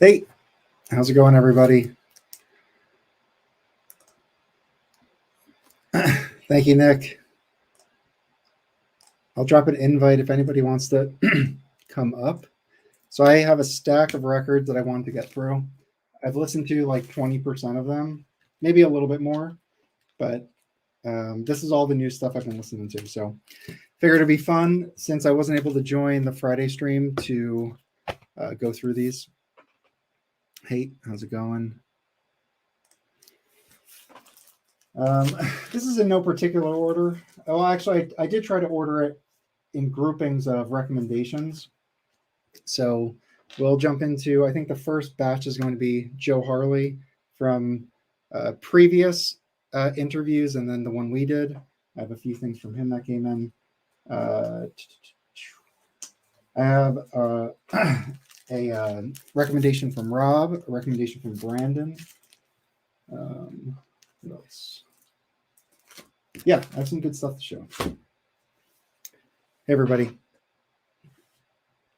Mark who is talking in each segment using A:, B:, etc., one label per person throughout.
A: Hey, how's it going, everybody? Thank you, Nick. I'll drop an invite if anybody wants to come up. So I have a stack of records that I wanted to get through. I've listened to like 20% of them, maybe a little bit more, but this is all the new stuff I've been listening to. So figured it'd be fun since I wasn't able to join the Friday stream to go through these. Hey, how's it going? This is in no particular order. Oh, actually, I did try to order it in groupings of recommendations. So we'll jump into, I think the first batch is going to be Joe Harley from previous interviews, and then the one we did. I have a few things from him that came in. I have a recommendation from Rob, a recommendation from Brandon. What else? Yeah, I have some good stuff to show. Hey, everybody.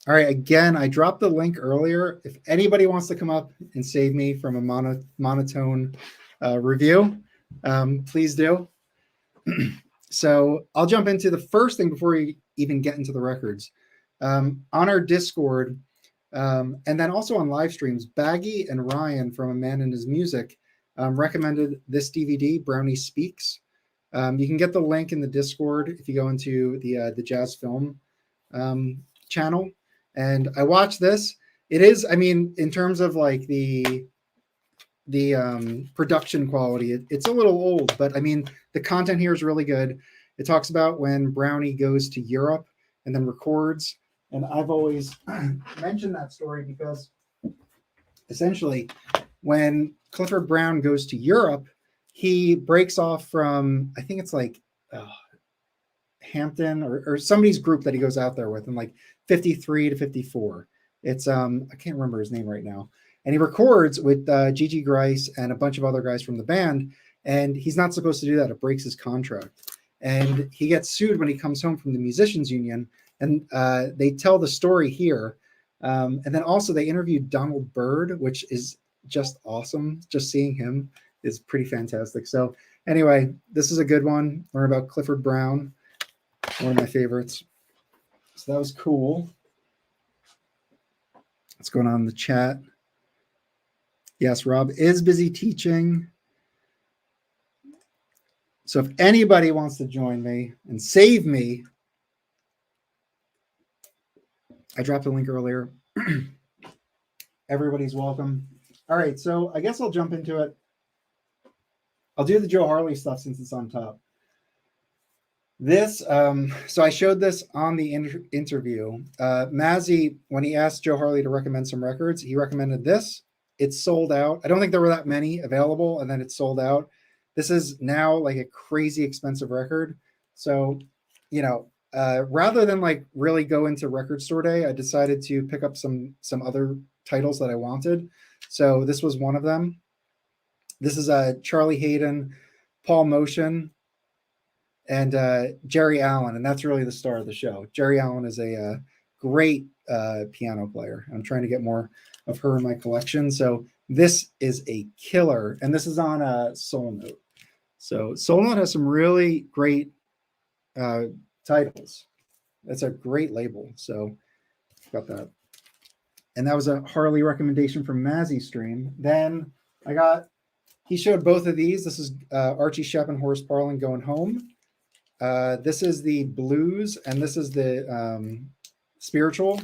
A: All right, again, I dropped the link earlier. If anybody wants to come up and save me from a monotone review, please do. So I'll jump into the first thing before we even get into the records. On our Discord, and then also on live streams, Baggy and Ryan from A Man and His Music recommended this DVD, Brownie Speaks. You can get the link in the Discord if you go into the Jazz Film channel. And I watched this. It is, I mean, in terms of like the production quality, it's a little old, but I mean, the content here is really good. It talks about when Brownie goes to Europe and then records. And I've always mentioned that story because essentially when Clifford Brown goes to Europe, he breaks off from, I think it's like Hampton or somebody's group that he goes out there with in like 53 to 54. It's I can't remember his name right now. And he records with Gigi Grice and a bunch of other guys from the band. And he's not supposed to do that. It breaks his contract. And he gets sued when he comes home from the musicians union. And they tell the story here. And then also they interviewed Donald Byrd, which is just awesome. Just seeing him is pretty fantastic. So anyway, this is a good one. Learn about Clifford Brown, one of my favorites. So that was cool. What's going on in the chat? Yes, Rob is busy teaching. So if anybody wants to join me and save me, I dropped a link earlier. Everybody's welcome. All right, so I guess I'll jump into it. I'll do the Joe Harley stuff since it's on top. This, so I showed this on the interview. Mazzy, when he asked Joe Harley to recommend some records, he recommended this. It's sold out. I don't think there were that many available, and then it's sold out. This is now like a crazy expensive record. So, you know, rather than like really go into record store day, I decided to pick up some other titles that I wanted. So this was one of them. This is Charlie Hayden, Paul Motion, and Jerry Allen, and that's really the star of the show. Jerry Allen is a great piano player. I'm trying to get more of her in my collection. So this is a killer, and this is on Soul Note. So Soul Note has some really great titles. That's a great label. So got that. And that was a Harley recommendation from Mazzy Stream. Then he showed both of these. This is Archie Shepp and Horace Parlan, Going Home. This is the blues, and this is the spiritual.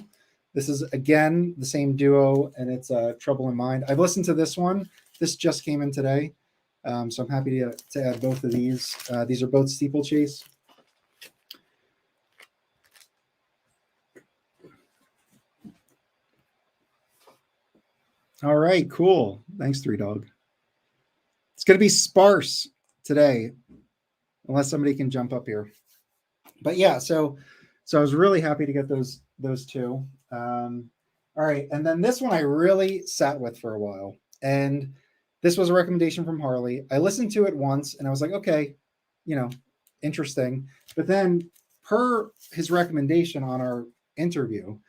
A: This is, again, the same duo, and it's Trouble in Mind. I've listened to this one. This just came in today, so I'm happy to add both of these. These are both Steeplechase. All right, cool. Thanks, Three Dog. It's going to be sparse today, unless somebody can jump up here. But yeah, so I was really happy to get those two. All right, and then this one I really sat with for a while, and this was a recommendation from Harley. I listened to it once, and I was like, okay, you know, interesting. But then per his recommendation on our interview,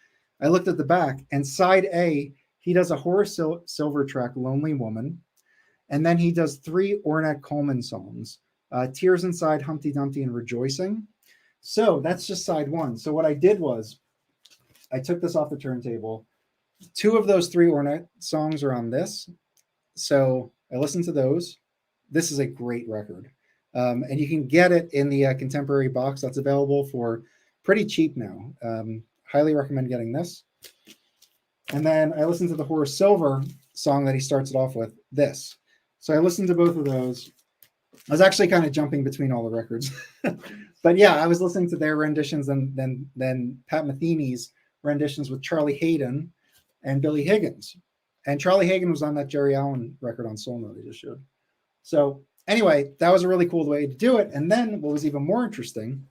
A: I looked at the back, and side A He does a Horace Silver track, Lonely Woman. And then he does 3 Ornette Coleman songs, Tears Inside, Humpty Dumpty, and Rejoicing. So that's just side 1. So what I did was I took this off the turntable. 2 of those 3 Ornette songs are on this. So I listened to those. This is a great record. And you can get it in the contemporary box that's available for pretty cheap now. Highly recommend getting this. And then I listened to the Horace Silver song that he starts it off with, this. So I listened to both of those. I was actually kind of jumping between all the records. But yeah, I was listening to their renditions and then Pat Metheny's renditions with Charlie Hayden and Billy Higgins. And Charlie Hagen was on that Jerry Allen record on Soul Note they just showed. So anyway, that was a really cool way to do it. And then what was even more interesting,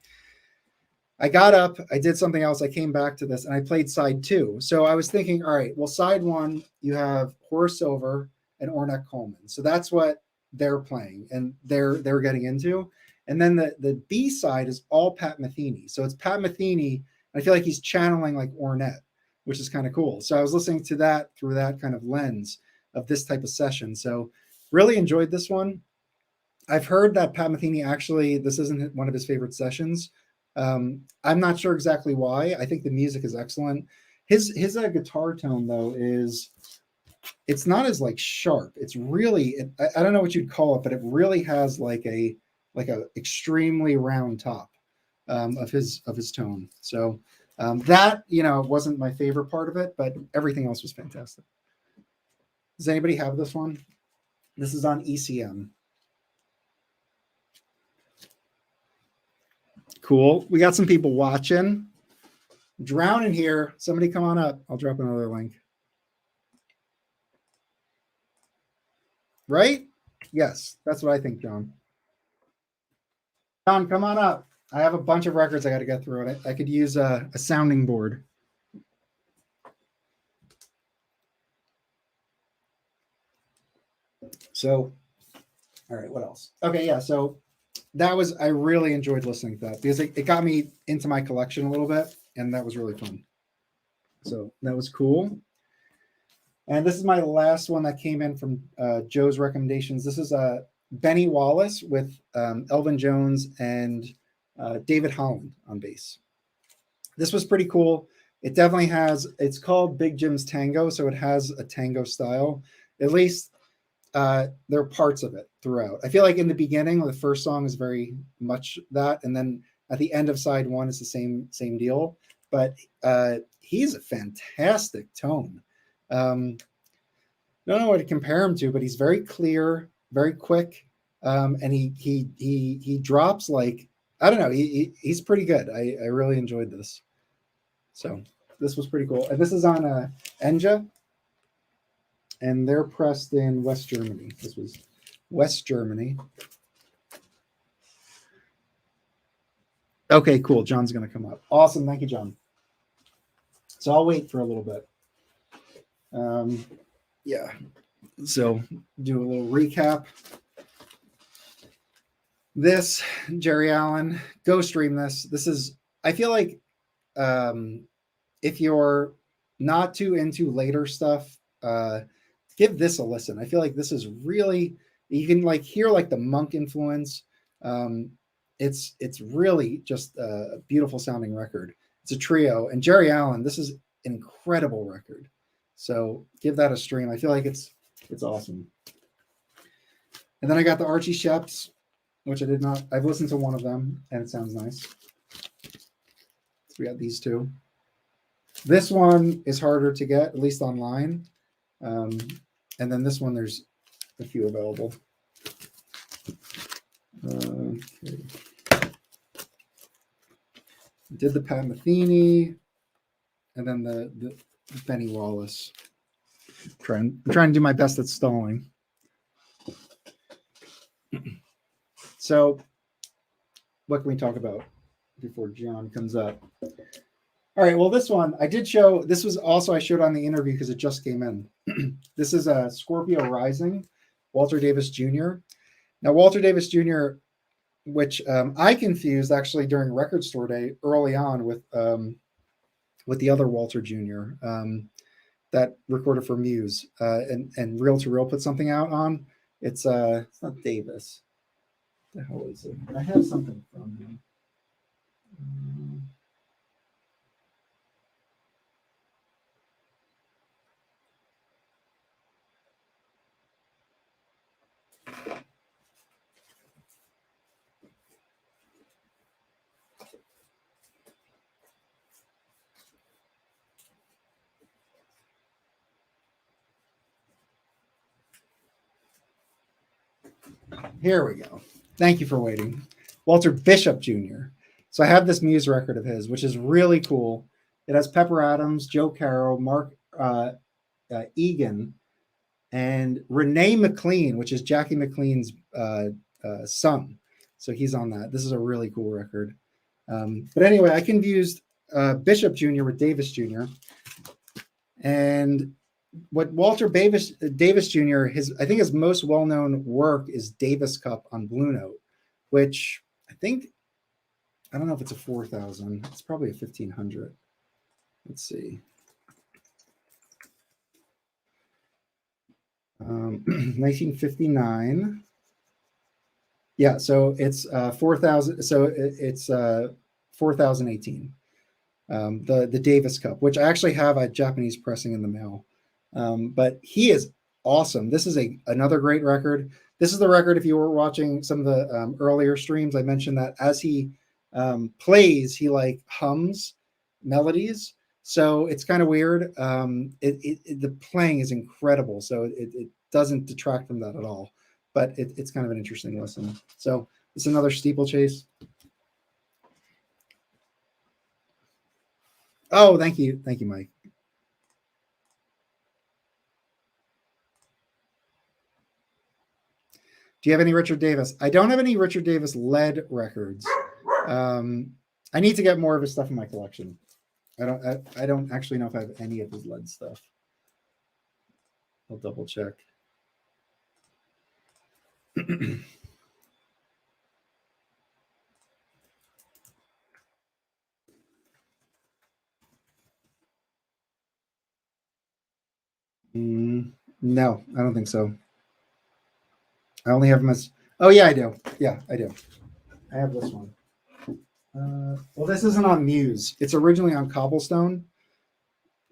A: I got up, I did something else, I came back to this, and I played side 2. So I was thinking, all right, well, side 1, you have Horace Silver and Ornette Coleman. So that's what they're playing and they're getting into. And then the B side is all Pat Metheny. So it's Pat Metheny. I feel like he's channeling like Ornette, which is kind of cool. So I was listening to that through that kind of lens of this type of session. So really enjoyed this one. I've heard that Pat Metheny actually, this isn't one of his favorite sessions. I'm not sure exactly why. I think the music is excellent. His guitar tone though it's not as like sharp. It's really, I don't know what you'd call it, but it really has like a extremely round top of his tone. So that, wasn't my favorite part of it, but everything else was fantastic. Does anybody have this one? This is on ECM. Cool. We got some people watching. Drowning here. Somebody come on up. I'll drop another link. Right? Yes, that's what I think, John. John, come on up. I have a bunch of records I got to get through. And I could use a sounding board. So, all right, what else? Okay, yeah, so I really enjoyed listening to that because it got me into my collection a little bit, and that was really fun. So that was cool. And this is my last one that came in from Joe's recommendations. This is Benny Wallace with Elvin Jones and David Holland on bass. This was pretty cool. It definitely has, it's called Big Jim's Tango, so it has a tango style. At least there are parts of it throughout. I feel like in the beginning, the first song is very much that, and then at the end of side 1 is the same deal. But he's a fantastic tone. Don't know what to compare him to, but he's very clear, very quick, and he drops like, I don't know, he's pretty good. I really enjoyed this. So this was pretty cool, and this is on Enja, and they're pressed in West Germany. This was West Germany. Okay, cool. John's going to come up. Awesome. Thank you, John. So I'll wait for a little bit. Yeah. So do a little recap. This, Jerry Allen, go stream this. This is, I feel like if you're not too into later stuff, give this a listen. I feel like this is really, you can like hear like the Monk influence. It's really just a beautiful sounding record. It's a trio, and Jerry Allen, this is an incredible record. So give that a stream. I feel like it's awesome. And then I got the Archie Sheps, which I've listened to one of them and it sounds nice. So we got these two. This one is harder to get, at least online. And then this one, there's a few available. Okay. Did the Pat Metheny, and then the Benny Wallace. I'm trying to do my best at stalling. So, what can we talk about before John comes up? All right, well, this one I did show. This was also I showed on the interview because it just came in. This is a Scorpio Rising, Walter Davis Jr. Now, Walter Davis Jr., which I confused actually during Record Store Day early on with the other Walter Jr. that recorded for Muse, and Reel to Reel put something out on. It's not Davis. What the hell is it? I have something from him. Here we go. Thank you for waiting. Walter Bishop Jr. So I have this Muse record of his, which is really cool. It has Pepper Adams, Joe Carroll, Mark Egan, and Renee McLean, which is Jackie McLean's son. So he's on that. This is a really cool record. But anyway, I confused Bishop Jr. with Davis Jr. And what Walter Davis Jr., I think his most well-known work is Davis Cup on Blue Note, which I don't know if it's a 4,000. It's probably a 1,500. Let's see. 1959. Yeah, so it's 4,000. So it's 4,018. The Davis Cup, which I actually have a Japanese pressing in the mail. But he is awesome. This is another great record. This is the record. If you were watching some of the earlier streams, I mentioned that as he plays, he like hums melodies. So it's kind of weird. The playing is incredible. So it doesn't detract from that at all. But it's kind of an interesting listen. So it's another steeplechase. Oh, thank you, Mike. Do you have any Richard Davis? I don't have any Richard Davis lead records. I need to get more of his stuff in my collection. I don't actually know if I have any of his lead stuff. I'll double check. No, I don't think so. I only have them as. Oh yeah, I do. Yeah, I do. I have this one. Well, this isn't on Muse. It's originally on Cobblestone.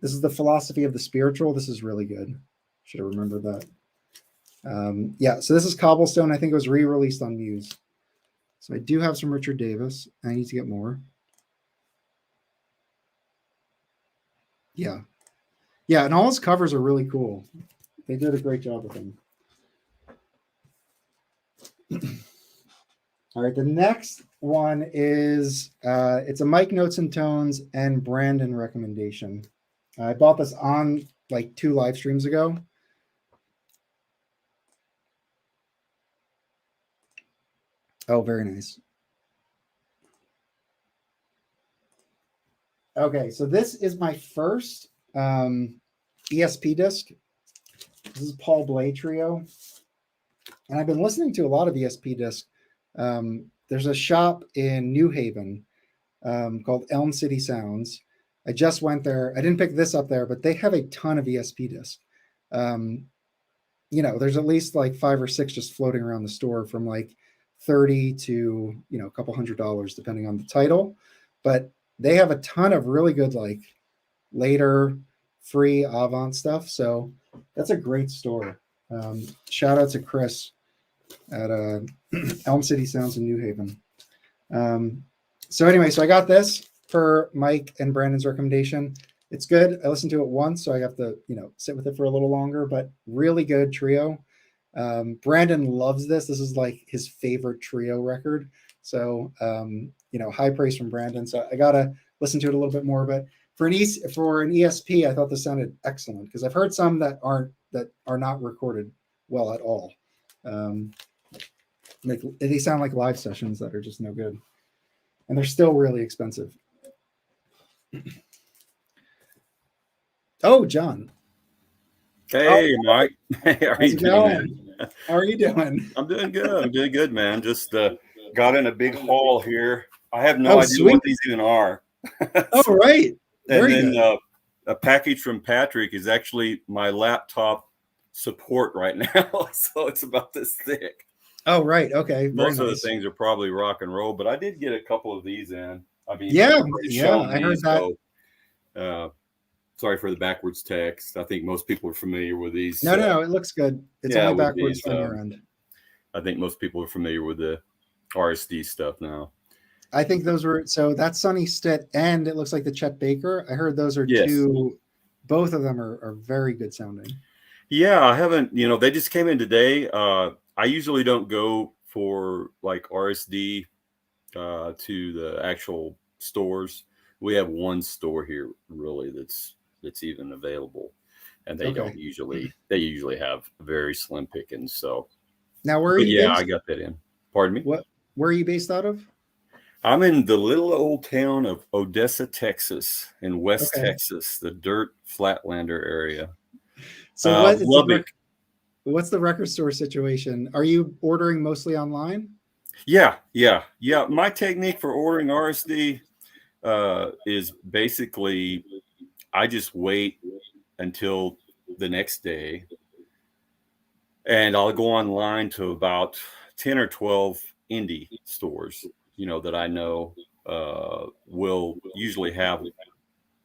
A: This is the Philosophy of the Spiritual. This is really good. Should have remembered that. Yeah, so this is Cobblestone. I think it was re-released on Muse. So I do have some Richard Davis. I need to get more. Yeah. Yeah, and all his covers are really cool. They did a great job with him. All right, the next one is it's a Mike Notes and Tones and Brandon recommendation. I bought this on like 2 live streams ago. Oh, very nice. Okay, so this is my first ESP-Disk. This is Paul Bley Trio. And I've been listening to a lot of ESP-Disk. There's a shop in New Haven called Elm City Sounds. I just went there. I didn't pick this up there, but they have a ton of ESP-Disk. There's at least like 5 or 6 just floating around the store from like $30 to, a couple $100 depending on the title. But they have a ton of really good, like later free Avant stuff. So that's a great store. Shout out to Chris at Elm City Sounds in New Haven. So I got this for Mike and Brandon's recommendation. It's good. I listened to it once, so I have to, sit with it for a little longer, but really good trio. Brandon loves this. This is like his favorite trio record. So, high praise from Brandon. So I got to listen to it a little bit more, but for an ESP, I thought this sounded excellent because I've heard some that are not recorded well at all. They sound like live sessions that are just no good, and they're still really expensive. Oh, John.
B: Hey, Mike. Hey, how are you doing?
A: How are you doing?
B: I'm doing good, man. Just got in a big haul here. I have no idea what these even are.
A: Oh, right.
B: And then a package from Patrick is actually my laptop support right now. So it's about this thick.
A: Oh, right. Okay. Very
B: Most of the
A: nice.
B: things are probably rock and roll, but I did get a couple of these in. I mean,
A: Yeah.
B: somebody's
A: Yeah.
B: shown
A: I
B: me,
A: heard that.
B: so, sorry for the backwards text. I think most people are familiar with these.
A: No, it looks good. It's
B: yeah,
A: only
B: with
A: backwards
B: these,
A: on your end.
B: I think most people are familiar with the RSD stuff now.
A: I think those were, so that's Sonny Stitt, and it looks like the Chet Baker. I heard those are
B: Yes.
A: two, both of them are very good sounding.
B: Yeah, I haven't, they just came in today. I usually don't go for like RSD to the actual stores. We have one store here really that's even available, and they usually have very slim pickings. So
A: now, where are you
B: yeah,
A: based?
B: I got that in. Pardon me?
A: Where are you based out of?
B: I'm in the little old town of Odessa, Texas, in West Texas, the dirt flatlander area.
A: So what's the record store situation? Are you ordering mostly online?
B: Yeah. My technique for ordering RSD is basically I just wait until the next day, and I'll go online to about 10 or 12 indie stores, that I know will usually have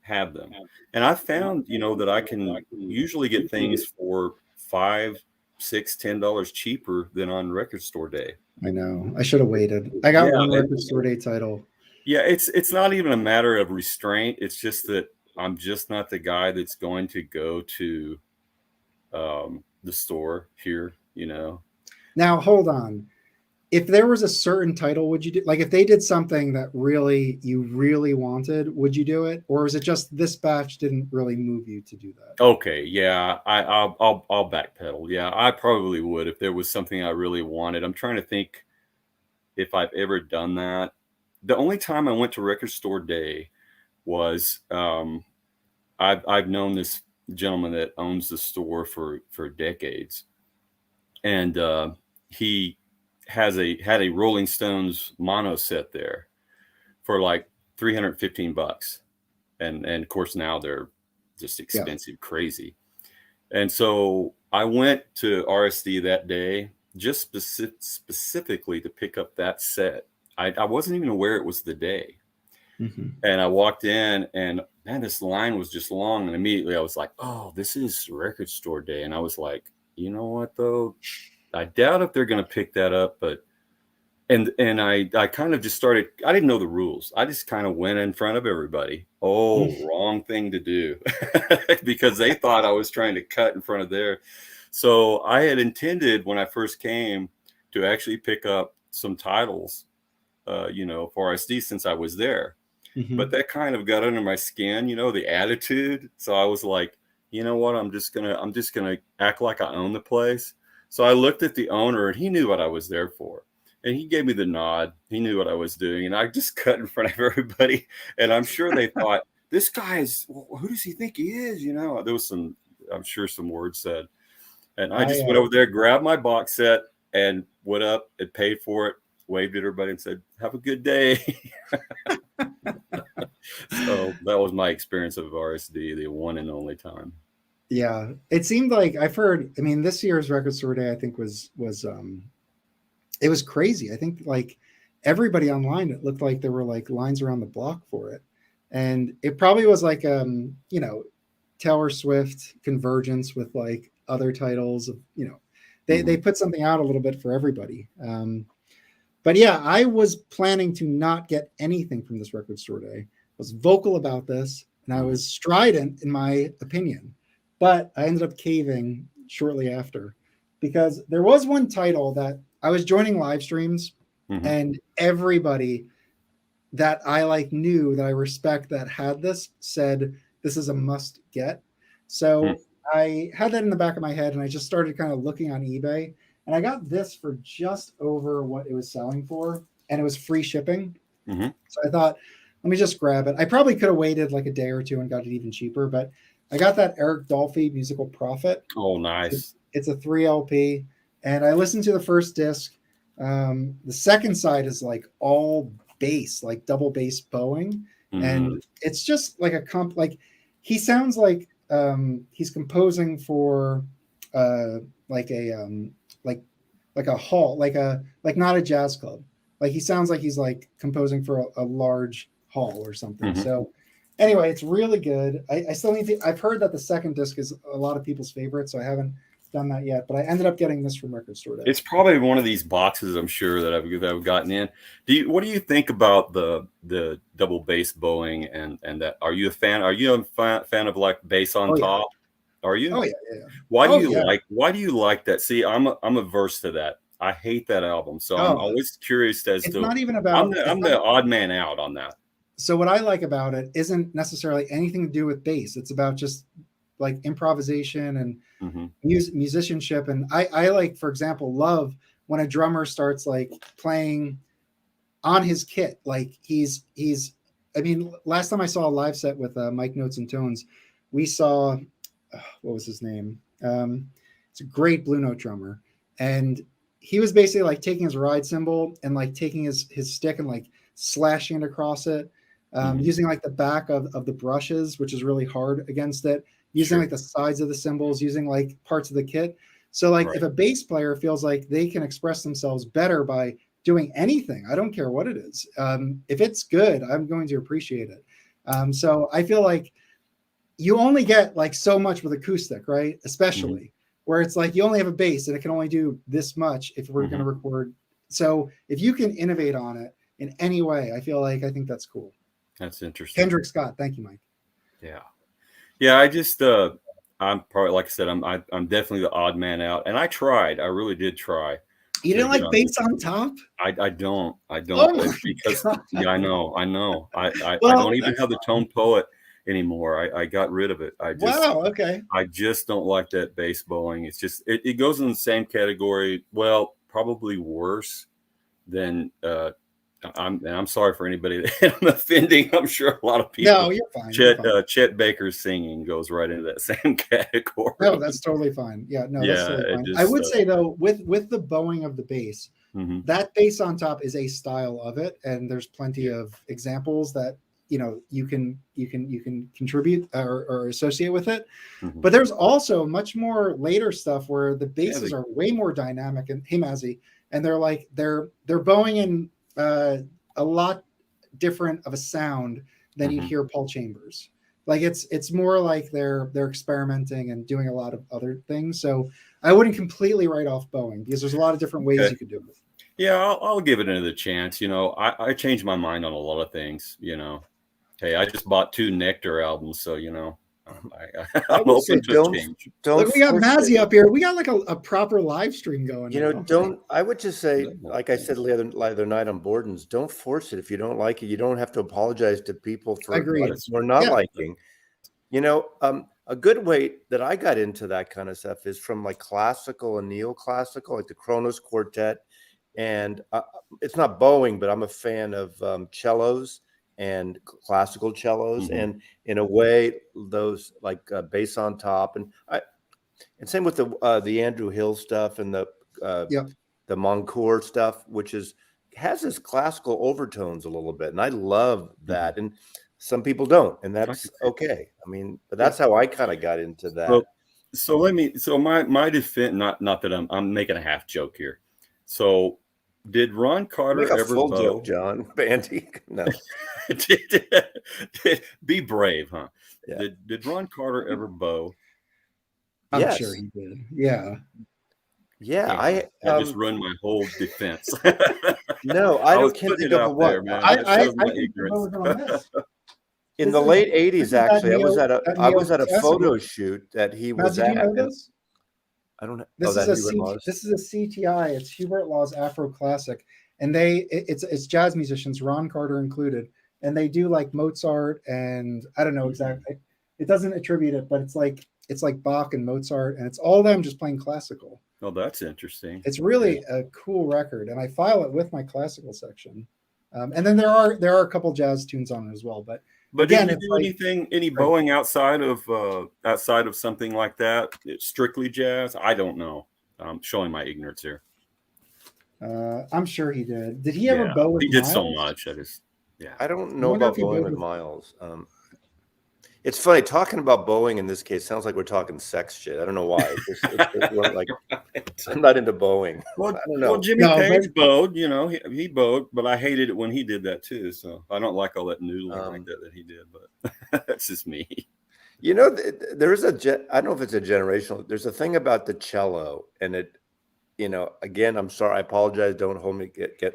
B: them. And I found, that I can usually get things for $5, $6, $10 cheaper than on record store day.
A: I know. I should have waited. I got one record store day title.
B: Yeah, it's not even a matter of restraint. It's just that I'm just not the guy that's going to go to the store here,
A: Now, hold on. If there was a certain title, would you do, like if they did something that you really wanted, would you do it? Or is it just this batch didn't really move you to do that?
B: Okay, yeah, I'll backpedal. Yeah, I probably would if there was something I really wanted. I'm trying to think if I've ever done that. The only time I went to record store day was I've known this gentleman that owns the store for decades, and he had a Rolling Stones mono set there for like $315, and of course now they're just expensive, crazy. And so I went to RSD that day just specifically to pick up that set. I wasn't even aware it was the day.
A: Mm-hmm.
B: And I walked in, and man, this line was just long. And immediately I was like, oh, this is record store day. And I was like, you know what, though? I doubt if they're going to pick that up. But and I kind of just started. I didn't know the rules. I just kind of went in front of everybody. Oh, wrong thing to do, because they thought I was trying to cut in front of their. So I had intended when I first came to actually pick up some titles, for RSD since I was there. Mm-hmm. But that kind of got under my skin, the attitude. So I was like, you know what? I'm just gonna act like I own the place. So I looked at the owner, and he knew what I was there for. And he gave me the nod. He knew what I was doing. And I just cut in front of everybody. And I'm sure they thought, this guy who does he think he is? There was I'm sure some words said. And I just went over there, grabbed my box set, and went up and paid for it, waved at everybody and said, have a good day. So that was my experience of RSD, the one and only time.
A: Yeah. It seemed like this year's record store day, I think was it was crazy. I think like everybody online, it looked like there were like lines around the block for it. And it probably was like, Taylor Swift convergence with like other titles of, they put something out a little bit for everybody. But yeah, I was planning to not get anything from this record store day. I was vocal about this, and I was strident in my opinion, but I ended up caving shortly after, because there was one title that I was joining live streams, and everybody that I knew that I respect that had this said, this is a must get. So I had that in the back of my head, and I just started kind of looking on eBay, and I got this for just over what it was selling for, and it was free shipping. So I thought, let me just grab it. I probably could have waited like a day or two and got it even cheaper, but I got that Eric Dolphy Musical Prophet.
B: Oh, nice.
A: It's a 3 LP, and I listened to the first disc. The second side is like all bass, like double bass bowing, and it's just like a he sounds like he's composing for like a hall, like not a jazz club. Like he sounds like he's like composing for a large hall or something.
B: Mhm.
A: So anyway, it's really good. I still need to. I've heard that the second disc is a lot of people's favorite, so I haven't done that yet. But I ended up getting this from Record Store Day.
B: It's probably one of these boxes, I'm sure, that I've gotten in. What do you think about the double bass bowing and that? Are you a fan? Are you a fan of like bass on top? Are you?
A: Oh yeah.
B: Why do you like that? See, I'm averse to that. I hate that album. So I'm always curious as to.
A: Not even about.
B: I'm the odd man out on that.
A: So what I like about it isn't necessarily anything to do with bass. It's about just like improvisation and musicianship. And I like, for example, love when a drummer starts like playing on his kit. Like he's. I mean, last time I saw a live set with Mike Notes and Tones, we saw. What was his name? It's a great Blue Note drummer, and he was basically like taking his ride cymbal and like taking his stick and like slashing it across it, using like the back of the brushes, which is really hard against it, using like the sides of the cymbals, using like parts of the kit. So like if a bass player feels like they can express themselves better by doing anything, I don't care what it is. If it's good, I'm going to appreciate it. So I feel like you only get like so much with acoustic, right? Especially where it's like you only have a bass and it can only do this much if we're going to record. So if you can innovate on it in any way, I think that's cool.
B: That's interesting.
A: Kendrick Scott, thank you, Mike.
B: Yeah. I just I'm probably, like I said, I'm definitely the odd man out, and I really did try.
A: You didn't like bass on top?
B: I don't
A: Oh
B: because
A: God.
B: Yeah, I know. I don't even have the Tone Poet anymore. I got rid of it.
A: Okay.
B: I just don't like that bass bowling. It's just it goes in the same category. Well, probably worse than I'm sorry for anybody that I'm offending. I'm sure a lot of people.
A: No, you're fine.
B: Chet Baker's singing goes right into that same category.
A: No, that's totally fine. Yeah, no, that's totally fine. I would say though, with the bowing of the bass, that bass on top is a style of it, and there's plenty of examples that you can contribute or associate with it. But there's also much more later stuff where the basses are way more dynamic. And hey, Mazzy, and they're like they're bowing in a lot different of a sound than you'd hear Paul Chambers. Like it's more like they're experimenting and doing a lot of other things. So I wouldn't completely write off bowing because there's a lot of different ways you could do it.
B: Yeah, I'll give it another chance. I changed my mind on a lot of things. Hey, I just bought 2 Nectar albums, so I'm open to change.
A: Look, we got Mazzy up here. We got like a proper live stream going.
C: I would just say, like I said the other night on Borden's, don't force it. If you don't like it, you don't have to apologize to people for not liking. A good way that I got into that kind of stuff is from like classical and neoclassical, like the Kronos Quartet. And it's not bowing, but I'm a fan of cellos and classical cellos, and in a way, those like bass on top, and same with the Andrew Hill stuff and the Moncourt stuff, which has this classical overtones a little bit, and I love that. And some people don't, and that's okay. I mean, but that's how I kind of got into that.
B: Well, so my defense, not that I'm making a half joke here. So did Ron Carter ever
C: full
B: bow?
C: Joke, John Bandy? No.
B: Be brave, huh?
C: Yeah.
B: Did Ron Carter ever bow?
A: I'm sure he did. Yeah.
C: Yeah,
B: I just ruined my whole defense.
C: No, I can't think of what. In the late 80s, actually, I was at a photo shoot that he was at. I don't know.
A: This is a CTI. It's Hubert Law's Afro Classic, and it's jazz musicians, Ron Carter included, and they do like Mozart and I don't know exactly. It doesn't attribute it, but it's like Bach and Mozart, and it's all them just playing classical.
B: Oh, that's interesting.
A: It's really a cool record, and I file it with my classical section. And then there are a couple jazz tunes on it as well, but again,
B: did you do any bowing outside of something like that? It's strictly jazz? I don't know. I'm showing my ignorance here.
A: I'm sure he did. Did he ever bow with
B: He did
A: Miles?
B: so much.
C: I don't know about bowing with Miles. It's funny talking about Boeing in this case. Sounds like we're talking sex shit. I don't know why. Like, I'm not into Boeing.
B: Well,
C: I don't know.
B: well, Jimmy Page bowed. You know, he bowed, but I hated it when he did that too. So I don't like all that noodling like that he did. But that's just me.
C: You know, there is I don't know if it's a generational. There's a thing about the cello, and it. You know, again, I'm sorry. I apologize. Don't hold me.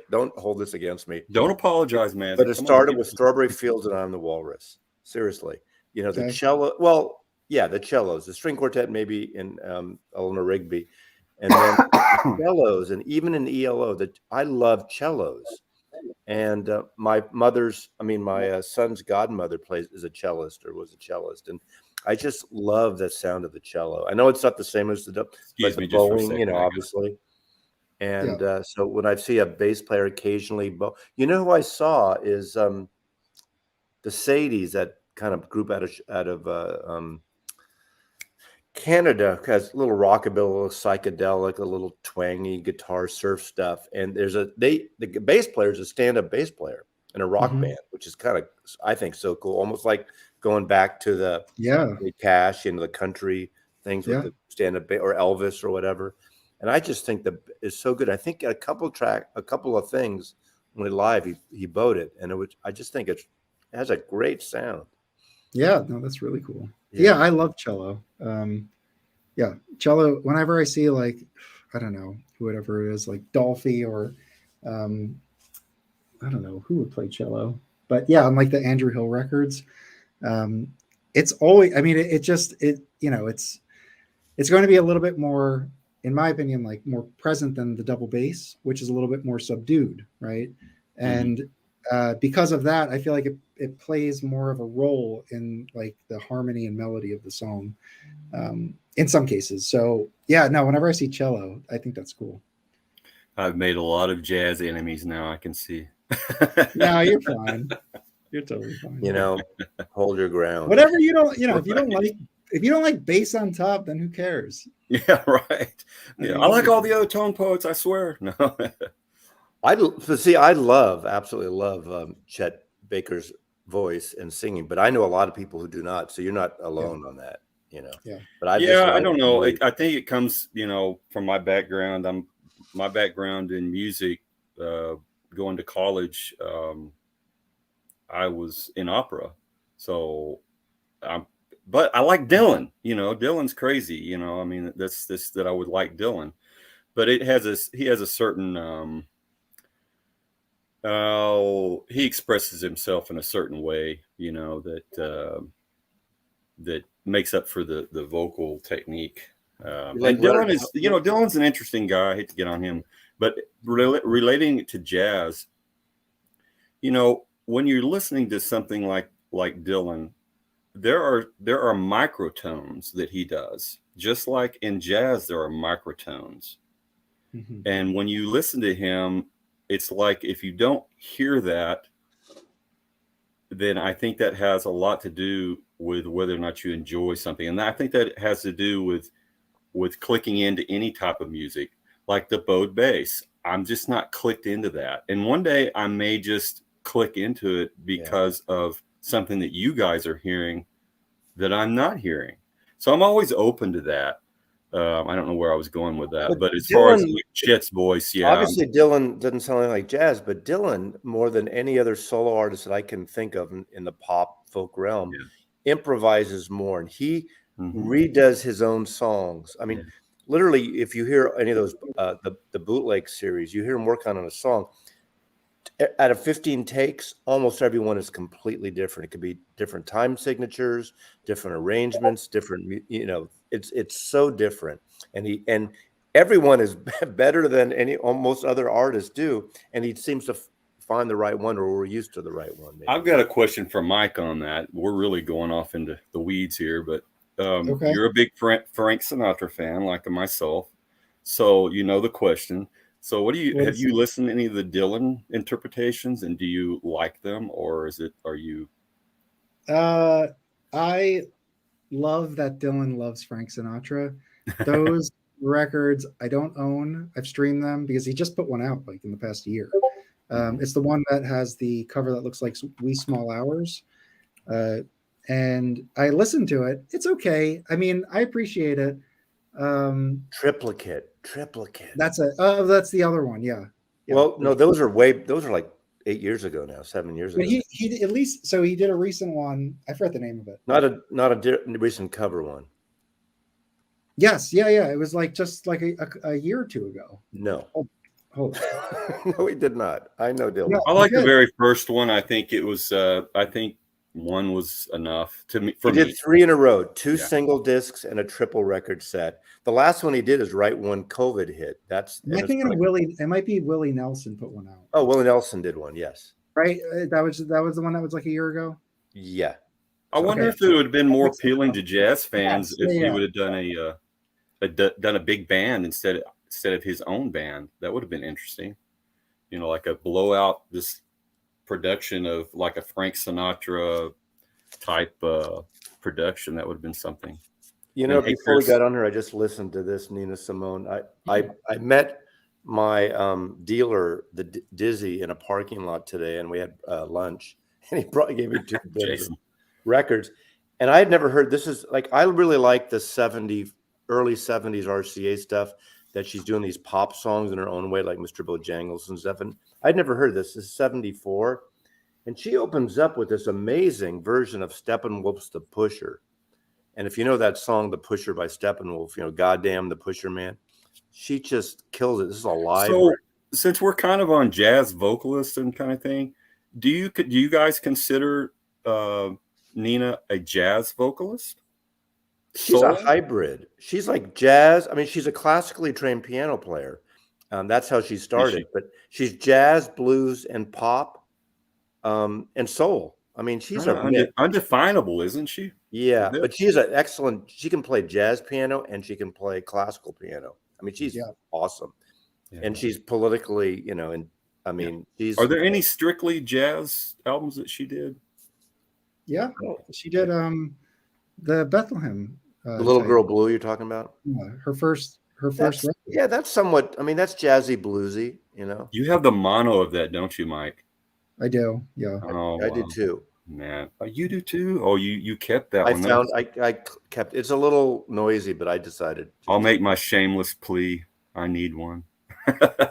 C: Don't hold this against me.
B: Don't apologize, man.
C: But it started with Strawberry Fields and I'm the Walrus. Seriously. You know, the cello. Well, yeah, the cellos, the string quartet, maybe in Eleanor Rigby, and then cellos, and even in ELO. That I love cellos. And my son's godmother is a cellist or was a cellist, and I just love the sound of the cello. I know it's not the same as the bowing, you know, obviously. And so when I see a bass player occasionally, you know who I saw is the Sadies, that kind of group out of Canada, has a little rockabilly, a little psychedelic, a little twangy guitar surf stuff. And the bass player is a stand-up bass player in a rock band, which is kind of, I think, so cool. Almost like going back to the Cash, the country things with the stand-up or Elvis or whatever. And I just think that is so good. I think a couple of things when live he bowed it, and I just think it has a great sound.
A: Yeah, no, that's really cool. Yeah, I love cello. Cello. Whenever I see, like, I don't know, whoever it is, like Dolphy or I don't know who would play cello, but yeah, on like the Andrew Hill records, it's always. I mean, it's going to be a little bit more, in my opinion, like more present than the double bass, which is a little bit more subdued, right? And because of that, I feel like it plays more of a role in like the harmony and melody of the song in some cases. So yeah, no, whenever I see cello, I think that's cool.
B: I've made a lot of jazz enemies now, I can see.
A: No, you're fine. You're totally fine.
C: You know, hold your ground.
A: Whatever you don't, if you don't like bass on top, then who cares?
B: Yeah, right. I like all the other tone poets, I swear. No.
C: I absolutely love Chet Baker's voice and singing, but I know a lot of people who do not. So you're not alone on that,
A: Yeah.
C: But
B: I don't know. I think it comes, from my background. My background in music, going to college. I was in opera, so but I like Dylan. Dylan's crazy. I mean, that's this that I would like Dylan, but he has a certain he expresses himself in a certain way, that makes up for the vocal technique. And Dylan is, Dylan's an interesting guy. I hate to get on him, but relating it to jazz, when you're listening to something like Dylan, there are microtones that he does, just like in jazz there are microtones. And when you listen to him, it's like if you don't hear that, then I think that has a lot to do with whether or not you enjoy something. And I think that has to do with clicking into any type of music, like the bowed bass. I'm just not clicked into that. And one day I may just click into it because of something that you guys are hearing that I'm not hearing. So I'm always open to that. I don't know where I was going with that, but as far as like Chet's voice,
C: obviously Dylan doesn't sound like jazz, but Dylan, more than any other solo artist that I can think of in the pop folk realm, improvises more, and he redoes his own songs. I mean, literally, if you hear any of those the bootleg series, you hear him work on a song. Out of 15 takes, almost everyone is completely different. It could be different time signatures, different arrangements, different, it's so different. And everyone is better than almost other artists do. And he seems to find the right one, or we're used to the right one. Maybe.
B: I've got a question for Mike on that. We're really going off into the weeds here, but you're a big Frank Sinatra fan, like myself. So you know the question. So have you listened to any of the Dylan interpretations, and do you like them, or are you?
A: I love that Dylan loves Frank Sinatra. Those records I don't own. I've streamed them because he just put one out like in the past year. It's the one that has the cover that looks like Wee Small Hours. and I listened to it. It's okay. I mean, I appreciate it.
C: Triplicate.
A: That's the other one. Yeah.
C: Well, no, those are like 8 years ago now, 7 years ago.
A: But he at least, so he did a recent one. I forgot the name of it.
C: Not a recent cover one.
A: Yes. Yeah. It was like just like a year or two ago.
C: No.
A: Oh.
C: No, he did not. I know Dylan.
B: I like the very first one. I think it was. I think one was enough to me.
C: He did 3 in a row, 2 single discs and a triple record set. The last one he did is right when COVID hit.
A: I think it might be Willie Nelson put one out.
C: Oh, Willie Nelson did one. Yes.
A: Right. That was the one that was like a year ago.
C: Yeah.
B: I wonder if it would have been more appealing to jazz fans if he would have done a big band instead of his own band. That would have been interesting. Like a blowout this production of like a Frank Sinatra type production. That would have been something.
C: Before we got on here, I just listened to this Nina Simone. I met my dealer, the Dizzy, in a parking lot today, and we had lunch, and he gave me 2 records, and I had never heard. This is like, I really like the early 70s RCA stuff that she's doing, these pop songs in her own way, like Mr. Bojangles and stuff. And I'd never heard this. This is 74, and she opens up with this amazing version of Steppenwolf's "The Pusher." And if you know that song, "The Pusher" by Steppenwolf, goddamn the Pusher Man, she just kills it. This is a live.
B: So, since we're kind of on jazz vocalists and kind of thing, do you guys consider Nina a jazz vocalist?
C: She's a hybrid. She's like jazz. I mean, she's a classically trained piano player. That's how she started. But she's jazz, blues, and pop, and soul. I mean, she's
B: undefinable, isn't she?
C: Yeah, but she's an excellent. She can play jazz piano and she can play classical piano. I mean, she's awesome, and she's politically, and I mean, she's.
B: Are there any strictly jazz albums that she did?
A: Yeah, she did. The Bethlehem.
C: The Little Girl Blue you're talking about?
A: Yeah, her first record.
C: Yeah, that's somewhat. I mean, that's jazzy bluesy.
B: You have the mono of that, don't you, Mike?
A: I do. Yeah.
C: Oh, I did too.
B: Man, you do too. Oh, you kept that one.
C: I kept. It's a little noisy, but I decided.
B: I'll make my shameless plea. I need one.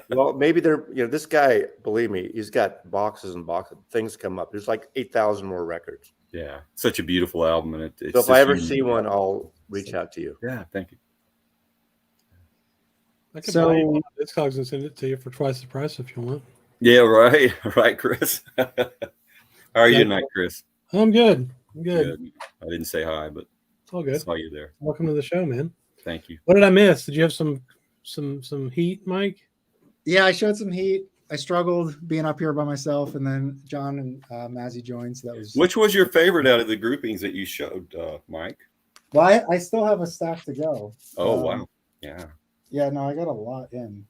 C: Well, maybe this guy, believe me, he's got boxes and boxes. Things come up. There's like 8,000 more records.
B: Yeah, such a beautiful album, and it's
C: so if I ever see one, I'll reach out to you.
B: Yeah, thank you.
D: I can buy you Discogs and send it to you for twice the price if you want.
B: Yeah, right, Chris. How are you tonight, Chris?
D: I'm good. I'm good.
B: I didn't say hi, but
D: it's all good. I
B: saw you there.
D: Welcome to the show, man.
B: Thank you.
D: What did I miss? Did you have some heat, Mike?
A: Yeah, I showed some heat. I struggled being up here by myself, and then John and Mazzy joined. So that was.
B: Which was your favorite out of the groupings that you showed, Mike?
A: Well, I still have a stack to go.
B: Oh wow! Yeah.
A: Yeah, no, I got a lot in.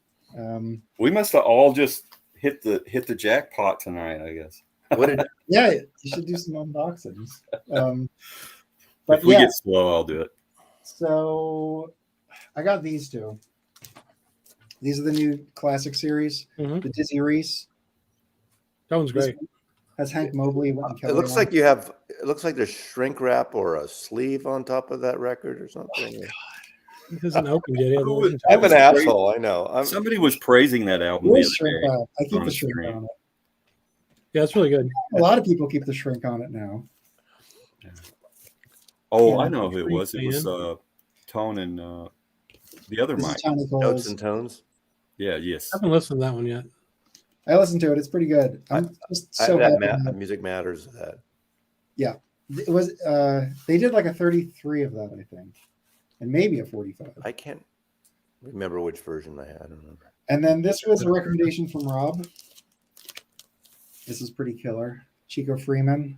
B: We must have all just hit the jackpot tonight, I guess.
A: Yeah, you should do some unboxings. But
B: if we get slow, I'll do it.
A: So I got these 2. These are the new classic series, the Dizzy Reese.
D: That one's great.
A: That's Hank Mobley.
C: It looks like you have. It looks like there's shrink wrap or a sleeve on top of that record or something.
D: Oh, God. It isn't open yet.
C: I'm an asshole. I know.
B: Somebody was praising that album the other day.
A: I keep the shrink on it.
D: Yeah, it's really good.
A: A lot of people keep the shrink on it now.
B: Yeah. Oh, I know who it was. It was Tone and the other Mike.
C: Notes and Tones.
B: Yeah, yes.
D: I haven't listened to that one yet.
A: I listened to it. It's pretty good. I'm just so happy.
C: Music Matters. That.
A: Yeah, it was. They did like a 33 of that, I think, and maybe a 45.
C: I can't remember which version I had. I don't remember.
A: And then this was a recommendation from Rob. This is pretty killer. Chico Freeman.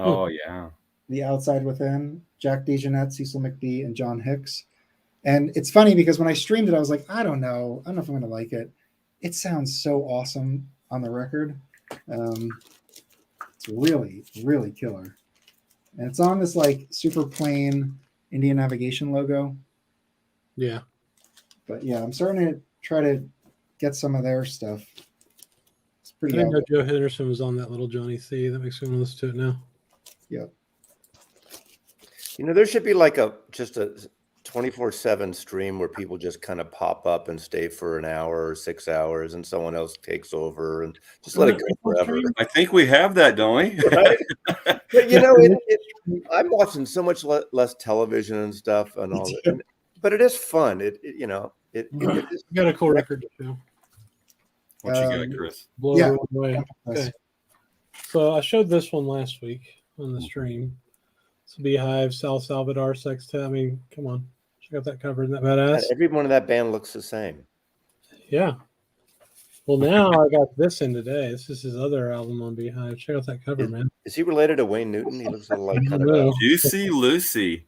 B: Oh yeah.
A: The Outside Within. Jack DeJohnette, Cecil McBee, and John Hicks. And it's funny because when I streamed it, I was like, I don't know if I'm going to like it. It sounds so awesome on the record. It's really, really killer. And it's on this like super plain Indian Navigation logo.
D: Yeah.
A: But yeah, I'm starting to try to get some of their stuff. It's pretty.
D: I didn't know Joe Henderson was on that Little Johnny C. That makes me want to listen to it now.
A: Yeah.
C: There should be like just a 24/7 stream where people just kind of pop up and stay for an hour or 6 hours, and someone else takes over and just let it go forever.
B: I think we have that, don't we?
C: Right? But I'm watching so much less television and stuff and all that. But it is fun. It
D: got a cool record too.
B: What you got, Chris?
D: Blow everyone away. Okay. So I showed this one last week on the stream. It's a Beehive, Sal Salvador, Sextet. I mean, come on. Check out that cover. Isn't that badass?
C: Every one of that band looks the same.
D: Yeah. Well, now I got this in today. This is his other album on Beehive. Check out that cover, man.
C: Is he related to Wayne Newton? He looks a little like kind
D: of
B: Juicy Lucy.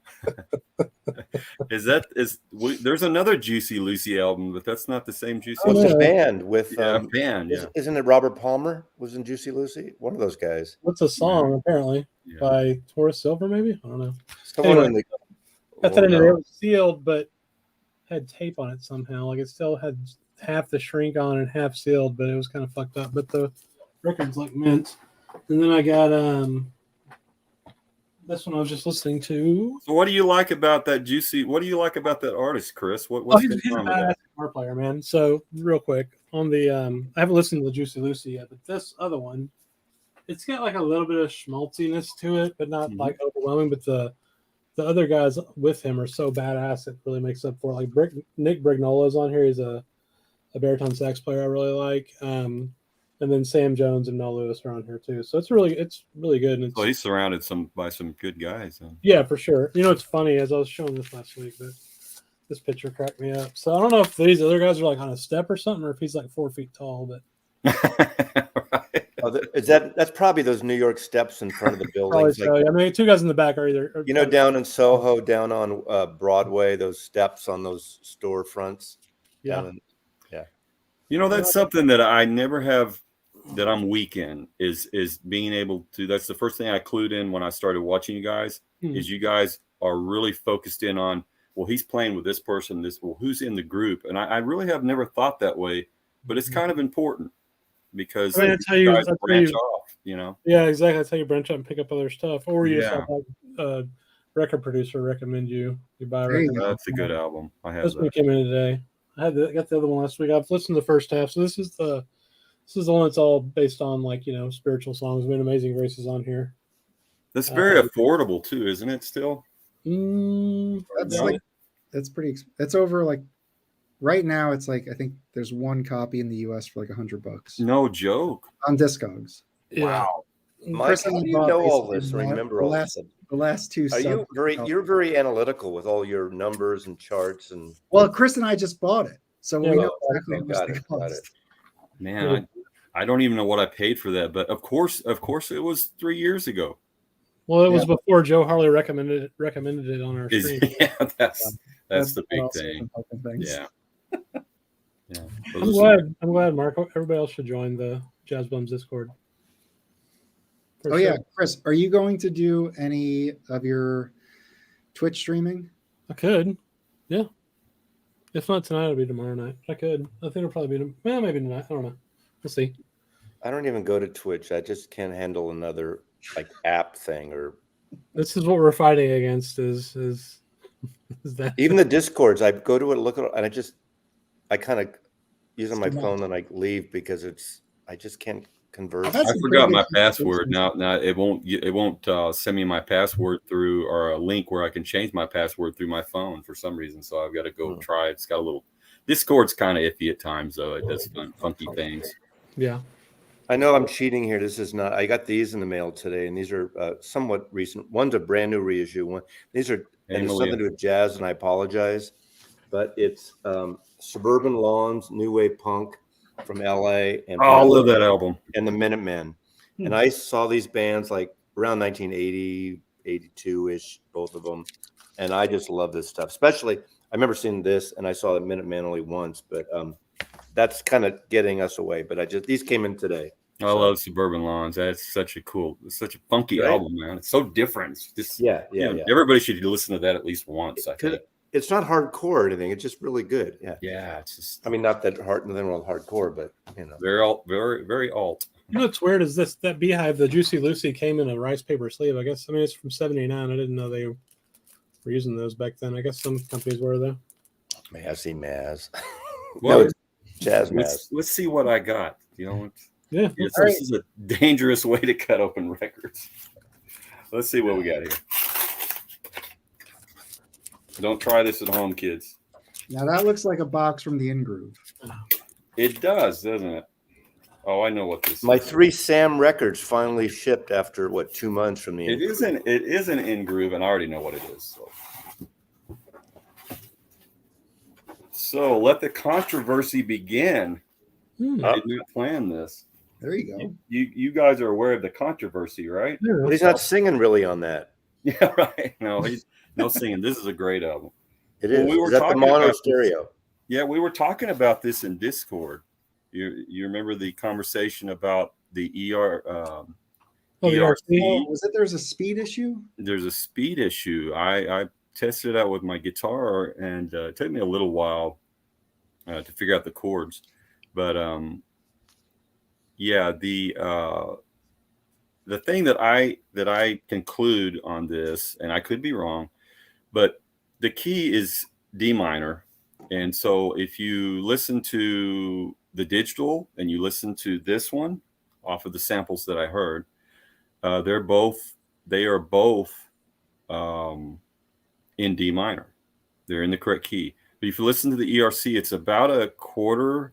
B: There's another Juicy Lucy album, but that's not the same Juicy.
C: Oh, it's a band with
B: band.
C: Isn't it Robert Palmer was in Juicy Lucy? One of those guys.
D: What's a song apparently by Taurus Silver? Maybe I don't know.
C: Anyway,
D: it was sealed, but had tape on it somehow. Like it still had half the shrink on and half sealed, but it was kind of fucked up. But the record's like mint. And then I got this one I was just listening to.
B: So what do you like about that Juicy? What do you like about that artist, Chris? He's
D: a badass guitar player, man. So real quick on the I haven't listened to the Juicy Lucy yet, but this other one, it's got like a little bit of schmaltziness to it, but not like overwhelming. But the other guys with him are so badass it really makes up for it. Like Nick Brignola's on here. He's a baritone sax player I really like. And then Sam Jones and Mel Lewis are on here too. So it's really good. And
B: he's surrounded by some good guys. Huh?
D: Yeah, for sure. It's funny, as I was showing this last week, but this picture cracked me up. So I don't know if these other guys are like on a step or something, or if he's like 4 feet tall, but
C: right. That's probably those New York steps in front of the buildings.
D: So. I mean, two guys in the back are either
C: down in Soho, down on Broadway, those steps on those storefronts.
D: Yeah.
B: That's something that I never have that I'm weak in is being able to. That's the first thing I clued in when I started watching you guys. Is you guys are really focused in on, well, he's playing with this person, who's in the group, and I really have never thought that way, but it's kind of important because
D: that's how you
B: branch off.
D: Yeah, exactly. That's how you branch out and pick up other stuff, or you just have like a record producer recommend you buy a record.
B: That's a good album. I have
D: this one came in today. I got the other one last week. I've listened to the first half, so this is the one that's all based on like spiritual songs. When Amazing Grace is on here.
B: That's very affordable too, isn't it? Still,
A: that's pretty. It's over like right now. It's like I think there's one copy in the U.S. for like $100.
B: No joke.
A: On Discogs.
D: Yeah.
C: Wow. Mike, how do you know all this? Remember all this?
A: The last two.
C: You're very analytical with all your numbers and charts and.
A: Well, Chris and I just bought it, so we know exactly
C: got it.
B: Man, I don't even know what I paid for that, but of course, it was 3 years ago.
D: Well, it was before Joe Harley recommended it on our stream.
B: Yeah, that's the big thing. Yeah.
D: I'm glad, Mark. Everybody else should join the Jazz Bums Discord.
A: Yeah, Chris, are you going to do any of your Twitch streaming?
D: I could, yeah. If not tonight, it'll be tomorrow night. I could. I think it'll probably be maybe tonight. I don't know. We'll see.
C: I don't even go to Twitch. I just can't handle another like app thing or.
D: This is what we're fighting against. Is that
C: even the Discords? I go to it, look at it, and I kind of use on my phone and I leave because I just can't convert.
B: I forgot my password. Now it won't send me my password through or a link where I can change my password through my phone for some reason. So I've got to go try it. It's got a little. Discord's kind of iffy at times, though. It does funky things.
D: Yeah.
C: I know I'm cheating here. This is not. I got these in the mail today, and these are somewhat recent. One's a brand new reissue. These are and it's something to do with jazz, and I apologize, but it's Suburban Lawns, new wave punk from LA, and
B: I love that album.
C: And the Minutemen. And I saw these bands like around 1980, 82-ish, both of them, and I just love this stuff. Especially, I remember seeing this, and I saw the Minutemen only once, but that's kind of getting us away. But these came in today.
B: I love Suburban Lawns. That's such a funky album, man. It's so different. It's just, everybody should listen to that at least once. I think
C: it's not hardcore or anything. It's just really good.
B: Yeah. It's just.
C: I mean, not that nothing wrong with hardcore, but
B: very, very alt.
D: What's weird is that Beehive, the Juicy Lucy, came in a rice paper sleeve. I guess. I mean, it's from '79. I didn't know they were using those back then. I guess some companies were though.
C: Mazzy Maz.
B: Well,
C: No, it's Jazz Maz.
B: let's see what I got. You know,
D: Yeah.
B: this is a dangerous way to cut open records. Let's see what we got here. Don't try this at home, kids.
A: Now that looks like a box from the In-Groove.
B: It does, doesn't it? Oh, I know what this
C: My
B: is.
C: 3 Sam records finally shipped after 2 months from the.
B: It is an In-Groove, and I already know what it is. So let the controversy begin. I did not plan this.
A: There you go.
B: You guys are aware of the controversy, right?
D: Yeah.
C: But he's not singing really on that.
B: Yeah, right. No, he's no singing. This is a great album.
C: It is.
B: We were
C: Is that the
B: talking
C: mono
B: about
C: stereo?
B: Yeah, we were talking about this in Discord. You remember the conversation about the ERC?
A: Oh, was it there's a speed issue?
B: There's a speed issue. I tested it out with my guitar, and it took me a little while to figure out the chords. But yeah, the thing that I conclude on this, and I could be wrong, but the key is D minor. And so if you listen to the digital and you listen to this one off of the samples that I heard, they are both in D minor. They're in the correct key. But if you listen to the ERC, it's about a quarter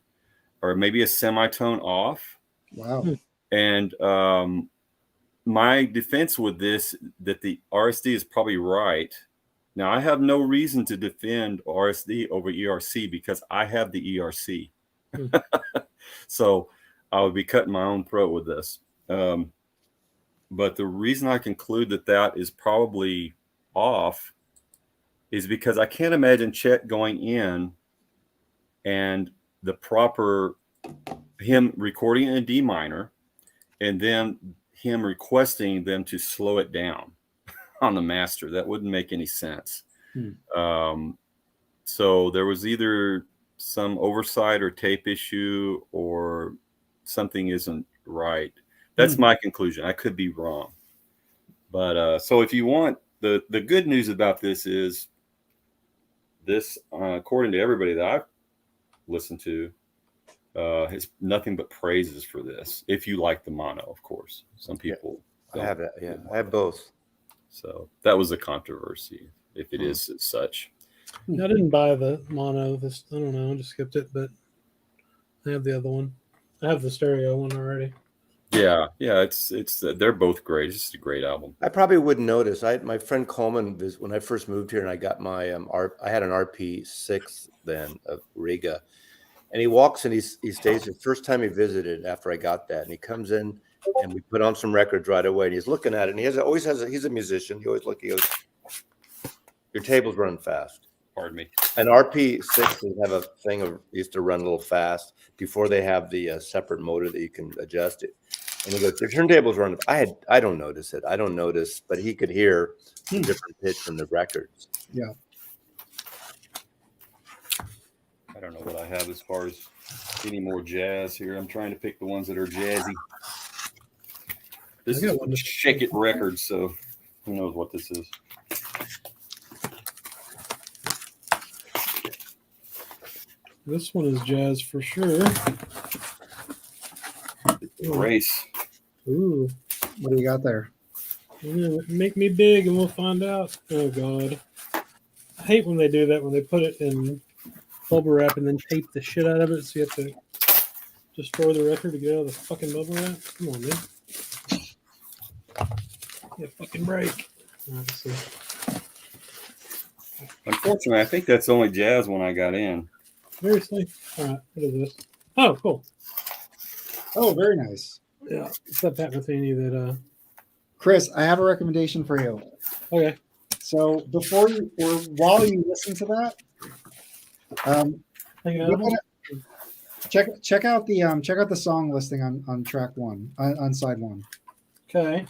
B: or maybe a semitone off.
A: Wow.
B: And my defense with this, that the RSD is probably right. Now, I have no reason to defend RSD over ERC because I have the ERC. So I would be cutting my own throat with this. But the reason I conclude that is probably off is because I can't imagine Chet going in and the proper him recording in D minor and then him requesting them to slow it down on the master. That wouldn't make any sense. So there was either some oversight or tape issue or something isn't right. That's my conclusion. I could be wrong. But so if you want, the good news about this is this, according to everybody that I've listened to, has nothing but praises for this. If you like the mono, of course. Some people
C: I have that. Yeah, I have both.
B: So that was a controversy, if it is as such.
D: I didn't buy the mono. I don't know. I just skipped it, but I have the other one. I have the stereo one already.
B: Yeah, it's they're both great. It's just a great album.
C: I probably wouldn't notice. My friend Coleman, when I first moved here, and I got my I had an RP6 then of Riga, and he walks and he stays. The first time he visited after I got that, and he comes in and we put on some records right away, and he's looking at it, and he's a musician. He always goes, your table's running fast.
B: Pardon me.
C: And RP6 have a thing of used to run a little fast before they have the separate motor that you can adjust it. And he goes, your turntable's running. I don't notice it. I don't notice, but he could hear the different pitch from the records.
A: Yeah.
B: I don't know what I have as far as any more jazz here. I'm trying to pick the ones that are jazzy. This is Shake It Records, so who knows what this is.
D: This one is jazz for sure.
B: Race.
D: Ooh.
A: What do you got there?
D: Make me big and we'll find out. Oh, God. I hate when they do that, when they put it in bubble wrap and then tape the shit out of it, so you have to destroy the record to get out of the fucking bubble wrap. Come on, man. Yeah, fucking break.
B: Unfortunately, I think that's the only jazz one I got in.
D: Seriously? All right, what is this? Oh, cool.
A: Oh, very nice.
D: Yeah, it's that Pat Metheny that.
A: Chris, I have a recommendation for you.
D: Okay.
A: So before you or while you listen to that, check out the song listing on track one on side one.
D: Okay.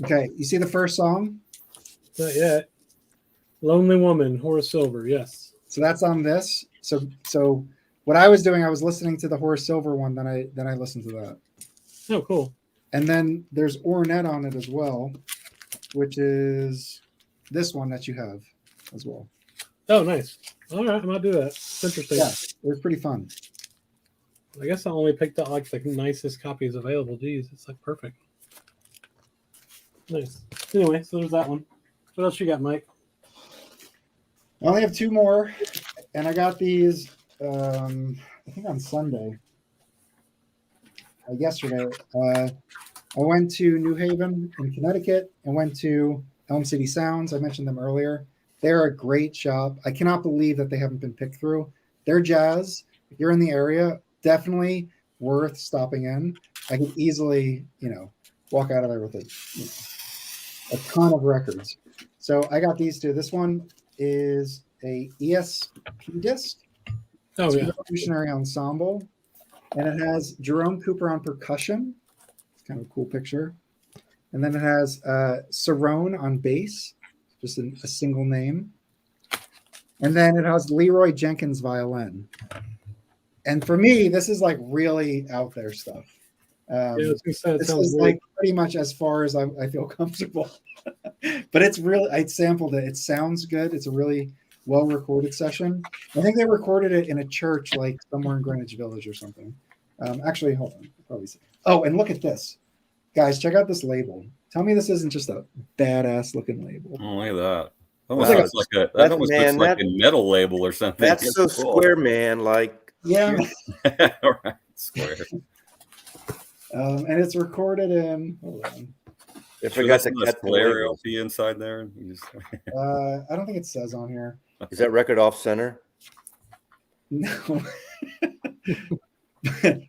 A: Okay, you see the first song?
D: Not yet. Lonely Woman, Horace Silver. Yes.
A: So that's on this. So what I was doing, I was listening to the Horace Silver one, then I listened to that.
D: Oh, cool.
A: And then there's Ornette on it as well, which is this one that you have as well.
D: Oh, nice. All right, I might do that. It's interesting.
A: Yeah, it was pretty fun.
D: I guess I only picked out like the nicest copies available. Jeez, it's like perfect. Nice. Anyway, so there's that one. What else you got, Mike?
A: I only have 2 more, and I got these I think on Sunday. Yesterday. I went to New Haven in Connecticut and went to Elm City Sounds. I mentioned them earlier. They're a great shop. I cannot believe that they haven't been picked through. They're jazz. If you're in the area, definitely worth stopping in. I could easily, walk out of there with a ton of records. So I got these 2. This one is a ESP-Disk.
D: Oh, yeah.
A: Revolutionary Ensemble. And it has Jerome Cooper on percussion. It's kind of a cool picture. And then it has Simone on bass, just a single name. And then it has Leroy Jenkins violin. And for me, this is like really out there stuff. This is like pretty much as far as I feel comfortable. But it's really, I sampled it. It sounds good. It's a really well-recorded session. I think they recorded it in a church, like somewhere in Greenwich Village or something. Actually, hold on. Probably. Oh, and look at this. Guys, check out this label. Tell me this isn't just a badass looking label.
B: Oh, look at that. That almost looks like a metal label or something.
C: That's so cool. Square, man. Like,
A: yeah.
B: All right, square.
A: And it's recorded in. Hold on.
C: If I got the
B: Square LP inside there,
A: I don't think it says on here.
C: Is that record off center?
A: No.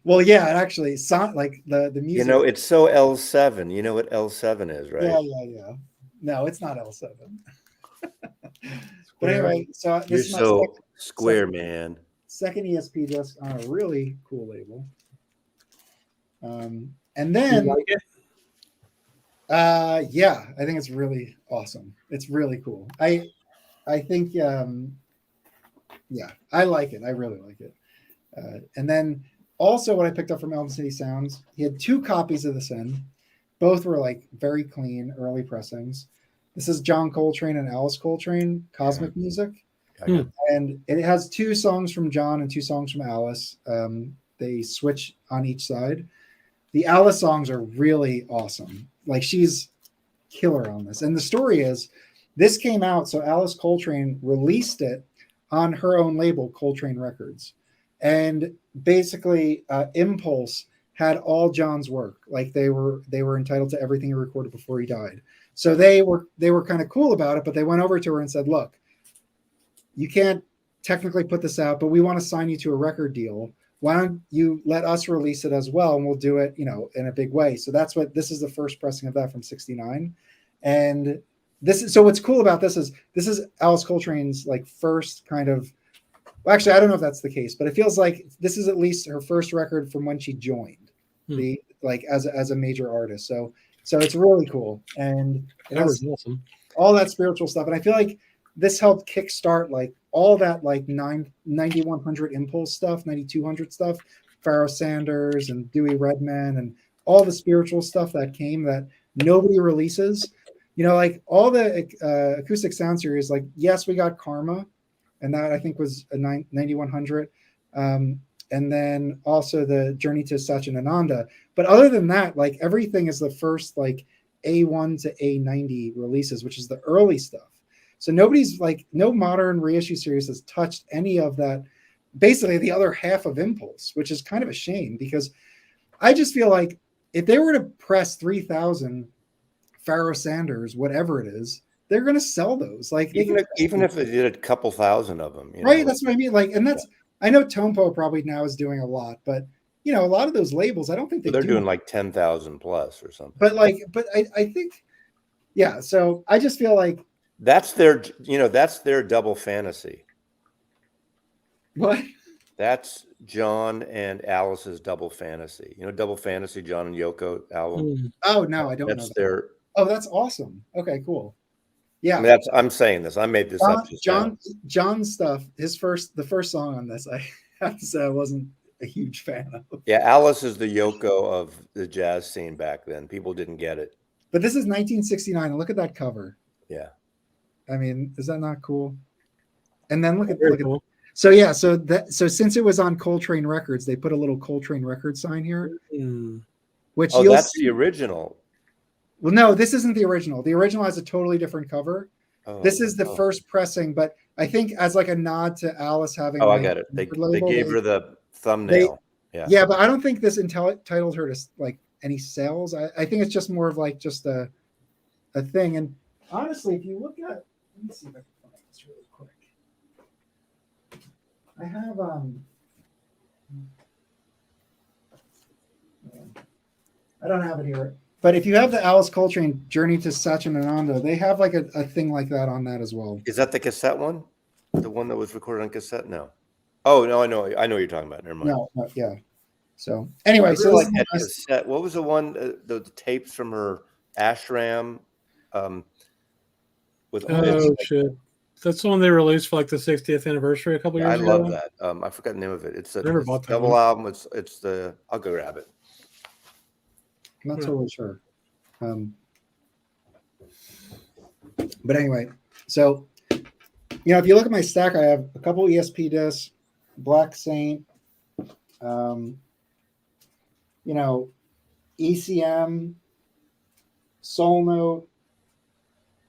A: Well, yeah, it actually sound like the music.
C: It's so L7. You know what L7 is, right?
A: Yeah. No, it's not L7. But anyway, so this
C: You're
A: is
C: so square, man.
A: Second ESP-Disk on a really cool label. And then,
D: you like it?
A: Yeah, I think it's really awesome. It's really cool. I think, yeah, I like it. I really like it. And then also what I picked up from Elm City Sounds, he had 2 copies of this in. Both were like very clean early pressings. This is John Coltrane and Alice Coltrane, Cosmic Music. And it has 2 songs from John and 2 songs from Alice. They switch on each side. The Alice songs are really awesome. Like, she's killer on this. And the story is, this came out, so Alice Coltrane released it on her own label, Coltrane Records. And basically, Impulse had all John's work. Like, they were entitled to everything he recorded before he died. So they were kind of cool about it, but they went over to her and said, look, you can't technically put this out, but we want to sign you to a record deal. Why don't you let us release it as well, and we'll do it, in a big way. So this is the first pressing of that from '69. And so what's cool about this is Alice Coltrane's like first kind of, well, actually, I don't know if that's the case, but it feels like this is at least her first record from when she joined as a major artist. So it's really cool. And it has
D: awesome.
A: All that spiritual stuff. And I feel like this helped kickstart like all that like 9100 Impulse stuff, 9200 stuff, Pharoah Sanders and Dewey Redman and all the spiritual stuff that came that nobody releases. Like all the acoustic sound series, like, yes, we got Karma, and that I think was a 9100. And then also the Journey to Satchidananda. But other than that, like everything is the first like A1 to A90 releases, which is the early stuff. So no modern reissue series has touched any of that, basically the other half of Impulse, which is kind of a shame, because I just feel like if they were to press 3,000 Pharoah Sanders, whatever it is, they're going to sell those. Like
C: even if they did a couple thousand of them,
A: right? That's what I mean. Like, and that's, I know Tompo probably now is doing a lot, but a lot of those labels, I don't think they're doing like
C: 10,000 plus or something.
A: But I think, yeah. So I just feel like
C: that's their double fantasy.
A: What?
C: That's John and Alice's double fantasy. Double fantasy, John and Yoko album.
A: Oh no, I don't know.
C: That's their.
A: Oh, that's awesome. Okay, cool. Yeah,
C: I mean, I'm saying this. I made this up.
A: John's stuff. The first song on this, I have to say, I wasn't a huge fan of.
C: Yeah, Alice is the Yoko of the jazz scene back then. People didn't get it.
A: But this is 1969, and look at that cover.
C: Yeah.
A: I mean, is that not cool? And then look at
D: Cool.
A: so yeah, so since it was on Coltrane Records, they put a little Coltrane Records sign here, which
C: that's the original.
A: Well, no, this isn't the original. The original has a totally different cover. This is the first pressing, but I think as like a nod to Alice having.
C: I got it. They gave her the thumbnail.
A: Yeah, but I don't think this entitled her to like any sales. I think it's just more of like just a thing. And honestly, if you look at, let me see if I can find this really quick. I have I don't have it here. But if you have the Alice Coltrane Journey to Satchidananda, they have like a thing like that on that as well.
C: Is that the cassette one? The one that was recorded on cassette? No. Oh no, I know what you're talking about. Never mind.
A: No, yeah. So anyway,
C: so like that cassette. What was the one? The tapes from her ashram. With
D: shit. That's the one they released for like the 60th anniversary a couple years ago.
C: I love that. I forgot the name of it. It's a double album. It's the. I'll go grab it.
A: I'm not totally sure. But anyway, so, if you look at my stack, I have a couple ESP discs, Black Saint, ECM, Soul Note,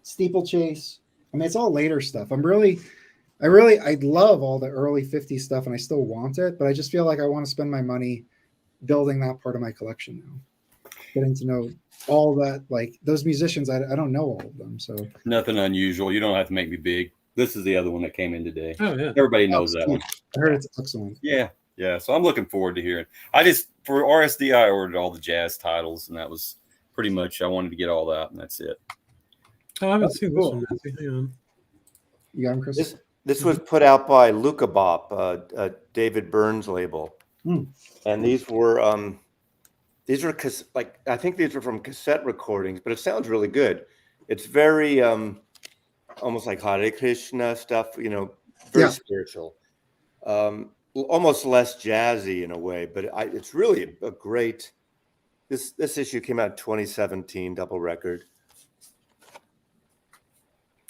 A: Steeplechase. I mean, it's all later stuff. I love all the early 50s stuff and I still want it, but I just feel like I want to spend my money building that part of my collection now. Getting to know all that, like those musicians, I don't know all of them. So
B: nothing unusual. You don't have to make me big. This is the other one that came in today.
D: Oh yeah,
B: everybody knows that one.
A: I heard it's excellent.
B: Yeah. So I'm looking forward to hearing. For RSD, I ordered all the jazz titles, and that was pretty much. I wanted to get all that, and that's it.
D: Oh, I haven't seen this one. Hang on.
A: You got him, Chris?
C: This was put out by Luca Bop, David Byrne's label, and these were. These are I think these are from cassette recordings, but it sounds really good. It's very almost like Hare Krishna stuff, very spiritual, almost less jazzy in a way. But it's really a great. This issue came out in 2017, double record.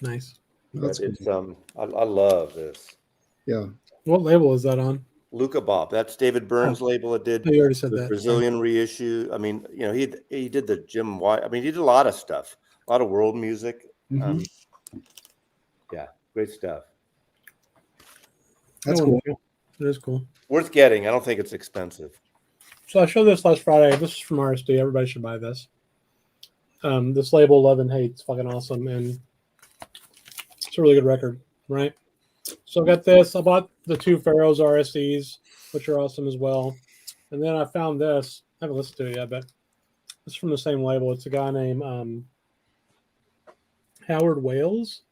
D: Nice.
C: It's I love this.
A: Yeah.
D: What label is that on?
C: Luca Bop. That's David Byrne's label. It did.
D: You already said
C: the
D: that.
C: Brazilian reissue. I mean, he did the Jim White. I mean, he did a lot of stuff, a lot of world music.
A: Mm-hmm.
C: Great stuff.
A: That's cool.
D: It is cool.
C: Worth getting. I don't think it's expensive.
D: So I showed this last Friday. This is from RSD. Everybody should buy this. This label, Love and Hate, is fucking awesome, and it's a really good record, right? So I got this. I bought the two Pharaohs RSDs, which are awesome as well. And then I found this. I haven't listened to it yet, but it's from the same label. It's a guy named Howard Wales.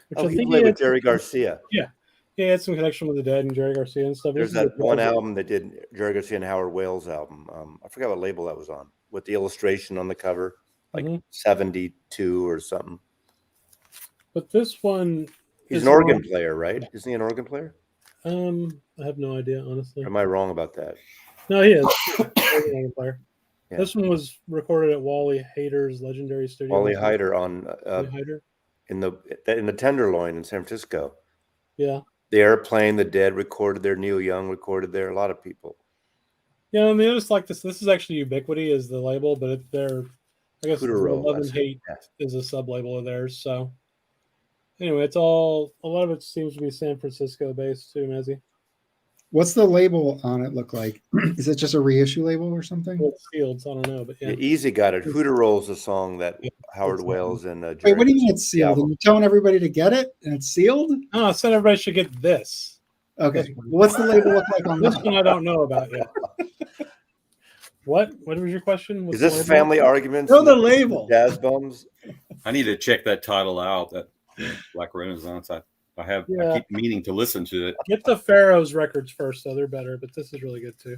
C: Which he played with Jerry Garcia.
D: Yeah. He had some connection with the Dead and Jerry Garcia and stuff.
C: There's that one album that did Jerry Garcia and Howard Wales album. I forgot what label that was on, with the illustration on the cover, like 72 or something.
D: But this one...
C: He's an organ player, right? Isn't he an organ player?
D: I have no idea, honestly.
C: Or am I wrong about that?
D: No, he is. He's an organ player. Yeah. This one was recorded at Wally Hader's legendary studio.
C: Wally Hader on in the Tenderloin in San Francisco.
D: Yeah.
C: The Airplane, the Dead recorded there. Neil Young recorded there. A lot of people.
D: Yeah, I mean, I just like this. This is actually Ubiquity is the label, but I guess Love and Hate is a sub label of theirs. So. Anyway, a lot of it seems to be San Francisco based too, Mazzy.
A: What's the label on it look like? Is it just a reissue label or something?
D: Well, it's sealed, so I don't know, but yeah.
C: Easy got it. Hooter Rolls a song that Howard Wales and
A: Wait, what do you mean it's sealed? Are you telling everybody to get it and it's sealed?
D: No, I said everybody should get this.
A: Okay. What's the label look like on
D: this one? I don't know about yet. What was your question?
C: Is this Family Arguments?
A: No, the label.
C: Jazz Bums.
B: I need to check that title out. That Black Renaissance. I keep meaning to listen to it.
D: Get the Pharaohs records first, though they're better, but this is really good too.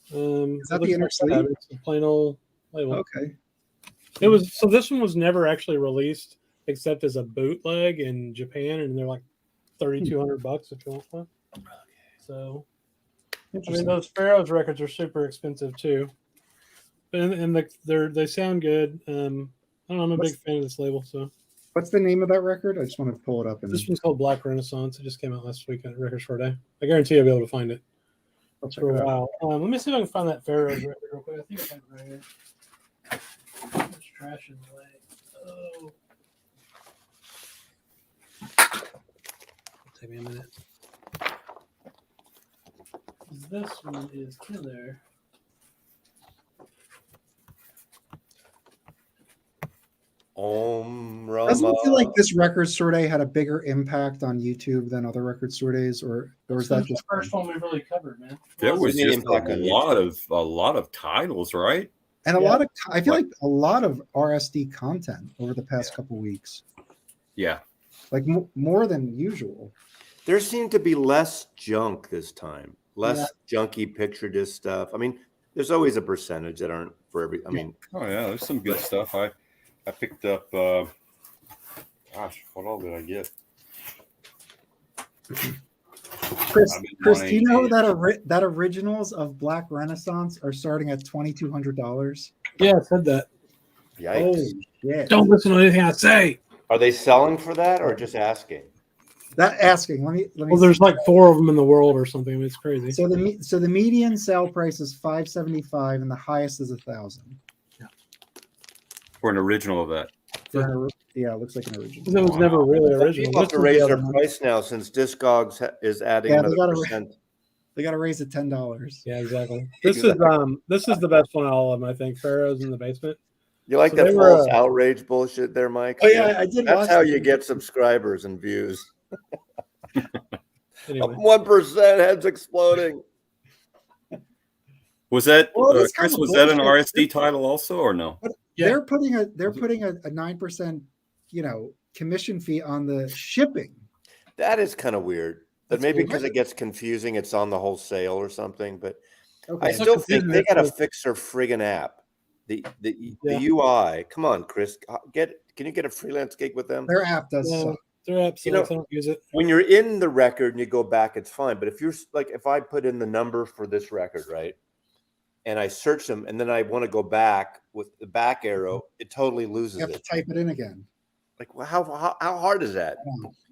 A: Is that the inner sleeve?
D: It's a plain old label.
A: Okay.
D: This one was never actually released except as a bootleg in Japan, and they're like $3,200 if you want one. So, I mean, those Pharaohs records are super expensive too, and they sound good. I don't know, I'm a big fan of this label. So,
A: What's the name of that record? I just want to pull it up.
D: This one's called Black Renaissance. It just came out last week at Record Store Day. I guarantee you'll be able to find it. For a while. Let me see if I can find that Pharaoh's record real quick. I think I have it right here. There's trash in the way. Oh. Take me a minute. This one is killer.
A: Doesn't it feel like this Record Store Day had a bigger impact on YouTube than other Record Store Days, or is that just
D: the first one we really covered, man?
B: There was just a lot of titles, right?
A: And I feel like a lot of RSD content over the past couple weeks.
B: Yeah,
A: like more than usual.
C: There seemed to be less junk this time, less junky picture disc stuff. I mean, there's always a percentage that aren't for every. I mean,
B: there's some good stuff. I picked up. Gosh, what all did I get?
A: Chris, do you know that originals of Black Renaissance are starting at $2,200?
D: Yeah, I said that.
C: Yikes!
A: Oh, yeah.
D: Don't listen to anything I say.
C: Are they selling for that or just asking?
A: That asking. Let me.
D: Well, there's like 4 of them in the world or something. I mean, it's crazy.
A: So the median sale price is $575, and the highest is $1,000.
B: For an original of that.
A: Yeah, it looks like an original.
D: It was never really original.
C: People have to raise their price now since Discogs is adding another percent.
A: They got to raise it $10.
D: Yeah, exactly. This is the best one of all of them, I think. Pharaoh's in the Basement.
C: You like that false outrage bullshit there, Mike?
A: Oh yeah, I did.
C: That's how you get subscribers and views.
D: Anyway.
C: 1% heads exploding.
B: Was that Chris? Was that an RSD title also, or no?
A: But they're putting a 9%, commission fee on the shipping.
C: That is kind of weird. But maybe because it gets confusing, it's on the whole sale or something. But I still think they got to fix their friggin' app. The UI. Come on, Chris. Can you get a freelance gig with them?
A: Their app does.
D: Yeah, their app sucks. I don't use it.
C: When you're in the record and you go back, it's fine. But if I put in the number for this record, right, and I search them, and then I want to go back with the back arrow, it totally loses it.
A: You have to type it in again.
C: Like, well, how hard is that?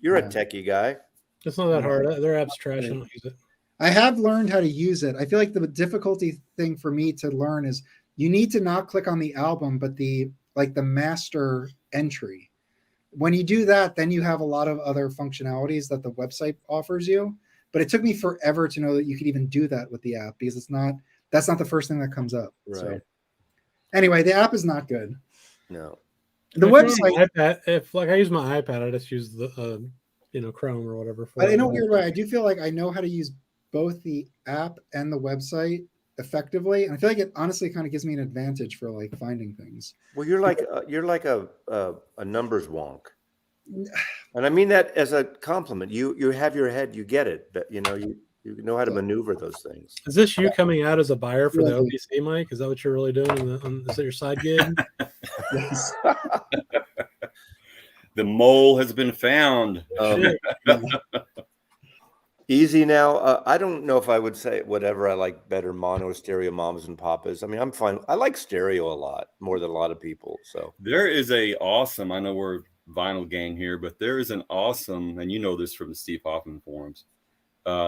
C: You're a techie guy.
D: It's not that hard. Their app's trash. I don't use it.
A: I have learned how to use it. I feel like the difficulty thing for me to learn is you need to not click on the album, but the master entry. When you do that, then you have a lot of other functionalities that the website offers you. But it took me forever to know that you could even do that with the app because that's not the first thing that comes up.
C: Right.
A: So anyway, the app is not good.
C: No.
A: The website.
D: If I use my iPad, I just use the Chrome or whatever.
A: But in a weird way, I do feel like I know how to use both the app and the website effectively, and I feel like it honestly kind of gives me an advantage for like finding things.
C: Well, you're like a numbers wonk, and I mean that as a compliment. You have your head, you get it, but you know how to maneuver those things.
D: Is this you coming out as a buyer for the OPC, Mike? Is that what you're really doing? Is that your side gig?
A: Yes.
B: The mole has been found.
C: Easy now. I don't know if I would say whatever I like better, mono or stereo, mamas and papas. I mean, I'm fine. I like stereo a lot more than a lot of people. So
B: there is I know we're vinyl gang here, but there is an awesome, and you know this from the Steve Hoffman forums,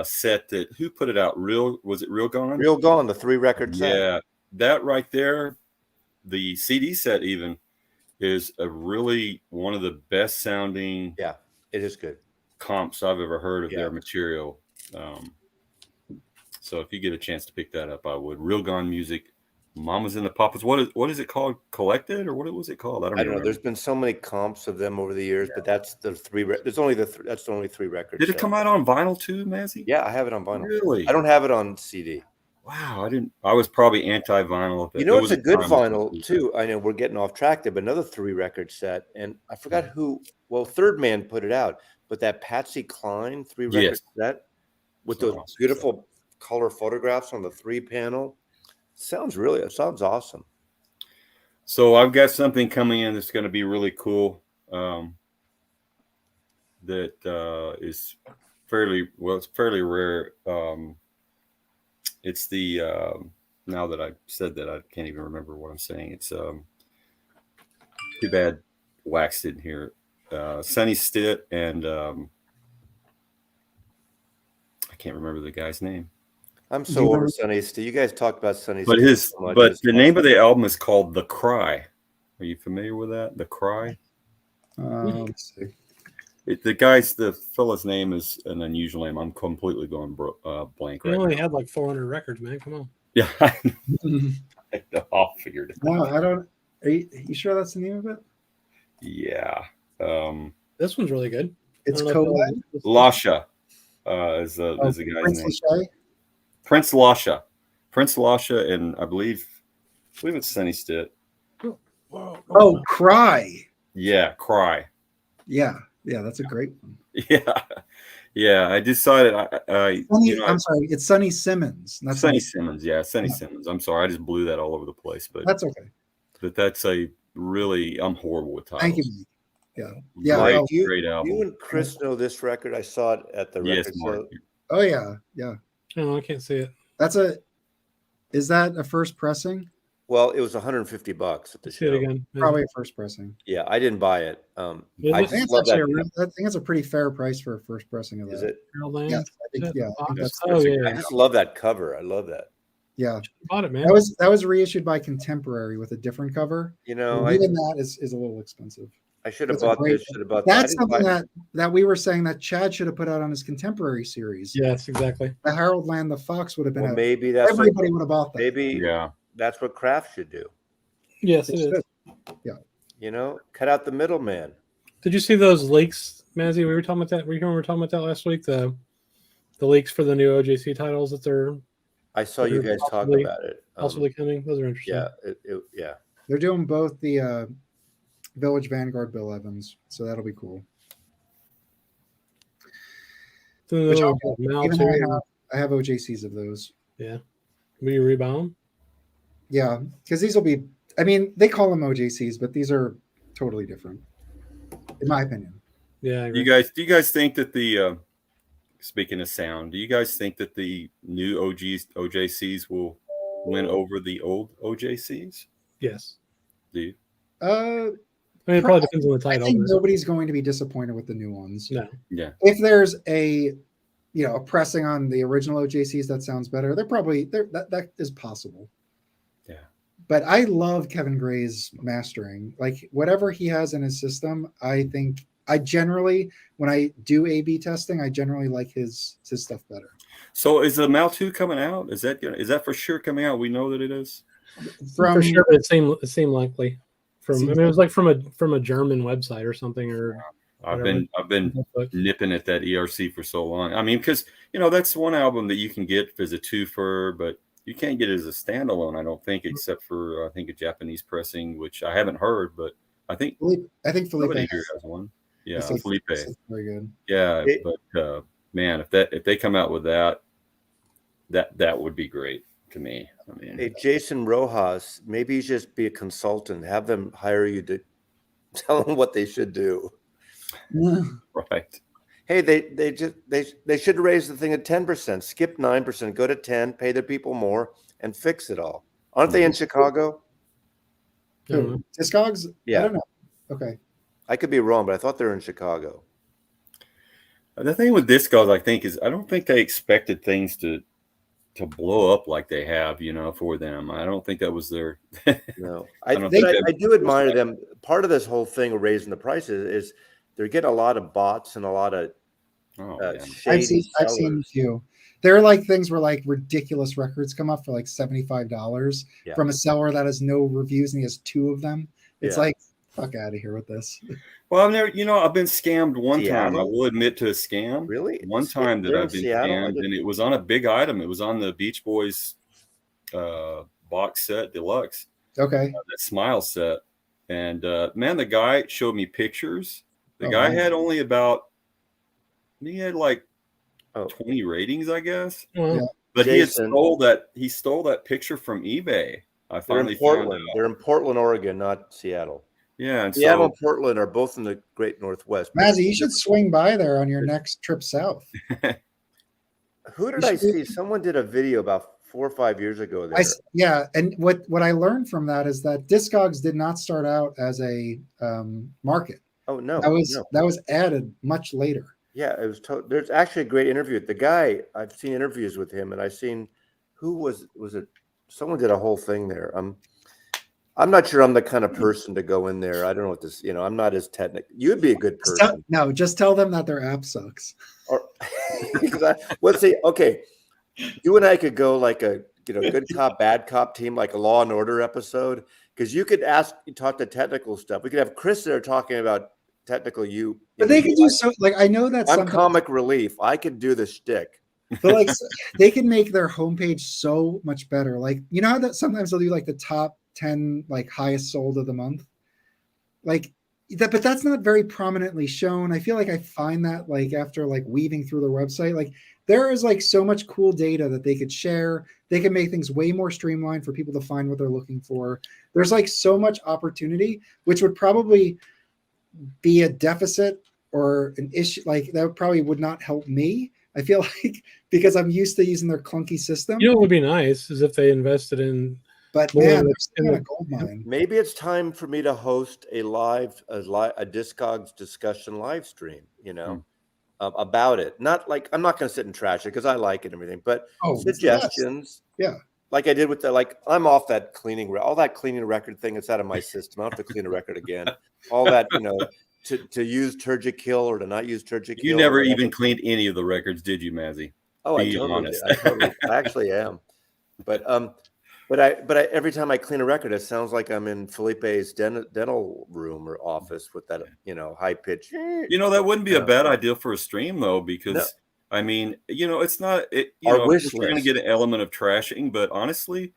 B: set that who put it out? Was it Real Gone?
C: Real Gone, the 3-record set.
B: Yeah, that right there, the CD set even is a really one of the best sounding.
C: Yeah, it is good.
B: Comps I've ever heard of their material. So if you get a chance to pick that up, I would. Real Gone Music, Mamas and the Papas. What is it called? Collected, or what was it called? I don't know.
C: There's been so many comps of them over the years, but that's the 3. That's the only 3 records.
B: Did it come out on vinyl too, Mazzy?
C: Yeah, I have it on vinyl.
B: Really?
C: I don't have it on CD.
B: Wow, I was probably anti-vinyl.
C: It's a good vinyl too. I know we're getting off track there, but another 3-record set, and I forgot who. Well, Third Man put it out, but that Patsy Cline 3-record set with those beautiful color photographs on the 3-panel sounds awesome.
B: So I've got something coming in that's going to be really cool. That is it's fairly rare. It's the now that I said that, I can't even remember what I'm saying. It's too bad Wax didn't hear it. Sonny Stitt and I can't remember the guy's name.
C: I'm so over Sonny Stitt. You guys talk about Sonny
B: But
C: Stitt so much.
B: but the name of the album is called The Cry. Are you familiar with that? The Cry.
A: Let's see.
B: The fella's name is an unusual name. I'm completely going blank.
D: He
B: right
D: only
B: now.
D: had like 400 records, man. Come on.
B: Yeah, I all figured it.
A: No, I don't. Are you sure that's the name of it?
B: Yeah.
D: This one's really good.
A: It's Colette.
B: Lasha is the guy's name.
A: Lachey?
B: Prince Lasha. Prince Lasha, and I believe it's Sonny Stitt.
A: Oh, Cry.
B: Yeah, Cry.
A: Yeah, that's a great one.
B: Yeah. I decided.
A: I'm sorry, it's Sonny Simmons. Not
B: Sonny Simmons. Yeah, Sonny Simmons. I'm sorry, I just blew that all over the place, but
A: that's okay.
B: But that's a really. I'm horrible with titles.
A: Thank you. Yeah.
B: Great album.
C: You and Chris know this record. I saw it at the record show.
A: Oh yeah.
D: Oh, I can't see it.
A: Is that a first pressing?
C: Well, it was $150 at the show.
D: See it again.
A: Probably a first pressing.
C: Yeah, I didn't buy it. I
A: think it's a pretty fair price for a first pressing of that.
C: Is it?
A: Yes, I think that's
C: I just love that cover. I love that.
A: Yeah,
D: bought it, man.
A: That was reissued by Contemporary with a different cover. Even that is a little expensive.
C: I should have bought this.
A: That's something that we were saying that Chad should have put out on his Contemporary series.
D: Yes, exactly.
A: The Harold Land the Fox would have been.
C: Maybe that's
A: everybody would have bought that.
C: Maybe that's what Kraft should do.
D: Yes, it is.
A: Yeah.
C: Cut out the middleman.
D: Did you see those leaks, Mazzy? We were talking about that. We were talking about that last week. The leaks for the new OJC titles that they're.
C: I saw you guys talk about it.
D: Possibly coming. Those are interesting.
C: Yeah.
A: They're doing both the Village Vanguard Bill Evans, so that'll be cool. I have OJCs of those.
D: Yeah. Will you rebound?
A: Yeah, because these will be. I mean, they call them OJCs, but these are totally different, in my opinion.
D: Yeah.
B: Do you guys think that the speaking of sound, do you guys think that the new OJCs will win over the old OJCs?
D: Yes.
B: Do you?
D: I mean, it probably depends on the title.
A: I think nobody's going to be disappointed with the new ones.
D: No.
B: Yeah.
A: If there's a pressing on the original OJCs that sounds better, that is possible.
B: Yeah.
A: But I love Kevin Gray's mastering. Like whatever he has in his system, I think I generally, when I do A/B testing, I generally like his stuff better.
B: So is the Mal 2 coming out? Is that for sure coming out? We know that it is.
D: For sure, but it seemed likely. It was like from a German website or something, or
B: I've been nipping at that ERC for so long. I mean, because that's one album that you can get as a twofer, but you can't get it as a standalone. I don't think, except for a Japanese pressing, which I haven't heard, but I think
A: Felipe
B: here has one. Yeah, Felipe.
A: Very good.
B: Yeah, but man, if they come out with that would be great to me. I mean,
C: hey, Jason Rojas, maybe just be a consultant. Have them hire you to tell them what they should do.
B: Right.
C: Hey, they should raise the thing at 10%, skip 9%, go to 10, pay the people more, and fix it all. Aren't they in Chicago?
A: Discogs?
C: Yeah.
A: I don't know. Okay.
C: I could be wrong, but I thought they were in Chicago.
B: The thing with Discogs, I think, is I don't think they expected things to blow up like they have, for them. I don't think that was their.
C: No, I do admire them. Part of this whole thing of raising the prices is they're getting a lot of bots and a lot of shady
A: I've seen a few. There are like things where like ridiculous records come up for like $75 from a seller that has no reviews and he has 2 of them. It's like, fuck out of here with this.
B: Well, I've been scammed one time. I will admit to a scam.
C: Really?
B: One time that I've been scammed, and it was on a big item. It was on the Beach Boys box set deluxe.
A: Okay.
B: That Smile set. And man, the guy showed me pictures. The guy had only he had like 20 ratings, I guess.
A: Yeah.
B: But Jason, he stole that picture from eBay. I finally found out.
C: They're in Portland, Oregon, not Seattle.
B: Yeah, and
C: Seattle and Portland are both in the Great Northwest.
A: Mazzy, you should swing by there on your next trip south.
C: Who did I see? Someone did a video about 4 or 5 years ago there.
A: And what I learned from that is that Discogs did not start out as a market.
C: Oh no,
A: that was added much later.
C: Yeah, it was. There's actually a great interview. The guy, I've seen interviews with him, and I've seen who was it? Someone did a whole thing there. I'm not sure I'm the kind of person to go in there. I don't know what this. I'm not as technical. You'd be a good person.
A: Just tell them that their app sucks.
C: Or let's see. Okay, you and I could go like a good cop, bad cop team, like a Law and Order episode, because you could talk to technical stuff. We could have Chris there talking about technical
A: but they could do so. Like, I know that
C: I'm comic relief. I could do the shtick.
A: But like, they can make their homepage so much better. Like, you know how that sometimes they'll do like the top 10 like highest sold of the month, like that, but that's not very prominently shown. I feel like I find that like after like weaving through their website, like there is like so much cool data that they could share. They can make things way more streamlined for people to find what they're looking for. There's like so much opportunity, which would probably be a deficit or an issue. Like that probably would not help me. I feel like because I'm used to using their clunky system.
D: What would be nice is if they invested in.
A: But man, in a gold mine.
C: Maybe it's time for me to host a Discogs discussion live stream. About it. Not like I'm not going to sit and trash it because I like it and everything, but suggestions.
A: Yeah.
C: Like I did with I'm off that all that cleaning record thing. It's out of my system. I don't have to clean a record again. All that, to use Turgid Kill or to not use Turgid Kill.
B: You never even cleaned any of the records, did you, Mazzy?
C: Oh, I actually am. But every time I clean a record, it sounds like I'm in Felipe's dental room or office with that, high pitch.
B: That wouldn't be a bad idea for a stream though, because I mean, it's not it.
C: Our wish
B: we're going to get an element of trashing, but honestly,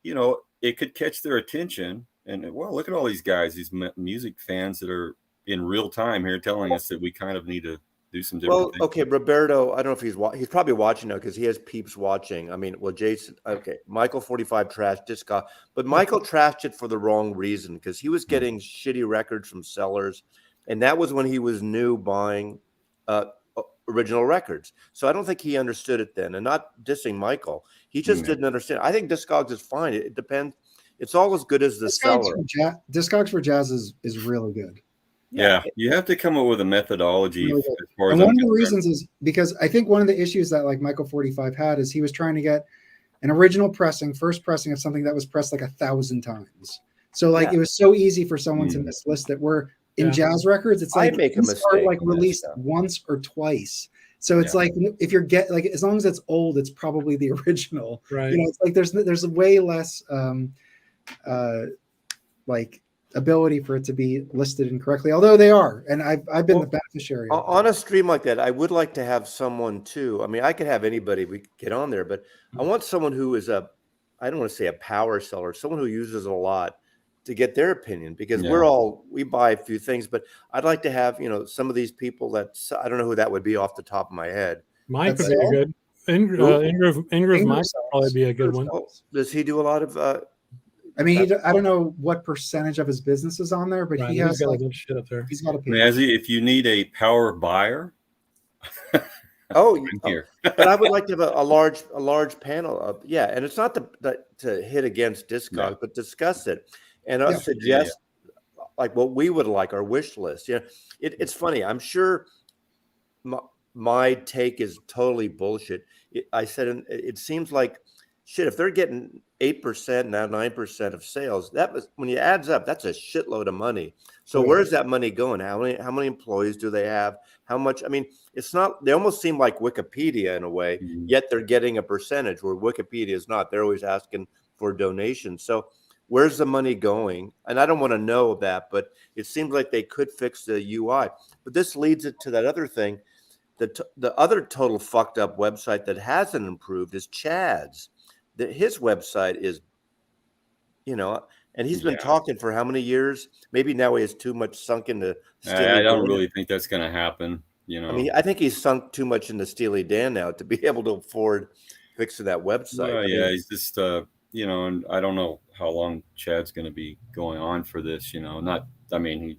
B: it could catch their attention. And well, look at all these guys, these music fans that are in real time here telling us that we kind of need to do some different things.
C: Okay, Roberto, I don't know if he's probably watching now because he has peeps watching. I mean, Jason, okay, Michael 45 trashed Discog, but Michael trashed it for the wrong reason because he was getting shitty records from sellers, and that was when he was new buying original records. So I don't think he understood it then, and not dissing Michael. He just didn't understand. I think Discogs is fine. It depends. It's all as good as the seller.
A: Discogs for Jazz is really good.
B: Yeah, you have to come up with a methodology.
A: Really and one of the reasons is because I think one of the issues that like Michael 45 had is he was trying to get an original first pressing of something that was pressed like 1,000 times. So like it was so easy for someone to mislist it. Where in jazz records, it's like
C: make a mistake,
A: like released once or twice. So it's like if you're as long as it's old, it's probably the original.
D: Right.
A: It's like there's way less like ability for it to be listed incorrectly, although they are, and I've been the beneficiary
C: on a stream like that. I would like to have someone too. I mean, I could have anybody we could get on there, but I want someone who is I don't want to say a power seller, someone who uses it a lot to get their opinion, because we buy a few things, but I'd like to have some of these people that I don't know who that would be off the top of my head.
D: Mike would be a good Ingroove might probably be a good one.
C: Does he do a lot of
A: I mean, I don't know what percentage of his business is on there, but he has
D: got good shit up there.
A: He's got a page.
B: Mazzy, if you need a power buyer,
C: here. But I would like to have a large panel of and it's not to hit against Discogs, but discuss it and suggest like what we would like, our wish list. It's funny. I'm sure my take is totally bullshit. I said it seems like shit. If they're getting 8% now 9% of sales, when you adds up, that's a shitload of money. So where's that money going? How many employees do they have? How much? I mean, it's not. They almost seem like Wikipedia in a way. Yet they're getting a percentage where Wikipedia is not. They're always asking for donations. So where's the money going? And I don't want to know that, but it seems like they could fix the UI. But this leads it to that other thing. The other total fucked up website that hasn't improved is Chad's. His website is, and he's been talking for how many years? Maybe now he has too much sunk into Steely
B: I don't
C: Dan.
B: really think that's going to happen.
C: I mean, I think he's sunk too much into Steely Dan now to be able to afford fixing that website.
B: He's just, and I don't know how long Chad's going to be going on for this. Maybe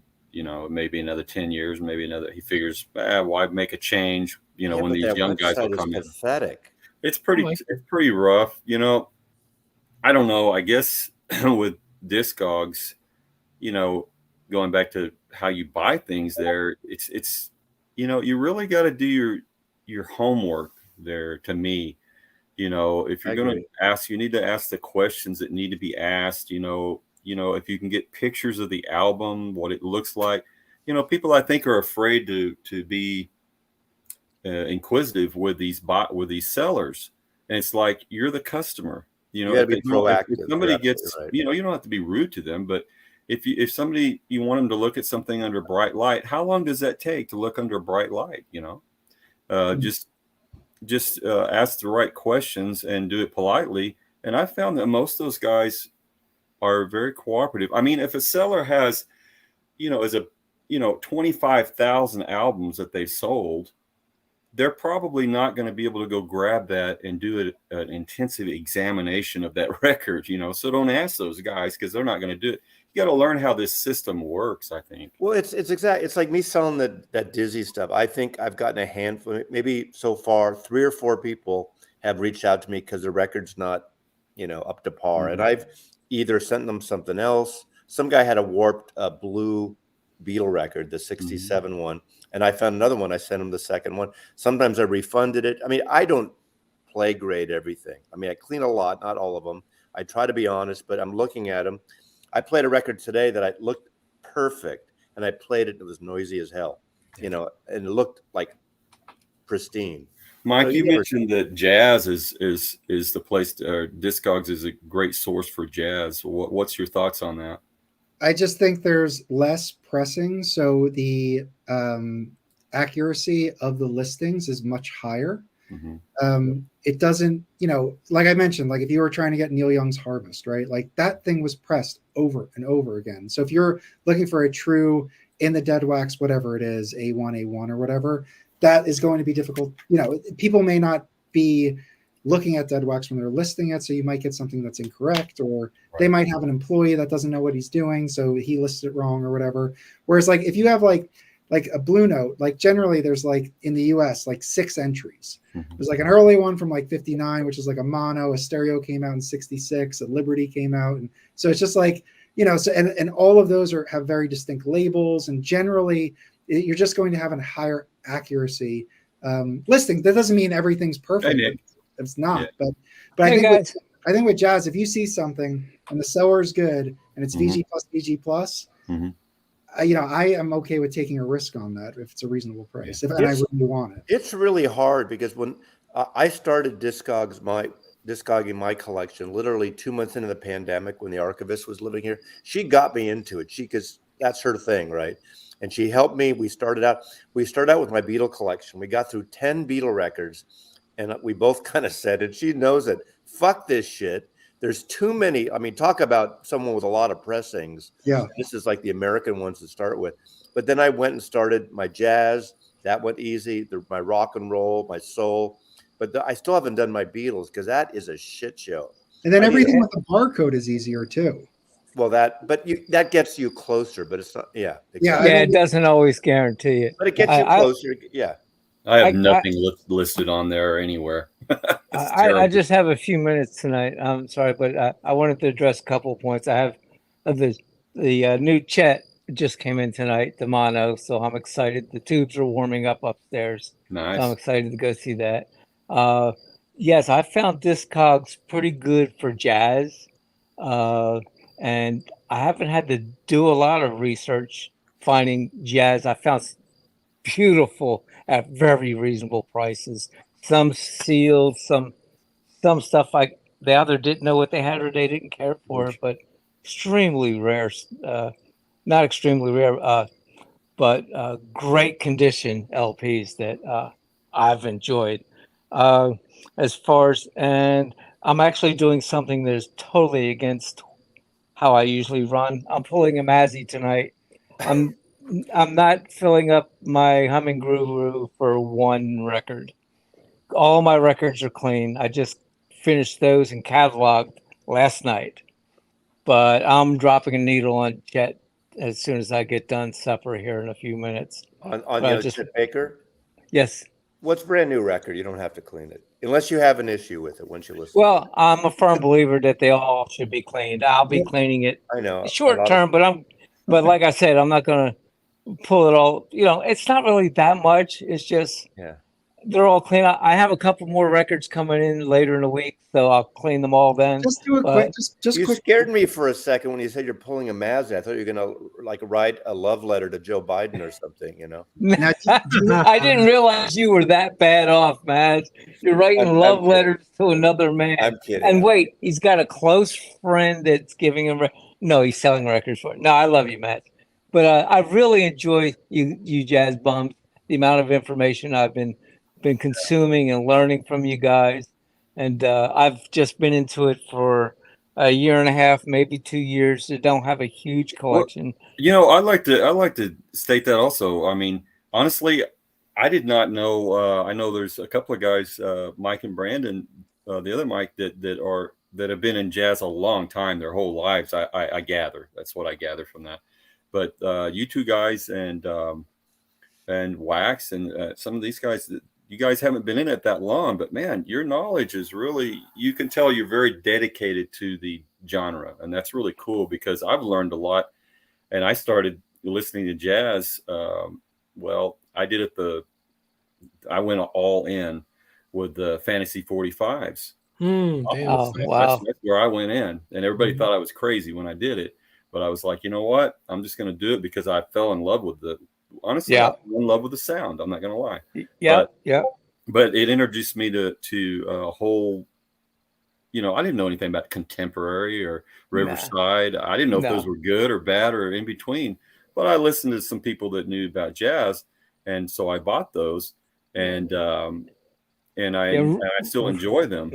B: another 10 years, maybe another. He figures, why make a change? When these young guys will come in.
C: Pathetic.
B: It's pretty rough. I don't know. I guess with Discogs, going back to how you buy things there, it's you really got to do your homework there. To me, if you're going to ask, you need to ask the questions that need to be asked. If you can get pictures of the album, what it looks like. People I think are afraid to be inquisitive with these sellers, and it's like you're the customer.
C: You got to be proactive.
B: If somebody gets, right. You don't have to be rude to them, but if somebody, you want them to look at something under bright light, how long does that take to look under bright light? Just ask the right questions and do it politely. And I found that most of those guys are very cooperative. I mean, if a seller has, as a 25,000 albums that they sold, they're probably not going to be able to go grab that and do an intensive examination of that record, So don't ask those guys, because they're not going to do it. You got to learn how this system works, I think.
C: Well, it's like me selling that Dizzy stuff. I think I've gotten a handful, maybe so far 3 or 4 people have reached out to me because the record's not, up to par. Mm-hmm. And I've either sent them something else. Some guy had a warped blue Beatle record, the 67 mm-hmm. one. And I found another one. I sent him the second one. Sometimes I refunded it. I mean, I don't play grade everything. I mean, I clean a lot, not all of them. I try to be honest, but I'm looking at them. I played a record today that I looked perfect, and I played it. It was noisy as hell, and it looked like pristine.
B: Mike, you mentioned that jazz is the place. Discogs is a great source for jazz. What's your thoughts on that?
A: I just think there's less pressing, so the accuracy of the listings is much higher. Mm-hmm. It doesn't, like I mentioned, like if you were trying to get Neil Young's Harvest, right? Like that thing was pressed over and over again. So if you're looking for a true in the dead wax, whatever it is, A1 or whatever, that is going to be difficult. People may not be looking at dead wax when they're listing it, so you might get something that's incorrect, or they might have an employee that doesn't know what he's doing, so he lists it wrong or whatever. Whereas like if you have like a Blue Note, like generally there's like in the US like 6 entries. Mm-hmm. There's like an early one from like 59, which is like a mono. A stereo came out in 66. A Liberty came out, and so it's just like so and all of those have very distinct labels, and generally you're just going to have a higher accuracy listing. That doesn't mean everything's perfect. It's not, but I think with jazz, if you see something and the seller is good and it's mm-hmm. VG plus, mm-hmm. I am okay with taking a risk on that if it's a reasonable price. And I really want it.
C: It's really hard because when I started discogging my collection, literally 2 months into the pandemic, when the archivist was living here, she got me into it. Because that's her thing, right? And she helped me. We started out with my Beatle collection. We got through 10 Beatle records. And we both kind of said it. She knows it. Fuck this shit. There's too many. I mean, talk about someone with a lot of pressings.
A: Yeah.
C: This is like the American ones to start with. But then I went and started my jazz. That went easy. My rock and roll, my soul. But I still haven't done my Beatles because that is a shit show.
A: And then everything with the barcode is easier too.
C: Well, that gets you closer, but it's not. Yeah.
E: Exactly. Yeah, it doesn't always guarantee it.
C: But it gets you closer. Yeah.
B: I have nothing listed on there anywhere.
E: I just have a few minutes tonight. I'm sorry, but I wanted to address a couple of points. I have the new Chet just came in tonight, the mono, so I'm excited. The tubes are warming up upstairs.
B: Nice.
E: So I'm excited to go see that. Yes, I found Discogs pretty good for jazz, and I haven't had to do a lot of research finding jazz. I found beautiful at very reasonable prices. Some sealed, some stuff like they either didn't know what they had or they didn't care for it, but extremely rare, not extremely rare, but great condition LPs that I've enjoyed. As far as, and I'm actually doing something that is totally against how I usually run. I'm pulling a Mazzy tonight. I'm not filling up my Humming Guru for one record. All my records are clean. I just finished those and cataloged last night. But I'm dropping a needle on Chet as soon as I get done supper here in a few minutes.
C: On the Chet Baker?
E: Yes.
C: What's brand new record? You don't have to clean it. Unless you have an issue with it once you listen.
E: Well, I'm a firm believer that they all should be cleaned. I'll be cleaning it.
C: I know.
E: Short term, but like I said, I'm not going to pull it all. It's not really that much. It's just they're all clean. I have a couple more records coming in later in the week, so I'll clean them all then.
A: Just do it quick. Just
C: you
A: quick.
C: Scared me for a second when you said you're pulling a Mazda. I thought you were gonna write a love letter to Joe Biden or something.
E: I didn't realize you were that bad off, man. You're writing love letters to another man.
C: I'm kidding.
E: And wait, he's got a close friend that's giving him. No, he's selling records for it. No, I love you, Matt. But I really enjoy you jazz bums. The amount of information I've been consuming and learning from you guys, and I've just been into it for a year and a half, maybe 2 years. I don't have a huge collection.
B: Well, I'd like to state that also. I mean, honestly, I did not know. I know there's a couple of guys, Mike and Brandon, the other Mike that have been in jazz a long time, their whole lives. I gather that's what I gather from that. But you two guys and Wax and some of these guys, you guys haven't been in it that long, but man, your knowledge is really, you can tell you're very dedicated to the genre. And that's really cool because I've learned a lot. And I started listening to jazz. Well, I went all in with the Fantasy 45s.
E: Wow.
B: That's where I went in. And everybody thought I was crazy when I did it. But I was like, you know what? I'm just going to do it because I fell in love with honestly, I fell in love with the sound. I'm not going to lie. But it introduced me to a whole, I didn't know anything about contemporary or Riverside. I didn't know if those were good or bad or in between. But I listened to some people that knew about jazz, and so I bought those, and I still enjoy them.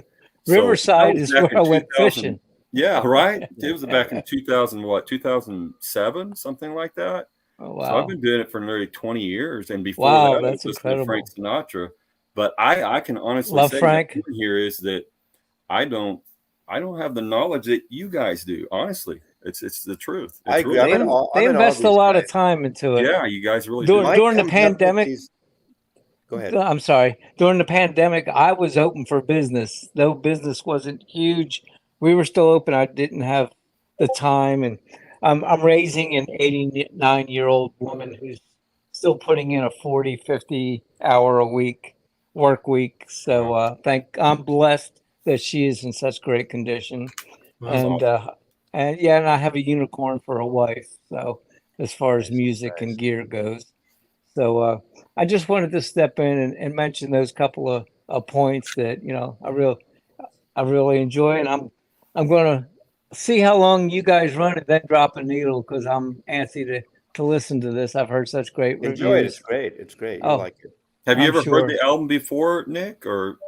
E: Riverside is where I went fishing.
B: Yeah, right. It was back in 2007, something like that.
E: Oh, wow.
B: So I've been doing it for nearly 20 years, and before that, I was listening to Frank Sinatra. But I can honestly say
E: Frank
B: here is that I don't have the knowledge that you guys do. Honestly, it's the truth.
E: I agree. They invest a lot of time into it.
B: Yeah, you guys really
E: do. During the pandemic.
C: Go ahead.
E: I'm sorry. During the pandemic, I was open for business. Though business wasn't huge, we were still open. I didn't have the time, and I'm raising an 89-year-old woman who's still putting in a 40, 50 hour a week work week. So I'm blessed that she is in such great condition. And I have a unicorn for a wife. So as far as music and gear goes. So I just wanted to step in and mention those couple of points that, I really enjoy, and I'm going to see how long you guys run and then drop a needle because I'm antsy to listen to this. I've heard such great reviews.
C: Enjoy it. It's great. You like it.
B: Have you ever heard the album before, Nick? Or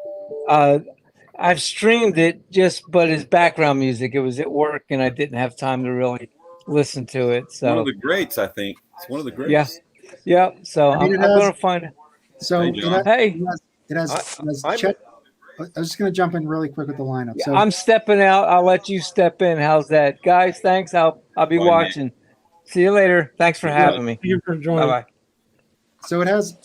E: I've streamed it but as background music. It was at work and I didn't have time to really listen to it. So
B: one of the greats, I think. It's one of the greats.
E: Yeah. So I'm going to find it.
A: So
E: it
A: has Chet. I was just going to jump in really quick with the lineup. So
E: I'm stepping out. I'll let you step in. How's that, guys? Thanks. I'll be watching. Man. See you later. Thanks for having me.
D: Thank you for joining.
E: Bye.
A: So it has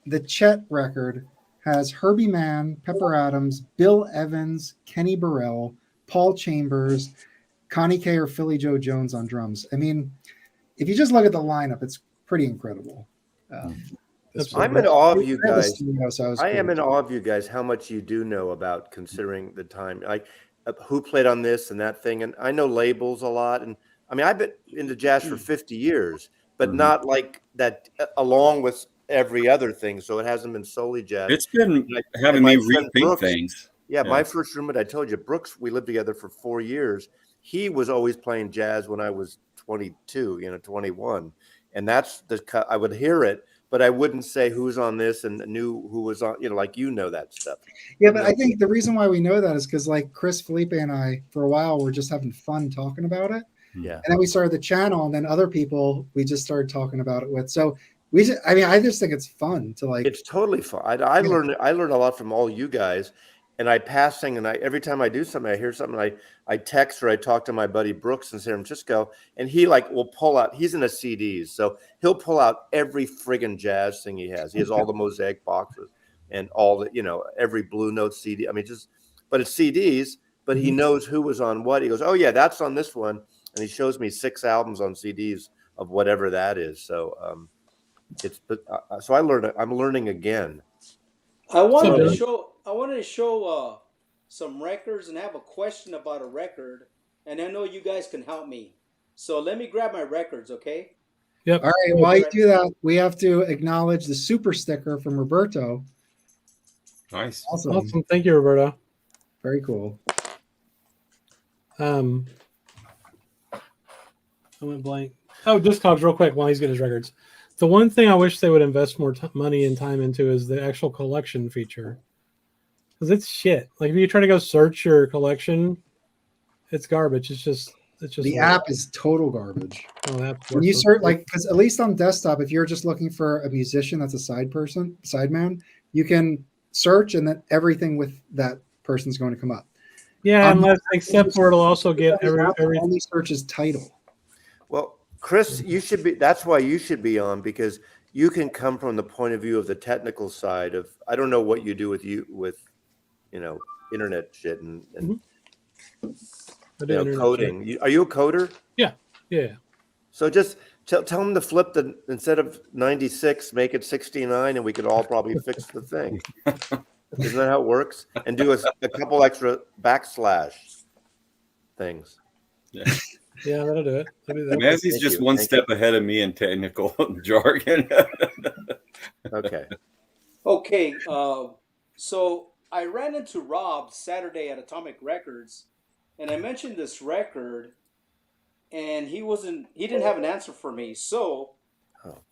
A: the Chet record has Herbie Mann, Pepper Adams, Bill Evans, Kenny Burrell, Paul Chambers, Connie Kay or Philly Joe Jones on drums. I mean, if you just look at the lineup, it's pretty incredible.
C: I'm in awe of you guys. I am in awe of you guys, how much you do know about considering the time. Like who played on this and that thing. And I know labels a lot. And I mean, I've been into jazz for 50 years, but not like that along with every other thing. So it hasn't been solely jazz.
B: It's been having me rethink things.
C: Yeah, my first roommate, I told you, Brooks, we lived together for 4 years. He was always playing jazz when I was 22, 21. And that's I would hear it, but I wouldn't say who's on this and knew who was on, like that stuff.
A: Yeah, but I think the reason why we know that is because like Chris, Felipe, and I, for a while, were just having fun talking about it.
C: Yeah.
A: And then we started the channel, and then other people we just started talking about it with. So I just think it's fun to like.
C: It's totally fun. I learned a lot from all you guys. And I pass thing, and every time I do something, I hear something, I text or I talk to my buddy Brooks in San Francisco, and he will pull out. He's in the CDs, so he'll pull out every friggin' jazz thing he has. He has all the Mosaic boxes and all the every Blue Note CD. I mean, but it's CDs. But he knows who was on what. He goes, oh yeah, that's on this one, and he shows me 6 albums on CDs whatever that is. So so I'm learning again.
F: I wanted to show some records and have a question about a record, and I know you guys can help me. So let me grab my records, okay?
D: Yep.
A: All right. While you do that, we have to acknowledge the super sticker from Roberto.
B: Nice.
D: Awesome. Thank you, Roberto.
A: Very cool.
D: I went blank. Oh, Discogs real quick while he's getting his records. The one thing I wish they would invest more money and time into is the actual collection feature. Because it's shit. Like if you try to go search your collection, it's garbage. It's just
A: the app is total garbage.
D: Oh,
A: when you search, like, because at least on desktop, if you're just looking for a musician that's a sideman, you can search and then everything with that person's going to come up.
D: Yeah, except for it'll also get every
A: only search is title.
C: Well, Chris, that's why you should be on, because you can come from the point of view of the technical side of, I don't know what you do with internet shit and coding. Are you a coder?
D: Yeah.
C: So just tell them to flip instead of 96, make it 69, and we could all probably fix the thing. Isn't that how it works? And do a couple extra backslash things.
D: Yeah, that'll do it.
B: Mazzy's just one step ahead of me in technical jargon.
F: Okay. So I ran into Rob Saturday at Atomic Records, and I mentioned this record, and he didn't have an answer for me. So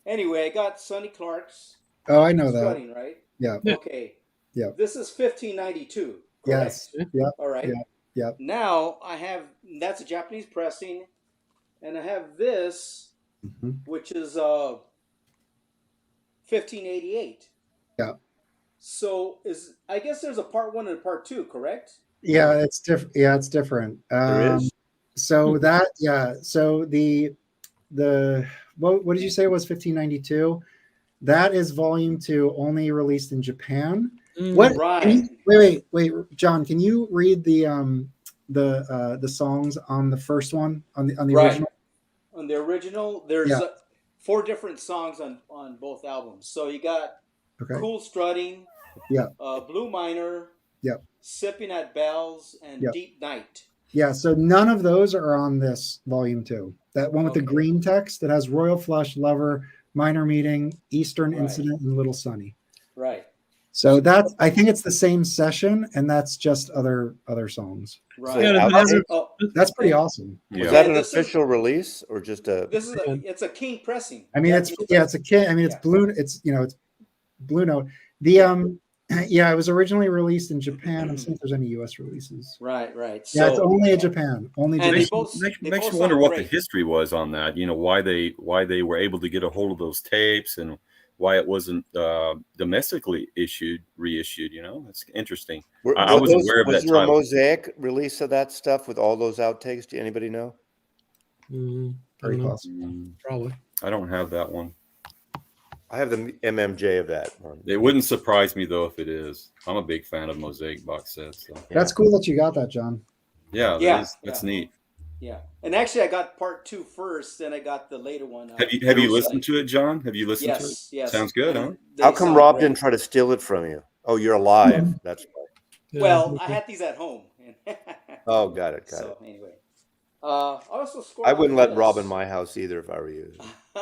F: anyway, I got Sonny Clark's.
A: Oh, I know that.
F: Strutting, right?
A: Yeah.
F: Okay.
A: Yeah.
F: This is 1592.
A: Yes. Yeah.
F: All right.
A: Yeah.
F: Now that's a Japanese pressing, and I have this, which is 1588.
A: Yeah.
F: So I guess there's a part 1 and a part 2, correct?
A: Yeah, it's different. Yeah, it's different.
C: There is.
A: So that So the what did you say was 1592? That is volume 2, only released in Japan. What?
F: Right.
A: Wait, John, can you read the songs on the first one on the original?
F: On the original, there's 4 different songs on both albums. So you got Cool Strutting, Blue Miner, Sipping at Bells, and Deep Night.
A: Yeah, so none of those are on this volume 2. That one with the green text that has Royal Flush, Lover, Minor Meeting, Eastern Incident, and Little Sunny.
F: Right.
A: So I think it's the same session, and that's just other songs.
F: Right.
A: That's pretty awesone.
C: Yeah. Was that an official release or just a?
F: It's a King pressing.
A: I mean, it's a King. I mean, it's blue. It's it's Blue Note. It was originally released in Japan. I'm seeing if there's any U.S. releases.
F: Right.
A: So, it's only in Japan. Only Japan.
B: Makes you wonder what the history was on that. Why they were able to get a hold of those tapes and why it wasn't domestically reissued. It's interesting. I was aware of that. Was there
C: a Mosaic release of that stuff with all those outtakes? Do anybody know?
A: Very possible.
D: Probably.
B: I don't have that one.
C: I have the MMJ of that one.
B: It wouldn't surprise me though if it is. I'm a big fan of Mosaic box sets. So.
A: That's cool that you got that, John.
B: Yeah, that's neat.
F: Yeah, and actually, I got part 2 first, then I got the later one.
B: Have you listened to it, John? Have you listened to it?
F: Yes.
B: Sounds good, huh?
C: How come Rob didn't try to steal it from you? Oh, you're alive. That's
F: right. Well, I had these at home.
C: Oh, got it.
F: Anyway, also
C: I wouldn't let Rob in my house either if I were you.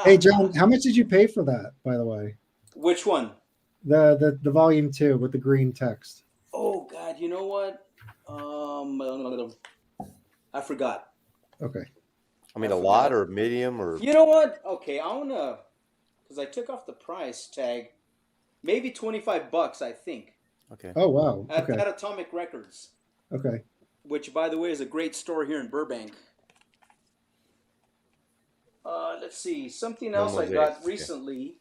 A: Hey, John, how much did you pay for that, by the way?
F: Which one?
A: The volume 2 with the green text.
F: Oh God, you know what? I forgot.
A: Okay.
C: I mean, a lot or medium or.
F: You know what? Okay, I wanna, because I took off the price tag, maybe $25, I think.
C: Okay.
A: Oh wow.
F: At Atomic Records.
A: Okay.
F: Which, by the way, is a great store here in Burbank. Let's see. Something else I got recently.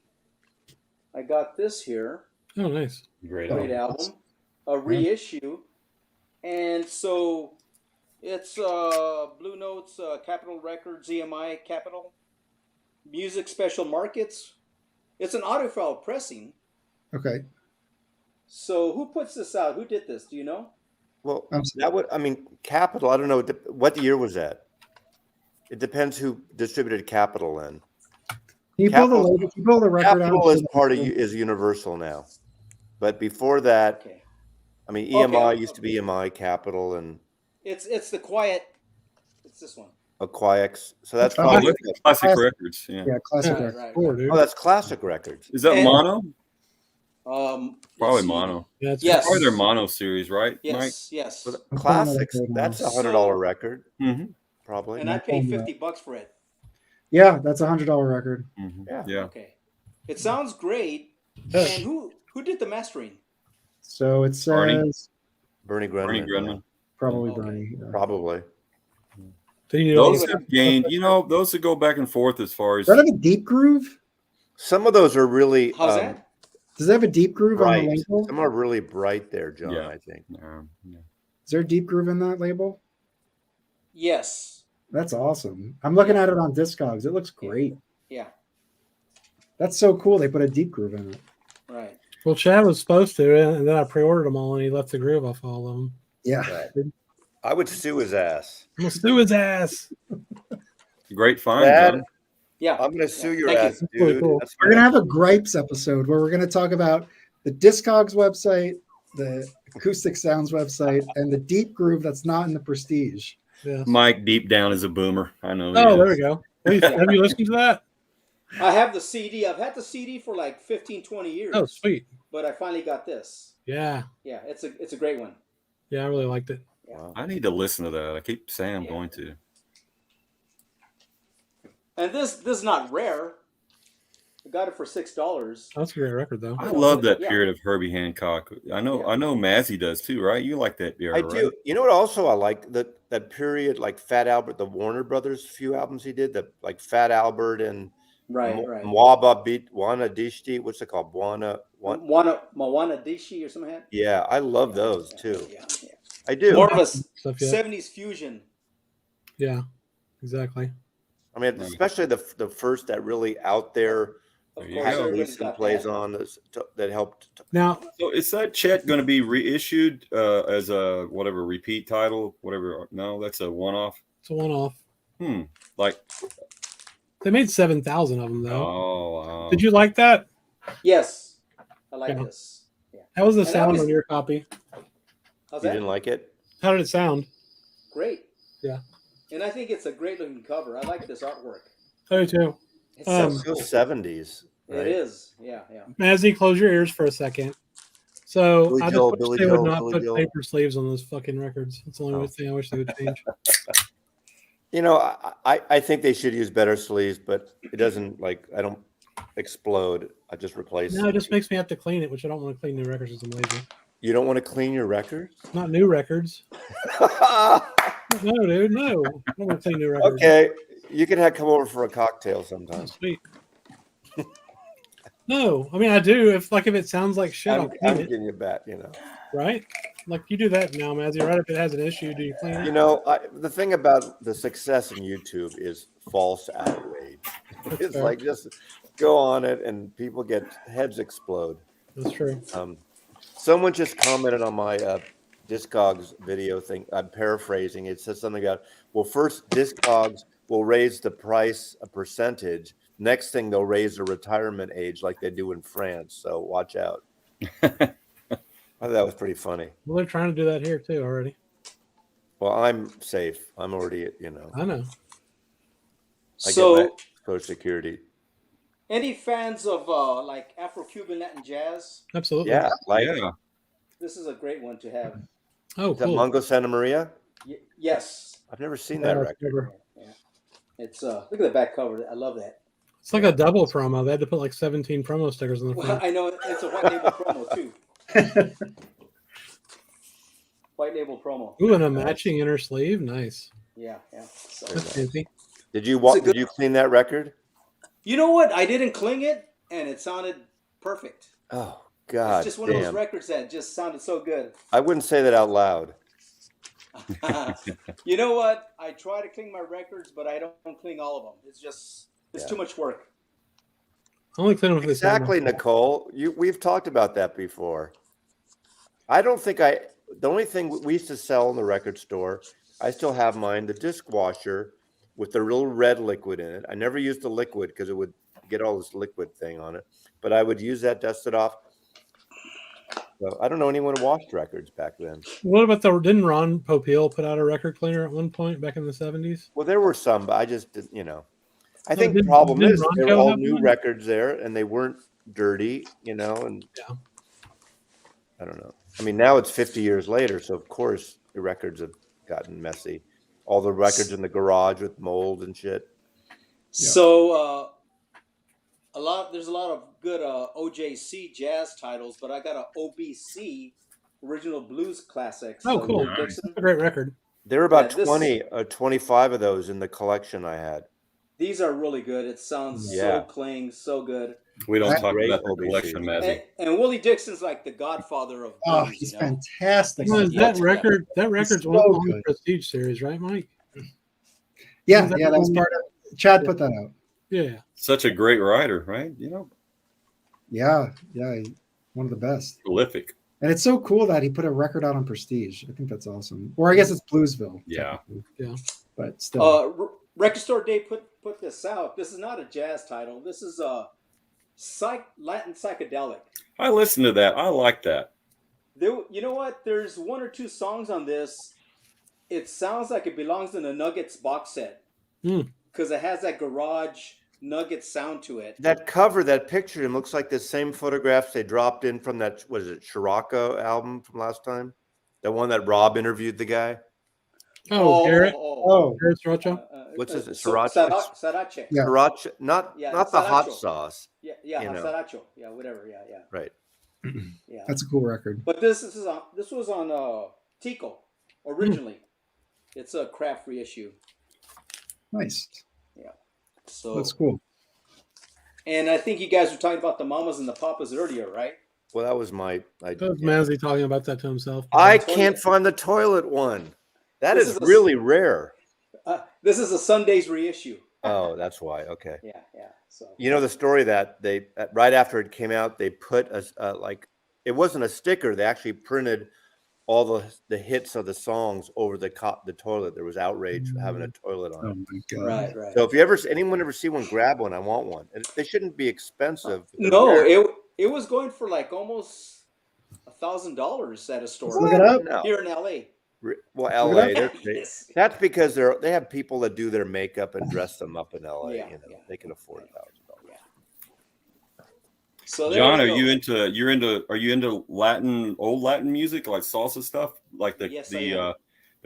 F: I got this here.
D: Oh, nice.
B: Great
F: album. A reissue. And so it's Blue Notes, Capitol Records, EMI, Capitol. Music Special Markets. It's an audiophile pressing.
A: Okay.
F: So who puts this out? Who did this? Do you know?
C: Well, Capitol, I don't know. What year was that? It depends who distributed Capitol then.
A: Can you pull the label? Can you pull the record out?
C: Capital is universal now, but before that,
F: Okay.
C: I mean, EMI used to be EMI Capital, and
F: it's the quiet. It's this one.
C: a Quiet. So that's
B: classic records. Yeah,
A: classic records.
F: Right.
C: Oh, that's classic records.
B: Is that mono?
F: let's
B: Probably
F: see.
B: mono.
D: Yeah,
F: Yes.
B: Probably their mono series, right?
F: Yes,
B: Mike?
F: yes.
C: For the classics, that's a $100 record,
B: Mm-hmm.
C: probably.
F: And I paid $50 for it.
A: Yeah, that's a $100 record.
B: Mm-hmm.
C: Yeah.
F: Okay. It sounds great. And who did the mastering?
A: So it says
C: Bernie Grundman.
A: Probably
F: Okay.
A: Bernie. Yeah.
C: Probably.
B: Those have gained, those that go back and forth as far as.
A: Does that have a deep groove?
C: Some of those are really.
F: How's that?
A: Does it have a deep groove on the label?
C: Some are really bright there, John,
B: Yeah.
C: I think.
B: Yeah.
A: Is there a deep groove in that label?
F: Yes.
A: That's awesome. I'm looking at it on Discogs. It looks great.
F: Yeah.
A: That's so cool. They put a deep groove in it.
F: Right.
D: Well, Chad was supposed to, and then I pre-ordered them all, and he left the groove off all of them.
A: Yeah.
C: Right. I would sue his ass.
D: I'm gonna sue his ass.
B: Great find,
C: Dad,
B: John.
F: Yeah.
C: I'm going to sue your
F: Thank you.
C: ass,
D: That's really
C: dude.
D: cool.
A: We're going to have a gripes episode where we're going to talk about the Discogs website, the Acoustic Sounds website, and the deep groove that's not in the Prestige.
D: Yeah.
B: Mike deep down is a boomer. I know.
D: Oh, there we go. Have you listened to that?
F: I have the CD. I've had the CD for like 15, 20 years.
D: Oh, sweet.
F: But I finally got this.
D: Yeah.
F: Yeah, it's a great one.
D: Yeah, I really liked it.
C: Wow.
B: I need to listen to that. I keep saying I'm going to.
F: And this is not rare. I got it for $6.
D: That's a great record, though.
B: I love that period of Herbie Hancock. I know Mazzy does too, right? You like that era,
C: I
B: right?
C: do. You know what? Also, I like that period, like Fat Albert, the Warner Brothers few albums he did, that like Fat Albert and
F: right.
C: Mwaba Beat Wana Dishti. What's it called?
F: Mawana Dishi or something like that?
C: Yeah, I love those too.
F: Yeah.
C: I do.
F: More of a
D: Stuff, yeah.
F: 70s fusion.
D: Yeah, exactly.
C: I mean, especially the first that really out there.
F: Of
B: Yeah.
F: course,
C: Had
F: everybody's
C: Gleason
F: got
C: plays
F: that.
C: on that helped.
D: Now,
B: So is that check going to be reissued as a whatever repeat title, whatever? No, that's a one-off.
D: it's a one-off.
B: Like,
D: They made 7,000 of them, though.
B: oh, wow.
D: Did you like that?
F: Yes. I like
D: Yeah.
F: this. Yeah.
D: How was the
F: And
D: sound
F: that was-
D: on your copy?
F: How's
C: You
F: that?
C: didn't like it?
D: How did it sound?
F: Great.
D: Yeah.
F: And I think it's a great looking cover. I like this artwork.
D: I do too.
F: It's
C: It's
F: so
C: still 70s. Right?
F: It is. Yeah.
D: Mazzy, close your ears for a second. So
C: Billy
D: I just
C: Joel,
D: wish
C: Billy
D: they
C: Joel,
D: would not
C: Billy
D: put
C: Joel.
D: paper sleeves on those fucking records. That's the only thing I wish they would change.
C: You know, I think they should use better sleeves, but it doesn't I don't explode. I just replace
D: No, it just makes me have to clean it, which I don't want to clean new records because I'm lazy.
C: You don't want to clean your records?
D: Not new records. No, dude, no. I don't want to clean new records.
C: Okay. You can come over for a cocktail sometime.
D: Sweet. No, I mean I do. If it sounds like shit, I'll
C: I'm
D: clean it.
C: getting you back,
D: Right? Like you do that now, Mazzy. Right? If it has an issue, do you clean it?
C: The thing about the success in YouTube is false outrage. It's
D: fair.
C: like just go on it and people get heads explode.
D: That's true.
C: Someone just commented on my Discogs video thing. I'm paraphrasing. It says something about, well, first Discogs will raise the price a percentage. Next thing, they'll raise the retirement age like they do in France. So watch out. I thought that was pretty funny.
D: Well, they're trying to do that here too already.
C: Well, I'm safe. I'm already,
D: I know.
C: I
F: So,
C: get my Social Security.
F: any fans of like Afro-Cuban Latin jazz?
D: Absolutely.
C: Yeah,
B: Yeah.
F: This is a great one to have.
D: Oh,
C: Is that
D: cool.
C: Mongo Santa Maria?
F: Yes.
C: I've never seen that record.
F: Yeah. It's look at the back cover. I love that.
D: It's like a double promo. They had to put like 17 promo stickers on the
F: Well,
D: front.
F: I know it's a white label promo too. White label promo.
D: Ooh, and a matching inner sleeve. Nice.
F: Yeah. So,
D: That's fancy.
C: Did you
F: It's a good-
C: Did you clean that record?
F: you know what? I didn't cling it, and it sounded perfect.
C: Oh God,
F: It's just one of those
C: damn!
F: records that just sounded so good.
C: I wouldn't say that out loud.
F: You know what? I try to cling my records, but I don't cling all of them. It's too much work.
D: Only clean them if they sound
C: Exactly,
D: like-
C: Nicole. We've talked about that before. I don't think the only thing we used to sell in the record store, I still have mine, the disc washer with the real red liquid in it. I never used the liquid because it would get all this liquid thing on it. But I would use that, dust it off. So I don't know anyone who washed records back then.
D: What about didn't Ron Popeil put out a record cleaner at one point back in the 70s?
C: Well, there were some, but I just didn't, I think the problem is they were all new records there and they weren't dirty, and
D: yeah.
C: I don't know. I mean, now it's 50 years later, so of course the records have gotten messy. All the records in the garage with mold and shit.
F: So there's a lot of good OJC jazz titles, but I got a OBC, Original Blues Classics.
D: Oh, cool.
F: Nice.
D: That's a great record.
C: There are about 25 of those in the collection I had.
F: These are really good. It sounds so clean, so good.
B: We don't talk about the collection, Mazzy.
F: And Willie Dixon's like the godfather of blues.
A: Oh, he's fantastic.
D: That record's one of the Prestige series, right, Mike?
A: Yeah, that was part of Chad put that out.
D: Yeah.
B: Such a great writer, right?
A: Yeah, one of the best.
B: Prolific.
A: And it's so cool that he put a record out on Prestige. I think that's awesome. Or I guess it's Bluesville.
B: Yeah.
A: But still.
F: Record Store Day put this out. This is not a jazz title. This is a Latin psychedelic.
B: I listened to that. I like that.
F: You know what? There's one or two songs on this. It sounds like it belongs in a Nuggets box set because it has that garage Nuggets sound to it.
C: That cover, that picture, it looks like the same photographs they dropped in from that, what is it, Scirocco album from last time? The one that Rob interviewed the guy?
D: Garrett?
A: Garrett
D: Sriracha?
C: What's this? Sriracha?
F: Sriracha.
A: Yeah.
C: Sriracha, not the hot sauce.
F: Yeah, sriracha. Yeah, whatever. Yeah.
C: Right.
F: Yeah.
A: That's a cool record.
F: But this was on Tico originally. It's a craft reissue.
A: Nice.
F: Yeah. So
A: that's cool.
F: And I think you guys were talking about the Mamas and the Papas earlier, right?
C: Well, that was
D: Mazzy talking about that to himself.
C: I can't find the toilet one. That is really rare.
F: This is a Sunday's reissue.
C: Oh, that's why. Okay.
F: Yeah. So
C: the story that they right after it came out, they put it wasn't a sticker. They actually printed all the hits of the songs over the toilet. There was outrage having a toilet on it.
A: Oh my God.
F: Right.
C: So if anyone ever see one, grab one. I want one. They shouldn't be expensive.
F: No, it was going for like almost $1,000 at a store.
A: Look it up
F: here in LA.
C: Well, LA, that's because they have people that do their makeup and dress them up in LA. They can afford $1,000.
F: So
B: John, are you into old Latin music, like salsa stuff, like the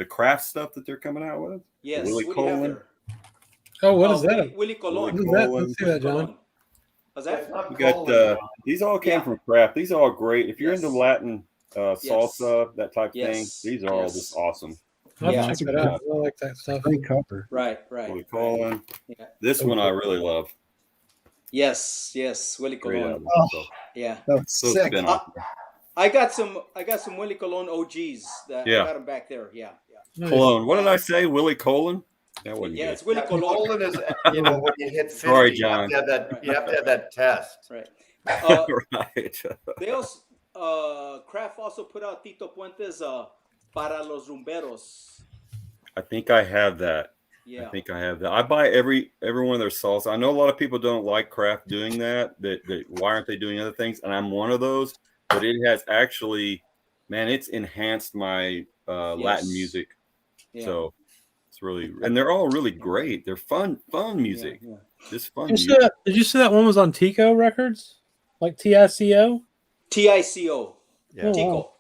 B: craft stuff that they're coming out with?
F: Yes,
B: Willie Colon.
D: Oh, what is that?
F: Willie Colon.
D: Let's see that, John.
F: What's that?
B: You got these all came from craft. These are all great. If you're into Latin salsa, that type of thing, these are all just awesome.
D: I'll check it out. I like that stuff.
A: Great cover.
F: Right.
B: Willie Colon. Yeah. This one I really love.
F: Yes, Willie Colon. Yeah,
A: that's
B: so
A: sick.
F: I got some Willie Colon OGs that I got them back there. Yeah.
D: Nice.
B: Colon. What did I say? Willie Colon? That wasn't good.
F: It's Willie Colon.
C: Colon is when you hit 50,
B: Sorry, John.
C: you have to have that test.
F: Right.
B: Right.
F: They also Kraft also put out Tito Puente's Para los Rumberos.
B: I think I have that.
F: Yeah.
B: I think I have that. I buy every one of their salsa. I know a lot of people don't like Kraft doing that. Why aren't they doing other things? And I'm one of those. But it has actually, man, it's enhanced my Latin music. Yeah. So it's really, and they're all really great. They're fun music. Yeah. Just fun.
D: Did you see that one was on Tico Records, like TICO?
F: TICO.
C: Yeah.
F: Tico.
C: Wow.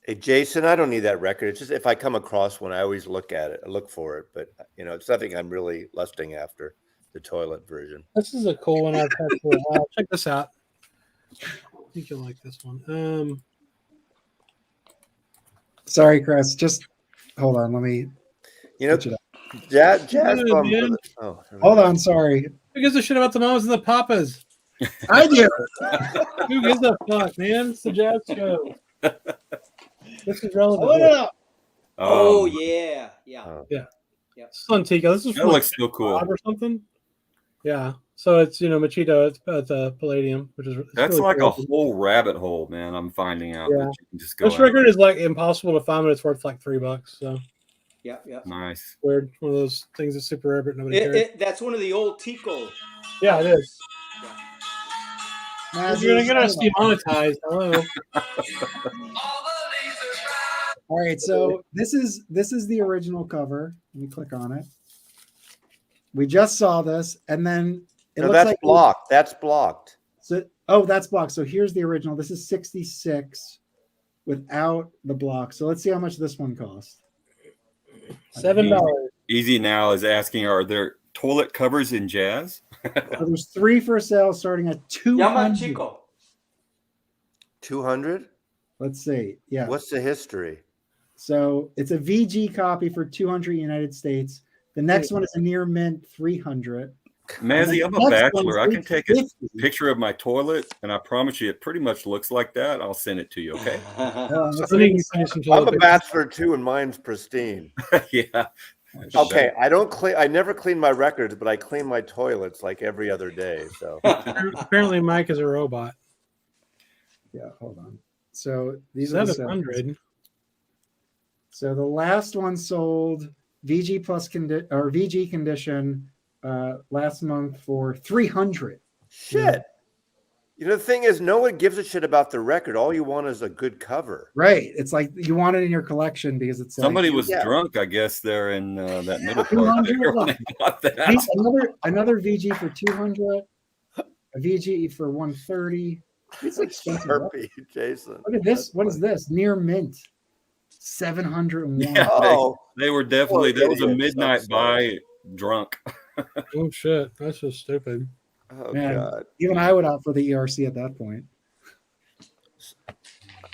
C: Hey, Jason, I don't need that record. It's just if I come across one, I always look at it. I look for it, but it's nothing I'm really lusting after. The toilet version.
D: This is a cool one I've had for a while. Check this out. I think you'll like this one.
A: Sorry, Chris. Just hold on. Let me.
C: Jazz.
A: Hold on. Sorry.
D: Who gives a shit about the Mamas and the Papas?
A: I do.
D: Who gives a fuck, man? It's the Jazz Show. This is relevant.
F: Oh yeah.
D: It's on Tico. This is
B: that looks so cool
D: or something. Yeah. So it's Machito. It's at the Palladium, which is
B: that's
D: really
B: like
D: cool.
B: a whole rabbit hole, man. I'm finding out.
D: Yeah.
B: That you can just go
D: this record is like impossible to find, but it's worth like $3. So
F: Yeah, yeah.
B: Nice.
D: Weird. One of those things that's super rare, but nobody cares.
F: That's one of the old Tico.
D: Yeah, it is.
F: Yeah.
D: You're gonna get us demonetized. Hello.
A: All right, so this is the original cover. Let me click on it. We just saw this, and then it looks
C: that's
A: like
C: blocked. That's blocked.
A: So that's blocked. So here's the original. This is 66 without the block. So let's see how much this one costs.
D: $7.
B: Easy now is asking, are there toilet covers in jazz?
A: So there's 3 for sale starting at 200.
F: Chico.
C: 200?
A: Let's see. Yeah.
C: What's the history?
A: So it's a VG copy for 200 United States. The next one is a near mint 300.
B: Mazzy, I'm a bachelor. I can take a picture of my toilet, and I promise you, it pretty much looks like that. I'll send it to you, okay?
C: I'm a bachelor too, and mine's pristine.
B: Yeah.
C: Okay, I never clean my records, but I clean my toilets like every other day. So
D: apparently, Mike is a robot.
A: Yeah, hold on. So these
D: are
A: the
D: 700.
A: So the last one sold VG plus VG condition last month for 300.
C: Shit. You know, the thing is, no one gives a shit about the record. All you want is a good cover.
A: Right. It's like you want it in your collection because it's
B: somebody
A: like,
B: was drunk, I guess, there in that middle part.
A: Another VG for 200, a VG for 130. It's expensive.
C: Sharpie, Jason.
A: Look at this. What is this? Near mint. 701.
B: Yeah, they were definitely, there was a midnight buy drunk.
D: Oh shit, that's so stupid.
C: Oh
A: man,
C: God.
A: Even I would opt for the ERC at that point.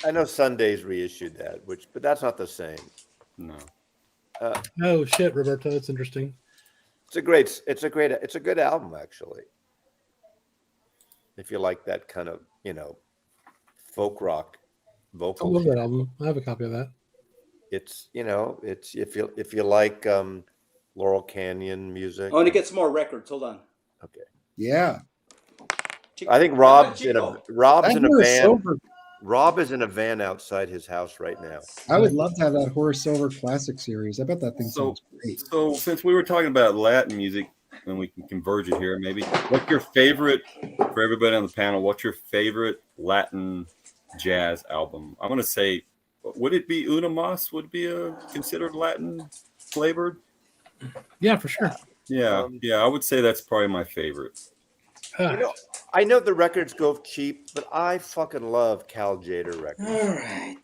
C: I know Sundays reissued that, but that's not the same.
B: No.
D: Oh shit, Roberto, that's interesting.
C: It's a good album actually. If you like that kind of, folk rock vocal.
D: I love that album. I have a copy of that.
C: It's if you like Laurel Canyon music.
F: I want to get some more records. Hold on.
C: Okay.
A: Yeah.
C: I think Rob's in a van. Rob is in a van outside his house right now.
A: I would love to have that Horace Silver Classic series. I bet that thing sounds great.
B: So since we were talking about Latin music, and we can converge it here, maybe. What's your favorite, for everybody on the panel, what's your favorite Latin jazz album? I'm going to say, would it be Una Mas? Would it be considered Latin flavored?
D: Yeah, for sure.
B: Yeah, I would say that's probably my favorite.
C: I know the records go cheap, but I fucking love Cal Jader records.
F: All right.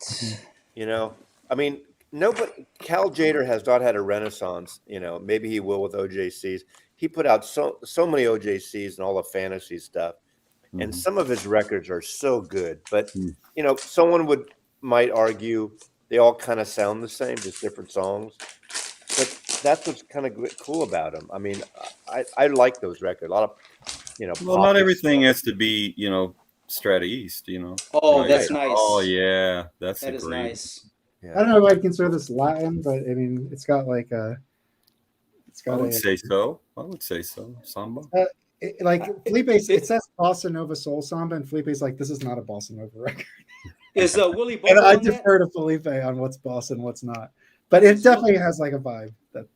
C: I mean, Cal Jader has not had a renaissance. Maybe he will with OJCs. He put out so many OJCs and all the fantasy stuff, and some of his records are so good. But someone might argue they all kind of sound the same, just different songs. But that's what's kind of cool about them. I mean, I like those records. A lot of
B: well, not everything has to be Strata East.
F: Oh,
B: right?
F: That's nice.
B: Oh yeah, that
F: is
B: great.
F: nice.
A: Yeah. I don't know if I'd consider this Latin, but I mean, it's got like a.
B: I would say so. Samba.
A: Felipe, it says Bossa Nova Soul Samba, and Felipe's like, this is not a Bossa Nova record.
F: Is Willie Bobo
A: and I
F: on
A: defer to Felipe on what's Bossa and what's not, but it definitely has like a vibe that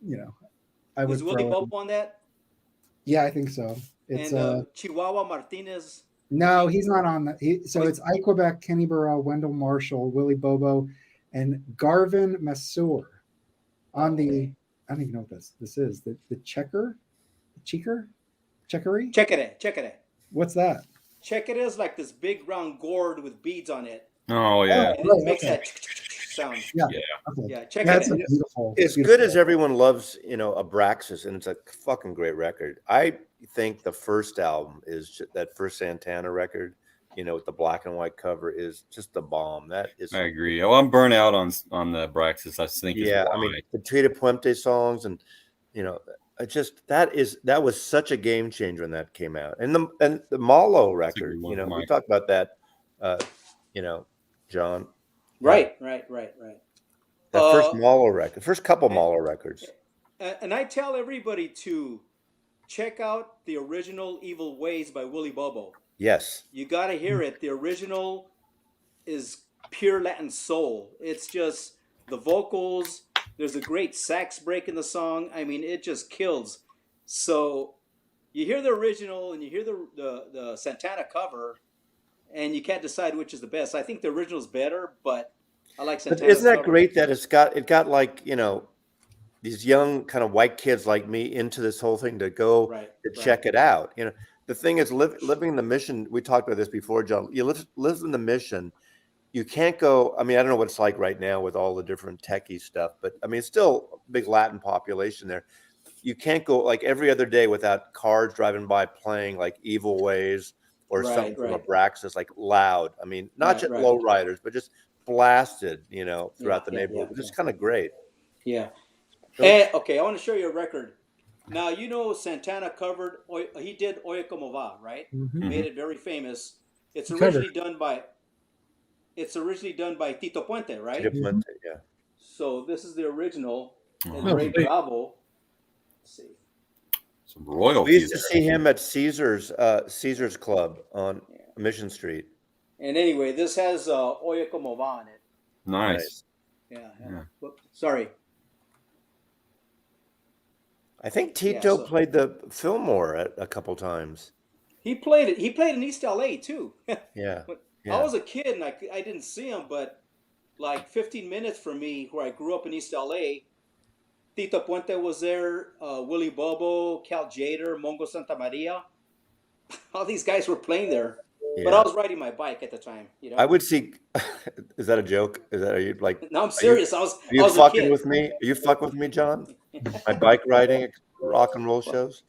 A: I would.
F: Is Willie Bobo on that?
A: Yeah, I think so. It's
F: Chihuahua Martinez.
A: No, he's not on that. It's Ike Quebec, Kenny Burrell, Wendell Marshall, Willie Bobo, and Garvin Massour on the. I don't even know what this is. The checkery?
F: Checkere.
A: What's that?
F: Checkere is like this big round gourd with beads on it.
B: Oh yeah.
F: And it makes that sound.
A: Yeah.
F: Okay. Yeah.
A: That's beautiful.
C: As good as everyone loves, Abraxas, and it's a fucking great record. I think the first album is that first Santana record. With the black and white cover is just the bomb. That is.
B: I agree. Well, I'm burnt out on the Abraxas. I think.
C: Yeah, I mean the Tita Puente songs, and that was such a game changer when that came out. And the Malo record. We talked about that. John.
F: Right.
C: That first Malo record, first couple Malo records.
F: And I tell everybody to check out the original Evil Ways by Willie Bobo.
C: Yes.
F: You got to hear it. The original is pure Latin soul. It's just the vocals, There's a great sax break in the song. I mean, it just kills. So you hear the original and you hear the Santana cover, and you can't decide which is the best. I think the original is better, but I like Santana's
C: But isn't that
F: cover.
C: great that it got like, these young kind of white kids like me into this whole thing to go check it out. The thing is living in the Mission. We talked about this before, John. You live in the Mission. You can't go. I mean, I don't know what it's like right now with all the different techie stuff, but I mean, it's still a big Latin population there. You can't go like every other day without cars driving by playing like Evil Ways or something from Abraxas, like loud. I mean, not just low riders, but just blasted, throughout the neighborhood. It's kind of great.
F: Yeah. And, okay, I want to show you a record. Now, Santana covered, he did Oye Como Va, right?
D: Mm-hmm.
F: Made it very famous. It's originally done by Tito Puente, right?
C: Tito Puente, yeah.
F: So this is the original. And Ray Bravo. Let's see.
B: Some royalty.
C: We used to see him at Caesar's Club on Mission Street.
F: And anyway, this has Oye Como Va on it.
B: Nice.
F: Yeah. Sorry.
C: I think Tito played the Fillmore a couple times.
F: He played it. He played in East LA too.
C: Yeah.
F: I was a kid and I didn't see him, but like 15 minutes from me, where I grew up in East LA, Tito Puente was there, Willie Bobo, Cal Jader, Mongo Santa Maria. All these guys were playing there. Yeah. But I was riding my bike at the time.
C: I would see. Is that a joke? Are you like?
F: No, I'm serious.
C: Are you fucking with me? Are you fucking with me, John? My bike riding at rock and roll shows.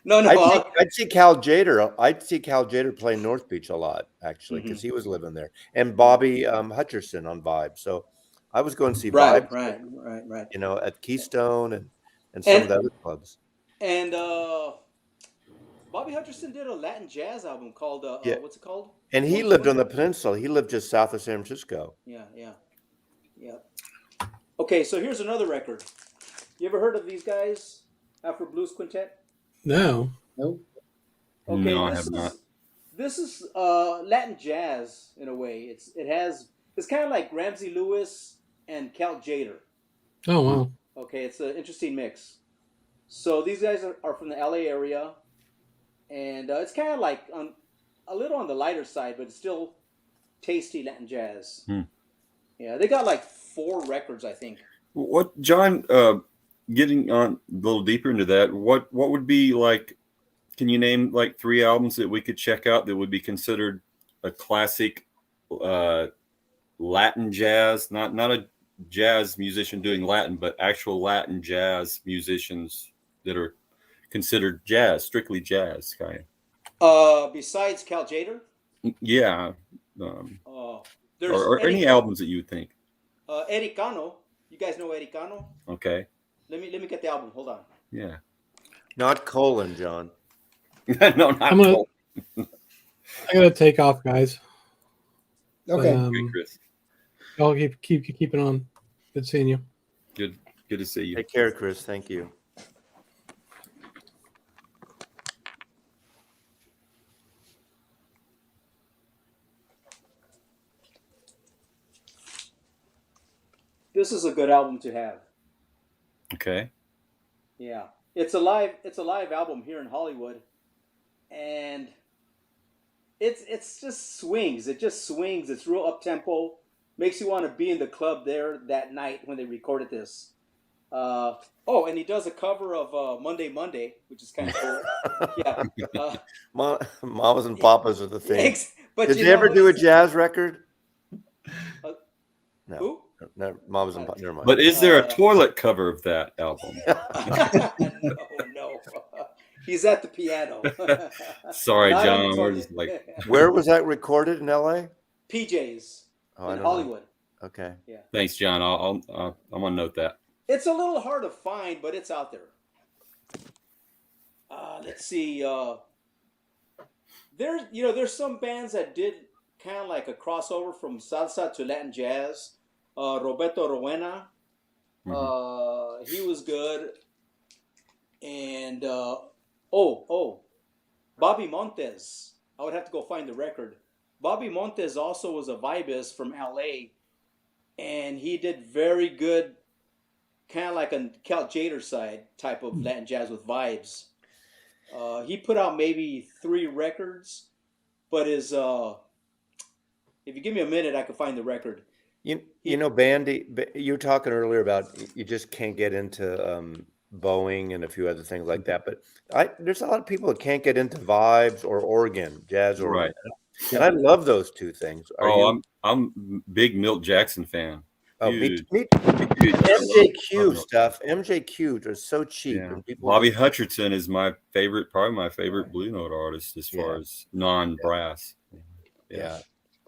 F: No.
C: I'd see Cal Jader. I'd see Cal Jader play North Beach a lot, actually, because he was living there, and Bobby Hutcherson on Vibe. So I was going to see Vibe,
F: right.
C: At Keystone and some of the other clubs.
F: And Bobby Hutcherson did a Latin jazz album called what's it called?
C: And he lived on the peninsula. He lived just south of San Francisco.
F: Yeah. Okay, so here's another record. You ever heard of these guys? Afro Blues Quintet?
D: No.
A: Nope.
F: Okay,
B: no, I have not.
F: This is Latin jazz in a way. It's kind of like Ramsey Lewis and Cal Jader.
D: Oh wow.
F: Okay, it's an interesting mix. So these guys are from the LA area, and it's kind of like a little on the lighter side, but it's still tasty Latin jazz. Yeah, they got like 4 records, I think.
B: What, John? Getting on a little deeper into that, what would be like? Can you name like 3 albums that we could check out that would be considered a classic Latin jazz? Not a jazz musician doing Latin, but actual Latin jazz musicians that are considered jazz, strictly jazz kind
F: of. Besides Cal Jader?
B: Yeah. Or any albums that you would think.
F: Eddie Cano. You guys know Eddie Cano?
B: Okay.
F: Let me get the album. Hold on.
B: Yeah.
C: Not Colin, John.
B: No, not Colin.
D: I gotta take off, guys.
A: Okay.
B: Chris.
D: I'll keep keeping on. Good seeing you.
B: Good to see you.
C: Take care, Chris. Thank you.
F: This is a good album to have.
B: Okay.
F: Yeah, it's a live album here in Hollywood, and it's just swings. It just swings. It's real up tempo. Makes you want to be in the club there that night when they recorded this. And he does a cover of Monday Monday, which is kind of cool. Yeah.
C: Mamas and Papas are the thing.
F: But
C: did you ever do a jazz record? No.
F: Who?
C: No, Mamas and Papas. Never mind.
B: But is there a toilet cover of that album?
F: No. He's at the piano.
B: Sorry, John. We're just like.
C: Where was that recorded in LA?
F: PJ's in Hollywood.
C: Know. Okay.
F: Yeah.
B: Thanks, John. I'm gonna note that.
F: It's a little hard to find, but it's out there. Let's see. There's some bands that did kind of like a crossover from salsa to Latin jazz. Roberto Rowena, he was good, and Bobby Montes. I would have to go find the record. Bobby Montes also was a vibist from LA, and he did very good kind of like a Cal Jader side type of Latin jazz with vibes. He put out maybe 3 records, but if you give me a minute, I can find the record.
C: You know, Bandy, you were talking earlier about you just can't get into bowing and a few other things like that. But there's a lot of people that can't get into vibes or organ, jazz organ.
B: Right.
C: And I love those two things.
B: I'm big Milt Jackson fan.
C: Oh,
B: Dude.
C: me MJQ stuff. MJQ are so cheap.
B: Yeah.
C: And people
B: Bobby Hutcherson is probably my favorite Blue Note artist as far as non-brass.
C: Yeah.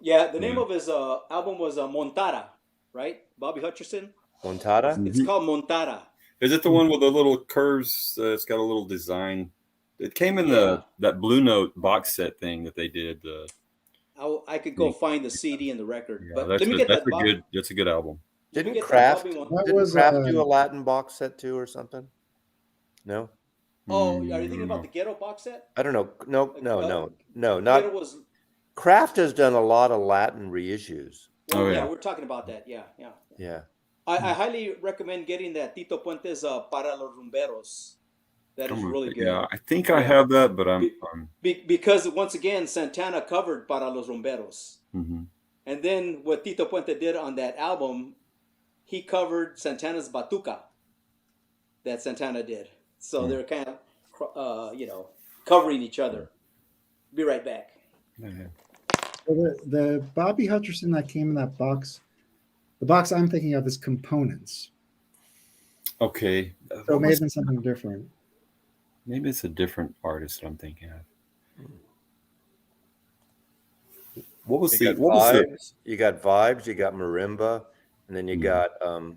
F: Yeah, the name of his album was Montara, right? Bobby Hutcherson.
C: Montara?
F: It's called Montara.
B: Is it the one with the little curves? It's got a little design. It came in that Blue Note box set thing that they did.
F: I could go find the CD and the record.
B: Yeah,
F: but
B: let me get that. That's a good album.
C: Didn't Kraft do a Latin box set too or something? No.
F: Oh, are you thinking about the Ghetto box set?
C: I don't know. No, not. Kraft has done a lot of Latin reissues.
F: Well, yeah, we're talking about that. Yeah. I highly recommend getting that Tito Puente's Para los Rumberos. That is really good.
B: Yeah, I think I have that, but I'm
F: because once again Santana covered Para los Rumberos, and then what Tito Puente did on that album, he covered Santana's Batuca. That Santana did, so they're kind of covering each other. Be right back.
A: The Bobby Hutcherson that came in that box, the box I'm thinking of is Components.
B: Okay.
A: So it may have been something different.
B: Maybe it's a different artist that I'm thinking of. What was
C: You got Vibes, you got Marimba, and then you got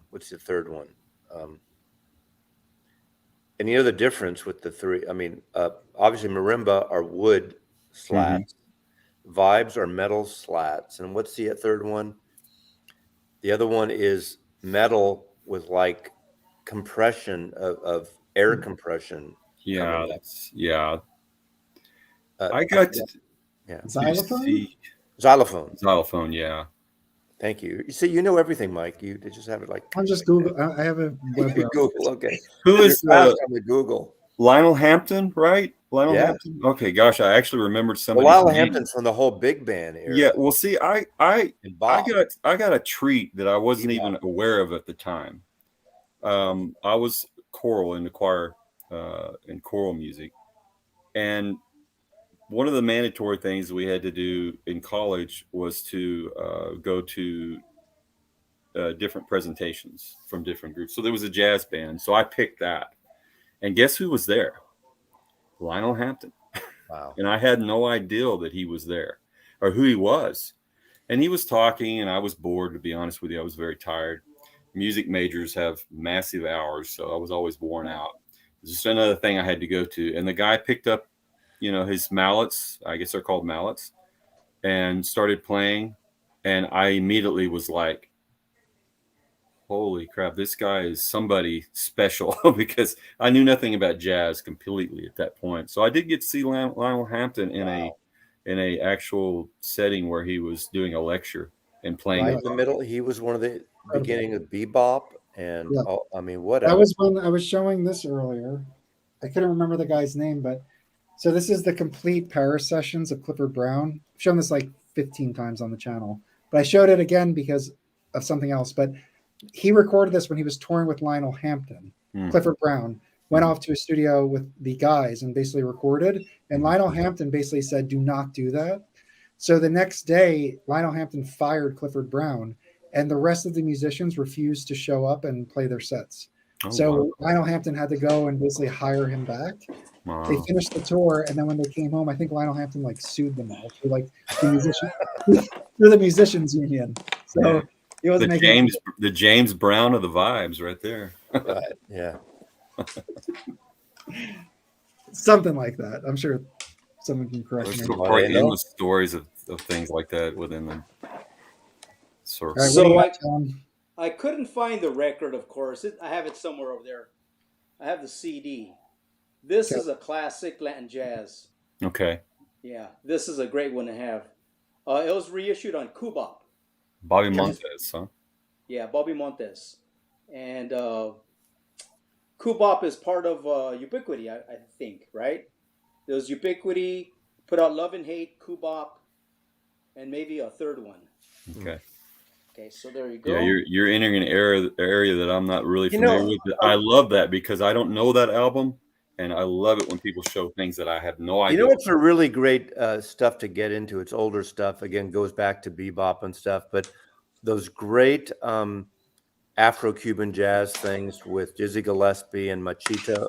C: what's the third one? And you know the difference with the three? I mean, obviously Marimba are wood slats. Vibes are metal slats. And what's the third one? The other one is metal with like compression of air compression.
B: Yeah, I got Xylophone, yeah.
C: Thank you. You see, you know everything, Mike. You just have it like
A: I'm just Google. I have a web browser.
C: Google. Okay.
B: Who is
C: on the Google?
B: Lionel Hampton, right? Hampton. Okay, gosh, I actually remembered somebody.
C: Well, Lionel Hampton's from the whole big band era.
B: Yeah. Well, see, I got a treat that I wasn't even aware of at the time. I was choral in the choir, in choral music, and one of the mandatory things we had to do in college was to go to different presentations from different groups. So there was a jazz band, so I picked that. And guess who was there? Lionel Hampton.
C: Wow.
B: And I had no idea that he was there or who he was. And he was talking, and I was bored, to be honest with you. I was very tired. Music majors have massive hours, so I was always worn out. It's just another thing I had to go to. And the guy picked up, his mallets, I guess they're called mallets, and started playing. And I immediately was like, holy crap, this guy is somebody special, because I knew nothing about jazz completely at that point. So I did get to see Lionel Hampton in a actual setting where he was doing a lecture and playing.
C: Right in the middle, he was one of the beginning of bebop, and I mean, what?
A: That was when I was showing this earlier. I couldn't remember the guy's name, but so this is the complete Paris sessions of Clifford Brown. I've shown this like 15 times on the channel, but I showed it again because of something else. But he recorded this when he was touring with Lionel Hampton. Clifford Brown went off to a studio with the guys and basically recorded. And Lionel Hampton basically said, do not do that. So the next day, Lionel Hampton fired Clifford Brown, and the rest of the musicians refused to show up and play their sets. Wow. Lionel Hampton had to go and basically hire him back. Wow. They finished the tour, and then when they came home, I think Lionel Hampton sued them all for the musicians union. So he was
B: the James Brown of the vibes right there.
C: Right. Yeah.
A: Something like that. I'm sure someone can correct me.
B: There's probably endless stories of things like that within the circle.
A: Right,
F: so I couldn't find the record, of course. I have it somewhere over there. I have the CD. This is a classic Latin jazz.
B: Okay.
F: Yeah, this is a great one to have. It was reissued on Kubop.
B: Bobby Montes, huh?
F: Yeah, Bobby Montes. And Kubop is part of Ubiquity, I think, right? There was Ubiquity, put out Love and Hate, Kubop, and maybe a third one.
B: Okay.
F: Okay, so there you go.
B: Yeah, you're entering an area that I'm not really familiar with. But I love that because I don't know that album, and I love it when people show things that I have no idea.
C: You know what's a really great stuff to get into? It's older stuff. Again, goes back to bebop and stuff, but those great Afro-Cuban jazz things with Dizzy Gillespie and Machito.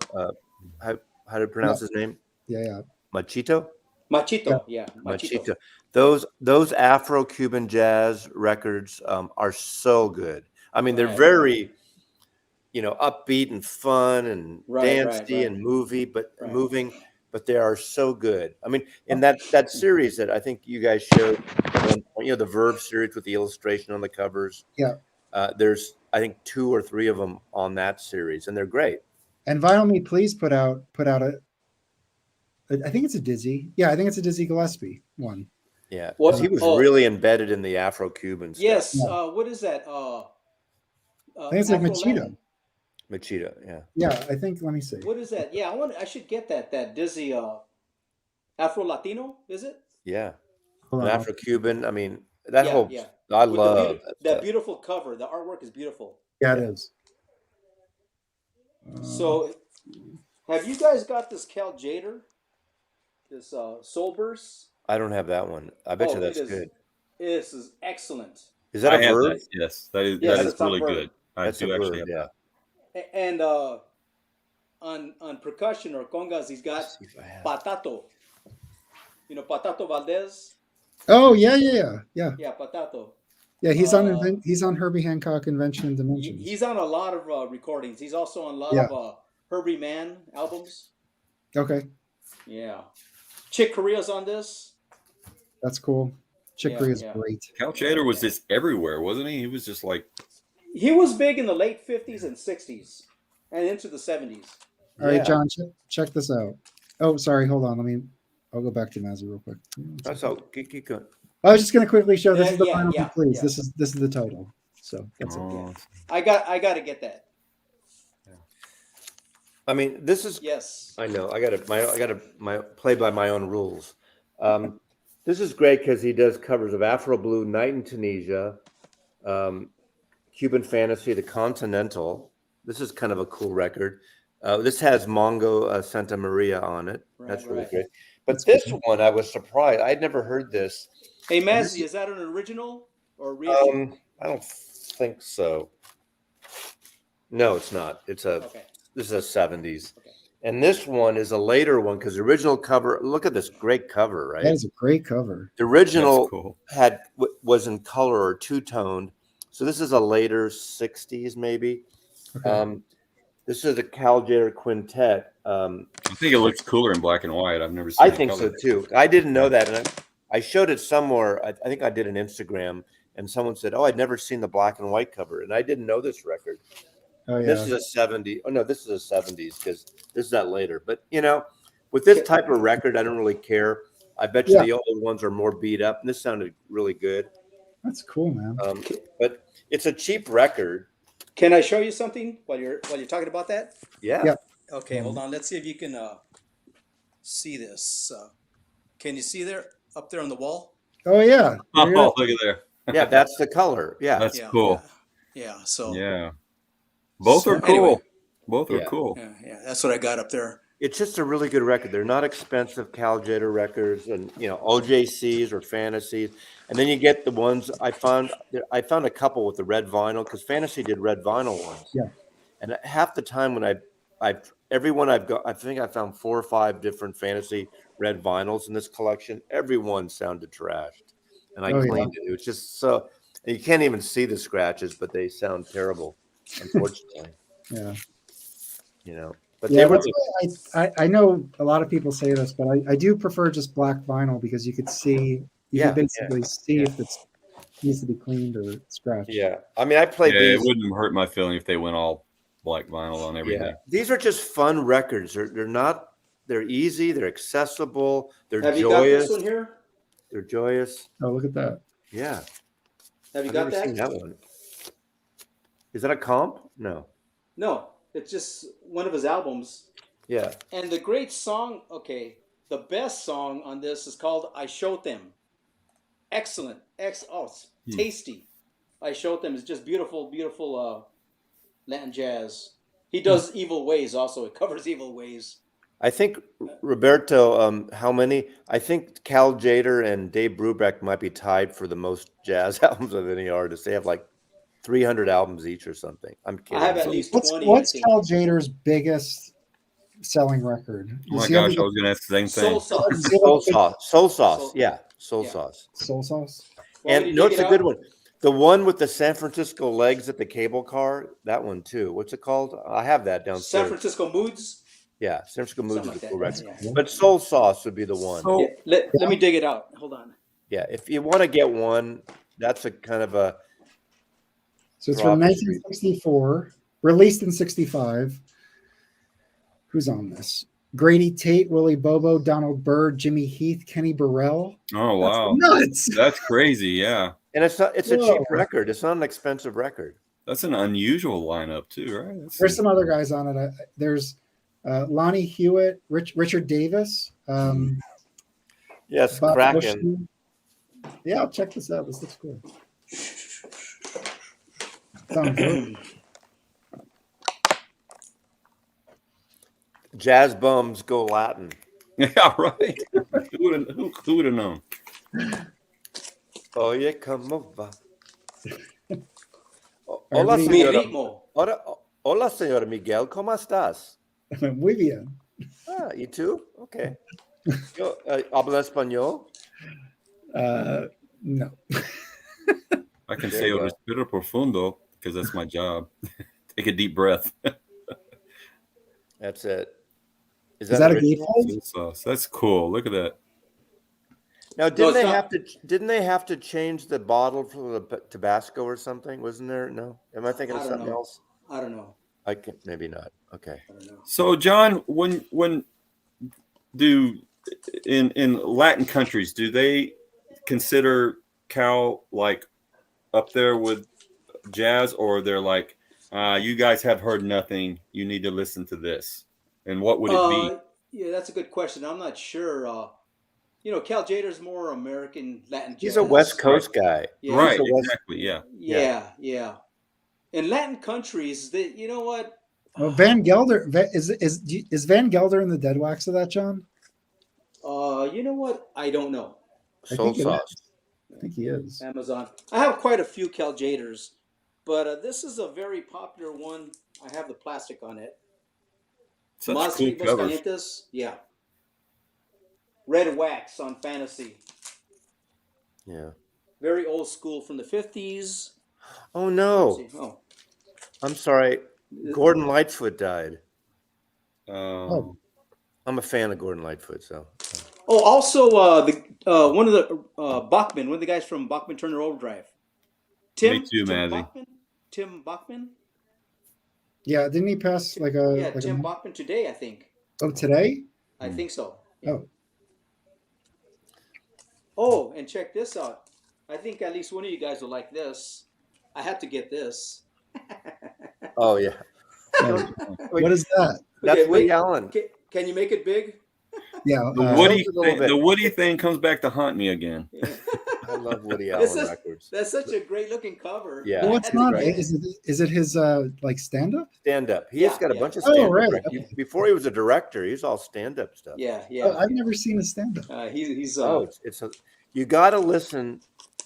C: How to pronounce his name?
A: Yeah.
C: Machito?
F: Machito.
C: Those Afro-Cuban jazz records are so good. I mean, they're very, upbeat and fun and dancey and moving, but they are so good. I mean, in that series that I think you guys showed, the Verve series with the illustration on the covers.
A: Yeah.
C: There's, I think, 2 or 3 of them on that series, and they're great.
A: And Vinyl Me Please put out I think it's a Dizzy. Yeah, I think it's a Dizzy Gillespie one.
C: Yeah, he was really embedded in the Afro-Cuban stuff.
F: Yes. Yeah. What is that?
A: I think it's like Machito.
C: Machito, yeah.
A: Yeah, I think. Let me see.
F: What is that? Yeah, I should get that Dizzy Afro Latino. Is it?
C: Yeah, Afro-Cuban. I mean, I love
F: that beautiful cover. The artwork is beautiful.
A: Yeah, it is.
F: So, have you guys got this Cal Jader? This Soul Burst?
C: I don't have that one. I bet you that's good.
F: This is excellent.
C: Is that a Verve?
B: Yes, that is really good.
C: That's a Verve, yeah.
F: And on percussion or congas, he's got Patato. You know Patato Valdez?
A: Oh yeah.
F: Yeah, Patato.
A: Yeah, he's on Herbie Hancock Invention and Dimensions.
F: He's on a lot of recordings. He's also on a lot of Herbie Mann albums.
A: Okay.
F: Yeah. Chick Corea's on this.
A: That's cool. Chick Corea's great.
B: Cal Tjader was just everywhere, wasn't he? He was just like...
F: He was big in the late 50s and 60s and into the 70s.
A: All right, John, check this out. Oh, sorry. Hold on. I'll go back to Mazzy real quick.
C: That's all. Keep going.
A: I was just going to quickly show this is the final please. Yeah. This is the total. So that's it.
F: Yeah. I got to get that.
C: I mean, this is I know. I got to play by my own rules. This is great because he does covers of Afro Blue, Night in Tunisia, Cuban Fantasy, The Continental. This is kind of a cool record. This has Mongo Santa Maria on it. That's really great. But this one, I was surprised. I'd never heard this.
F: Hey, Mazzy, is that an original or reissue?
C: I don't think so. No, it's not. It's a. Okay. This is a 70s. Okay. And this one is a later one because the original cover, look at this great cover, right?
A: That is a great cover.
C: The original was in color or two-toned. So this is a later 60s maybe. Okay. This is a Cal Tjader quintet.
B: I think it looks cooler in black and white. I've never seen it.
C: I think so too. I didn't know that. And I showed it somewhere. I think I did an Instagram and someone said, "Oh, I'd never seen the black and white cover." And I didn't know this record. Oh, yeah. This is a 70s. Oh, no, this is a 70s because this is not later. But, with this type of record, I don't really care. I bet you the old ones are more beat up. And this sounded really good.
A: That's cool, man.
C: But it's a cheap record.
F: Can I show you something while you're talking about that?
C: Yeah.
F: Okay, hold on. Let's see if you can see this. Can you see there up there on the wall?
A: Oh, yeah.
B: Oh, look at there.
C: Yeah, that's the color. Yeah.
B: That's cool.
F: Yeah. So.
B: Yeah. Both are cool.
F: Anyway.
B: Both are cool.
F: Yeah, that's what I got up there.
C: It's just a really good record. They're not expensive Cal Tjader records and, OJCs or Fantasies. And then you get the ones I found a couple with the red vinyl because Fantasy did red vinyl ones.
A: Yeah.
C: And half the time when everyone I've got, I think I found 4 or 5 different Fantasy red vinyls in this collection. Everyone sounded trashed. And I cleaned it. It was just so, and you can't even see the scratches, but they sound terrible. Unfortunately, but they were.
A: I know a lot of people say this, but I do prefer just black vinyl because you could see, can basically see if it needs to be cleaned or scratched.
C: Yeah, I mean, I played.
B: Yeah, it wouldn't hurt my feeling if they went all black vinyl on everything. Yeah.
C: These are just fun records. They're not. They're easy. They're accessible. They're joyous.
F: Have you got this one here?
C: They're joyous.
A: Oh, look at that.
C: Yeah.
F: Have you got that?
C: Seen that one. Is that a comp? No.
F: No. It's just one of his albums.
C: Yeah.
F: And the great song, the best song on this is called I Showed Them. Excellent. It's tasty. I Showed Them is just beautiful, beautiful Latin jazz. He does Evil Ways also. It covers Evil Ways.
C: I think, Roberto, how many? I think Cal Tjader and Dave Brubeck might be tied for the most jazz albums of any artist. They have like 300 albums each or something. I'm kidding.
F: I have at least 20.
A: What's Cal Tjader's biggest selling record?
B: Oh my gosh, I was going to ask the same thing.
C: Soul Sauce. Yeah, Soul Sauce.
A: Soul Sauce.
C: And no, it's a good one. The one with the San Francisco legs at the cable car, that one too. What's it called? I have that downstairs.
F: San Francisco Moods?
C: Yeah, San Francisco Moods is a cool record.
F: Yeah.
C: But Soul Sauce would be the one.
F: Yeah, let me dig it out. Hold on.
C: Yeah, if you want to get one, that's a kind of a...
A: So it's from 1964, released in 65. Who's on this? Grady Tate, Willie Bobo, Donald Byrd, Jimmy Heath, Kenny Burrell.
B: Oh, wow.
A: That's nuts.
B: That's crazy, yeah.
C: And it's a cheap record. It's not an expensive record.
B: That's an unusual lineup too, right?
A: There's some other guys on it. There's Lonnie Hewitt, Richard Davis.
C: Yes,
A: Bob
C: Kraken.
A: Bushman. Yeah, I'll check this out. This looks cool. Sounds good.
C: Jazz bums go Latin.
B: Yeah, right. Who would have known?
C: Oh, yeah, come over.
A: Hola,
C: señora. Hola, señora Miguel. ¿Cómo estás?
A: Muy bien.
C: Ah, you too? Okay. Yo, ¿habla español?
A: No.
B: I can say respiro profundo because that's my job. Take a deep breath.
C: That's it.
A: Is that a gatefold?
B: Sauce. That's cool. Look at that.
C: Now, didn't they have to change the bottle for the Tabasco or something? Wasn't there? No. Am I thinking of something else?
F: I don't know.
C: I can maybe not. Okay.
B: So, John, when in Latin countries, do they consider Cal like up there with jazz, or they're like, you guys have heard nothing, you need to listen to this? And what would it be?
F: Yeah, that's a good question. I'm not sure. Cal Tjader's more American Latin jazz.
C: He's a West Coast guy.
F: Yeah.
B: Right, exactly, yeah.
F: Yeah. In Latin countries, you know what?
A: Well, Van Gelder is Van Gelder in the Dead Wax of that, John?
F: You know what? I don't know.
C: Soul Sauce.
A: I think he is.
F: Amazon. I have quite a few Cal Tjaders, but this is a very popular one. I have the plastic on it.
B: Such cool covers.
F: Calientes. Yeah. Red wax on Fantasy.
C: Yeah.
F: Very old school from the 50s.
C: Oh, no.
F: Oh.
C: I'm sorry. Gordon Lightfoot died.
B: Oh.
C: I'm a fan of Gordon Lightfoot, so.
F: Oh, also one of the Bachman, one of the guys from Bachman Turner Overdrive.
B: Me too, Mazzy.
F: Tim Bachman?
A: Yeah, didn't he pass
F: Tim Bachman today, I think.
A: Oh, today?
F: I think so.
A: Yeah.
F: Oh, and check this out. I think at least one of you guys will like this. I had to get this.
C: Oh, yeah.
A: What is that?
C: That's Woody Allen.
F: Can you make it big?
A: Yeah.
B: The Woody thing comes back to haunt me again.
F: Yeah.
C: I love Woody Allen records.
F: That's such a great looking cover.
C: Yeah.
A: Well, it's not. Is it his stand up?
C: Stand up. He has got a bunch of stand up.
A: Oh, right.
C: Okay. Before he was a director, he's all stand up stuff.
F: Yeah.
A: Oh, I've never seen a stand up.
C: You got to listen.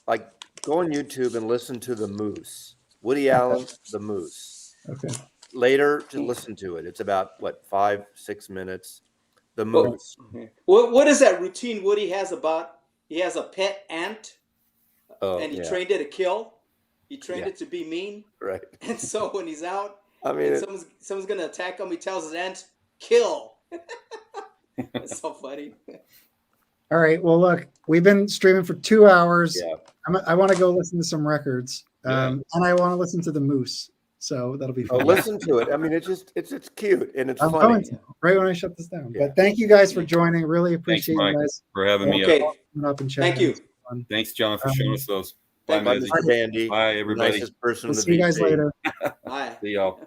C: Like, go on YouTube and listen to The Moose. Woody Allen, The Moose.
A: Okay.
C: Later to listen to it. It's about 5-6 minutes. The Moose.
F: What is that routine Woody has about? He has a pet ant, and he trained it to kill. He trained it to be mean.
C: Right.
F: And so when he's out,
C: I mean,
F: someone's gonna attack him. He tells his ant, "Kill." It's so funny.
A: All right. Well, look, we've been streaming for 2 hours.
C: Yeah.
A: I want to go listen to some records, and I want to listen to the Moose. So that'll be fun.
C: Oh, listen to it. I mean, it's cute and it's
A: I'm
C: funny.
A: going to, right when I shut this down. Yeah. But thank you guys for joining. Really appreciate you guys
B: for having me
A: up and chatting.
F: Thank you.
B: Thanks, John, for showing us those.
C: Bye, Mr. Dandy.
B: Bye, everybody.
C: Nicest person
A: we'll see you guys later.
F: Bye.
B: See y'all.